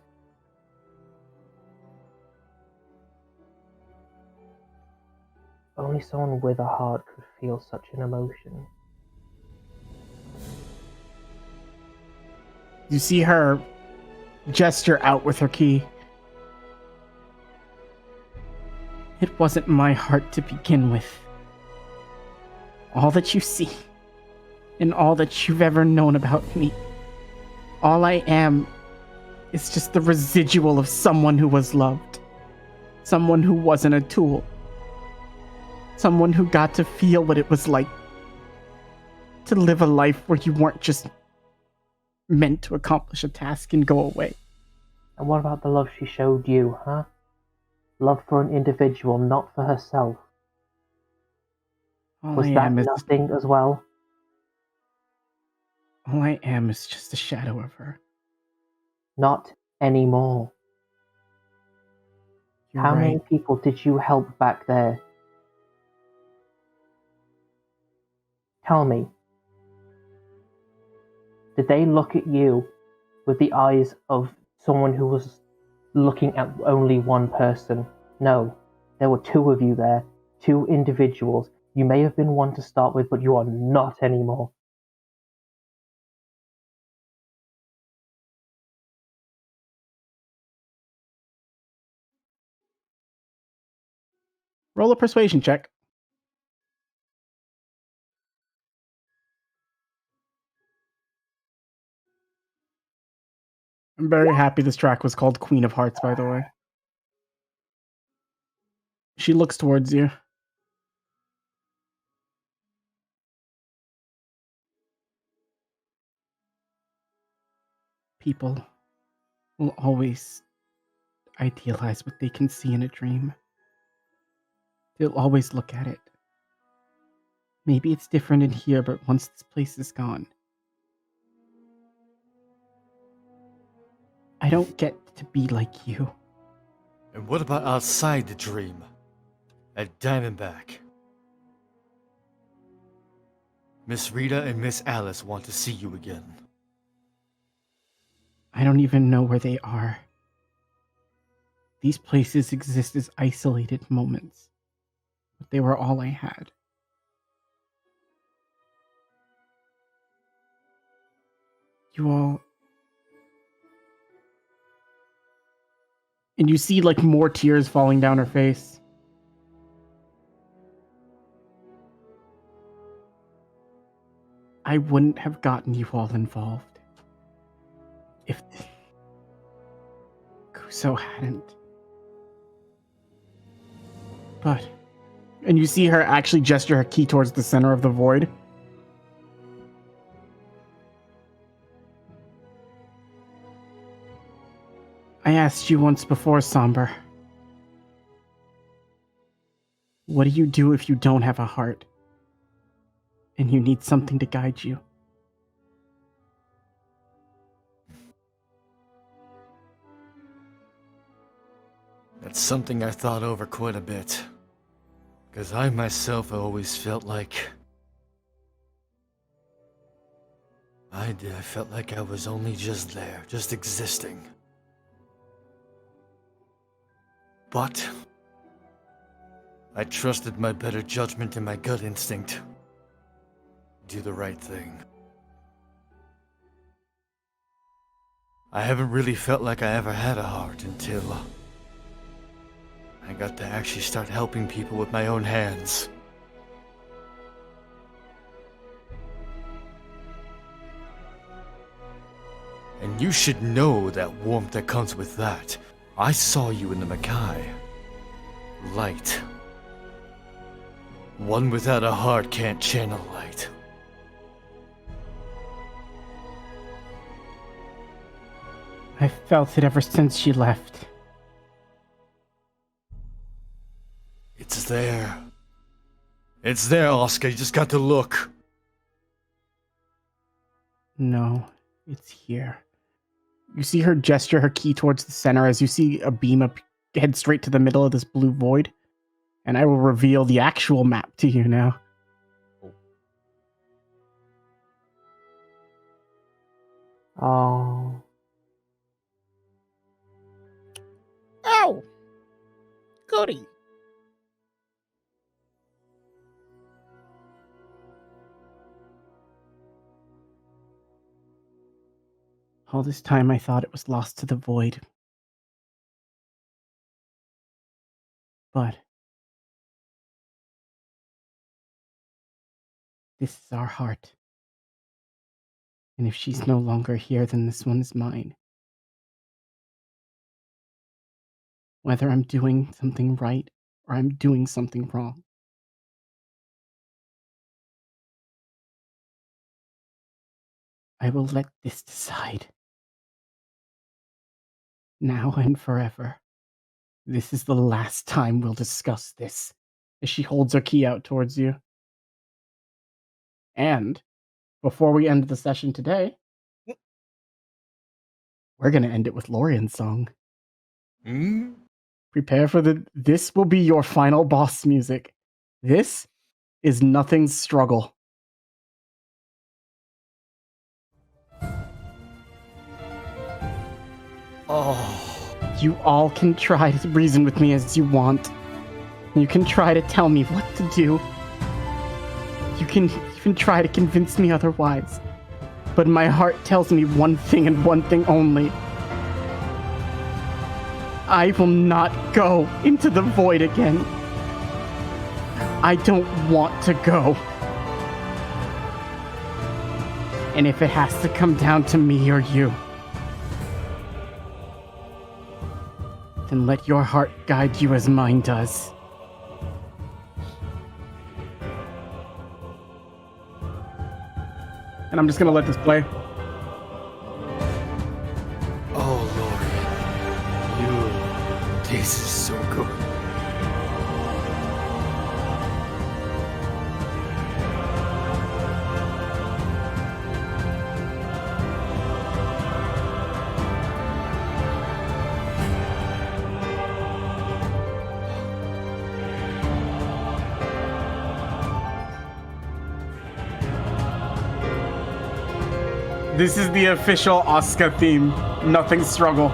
Only someone with a heart could feel such an emotion. You see her gesture out with her key. It wasn't my heart to begin with. All that you see, and all that you've ever known about me, all I am is just the residual of someone who was loved. Someone who wasn't a tool. Someone who got to feel what it was like to live a life where you weren't just meant to accomplish a task and go away. And what about the love she showed you, huh? Love for an individual, not for herself. All Was I that am is nothing as well? all I am is just a shadow of her. Not anymore. You're How right. many people did you help back there? Tell me. Did they look at you with the eyes of someone who was looking at only one person? No. There were two of you there. Two individuals. You may have been one to start with, but you are not anymore. Roll a persuasion check. I'm very happy this track was called Queen of Hearts, by the way. She looks towards you. People will always idealize what they can see in a dream. They'll always look at it. Maybe it's different in here, but once this place is gone, I don't get to be like you. And what about outside the dream? At Diamondback? Miss Rita and Miss Alice want to see you again. I don't even know where they are. These places exist as isolated moments, but they were all I had. You all... And you see, like, more tears falling down her face. I wouldn't have gotten you all involved if Kuso hadn't. But... And you see her actually gesture her key towards the center of the void. I asked you once before, Somber. What do you do if you don't have a heart? And you need something to guide you? That's something I thought over quite a bit. Because I myself always felt like... I felt like I was only just there, just existing. But... I trusted my better judgment and my gut instinct. Do the right thing. I haven't really felt like I ever had a heart until... I got to actually start helping people with my own hands. And you should know that warmth that comes with that. I saw you in the Makai. Light. One without a heart can't channel light. I've felt it ever since she left. It's there. It's there, Oscar. You just got to look. No, it's here. You see her gesture her key towards the center as you see a beam head straight to the middle of this blue void. And I will reveal the actual map to you now. Oh. Ow! Goody. All this time I thought it was lost to the void. But this is our heart. And if she's no longer here, then this one is mine. Whether I'm doing something right or I'm doing something wrong. I will let this decide. Now and forever. This is the last time we'll discuss this. As she holds her key out towards you. And before we end the session today, we're going to end it with Lorian's song. Prepare for this will be your final boss music. This is Nothing's Struggle. Oh. You all can try to reason with me as you want. You can try to tell me what to do. You can even try to convince me otherwise. But my heart tells me one thing and one thing only. I will not go into the void again. I don't want to go. And if it has to come down to me or you, then let your heart guide you as mine does. And I'm just gonna let this play. Oh, Lord. This is so good. This is the official Asuka theme. Nothing's Struggle.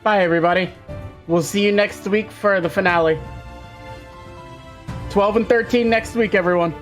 Bye, everybody. We'll see you next week for the finale. 12 and 13 next week, everyone.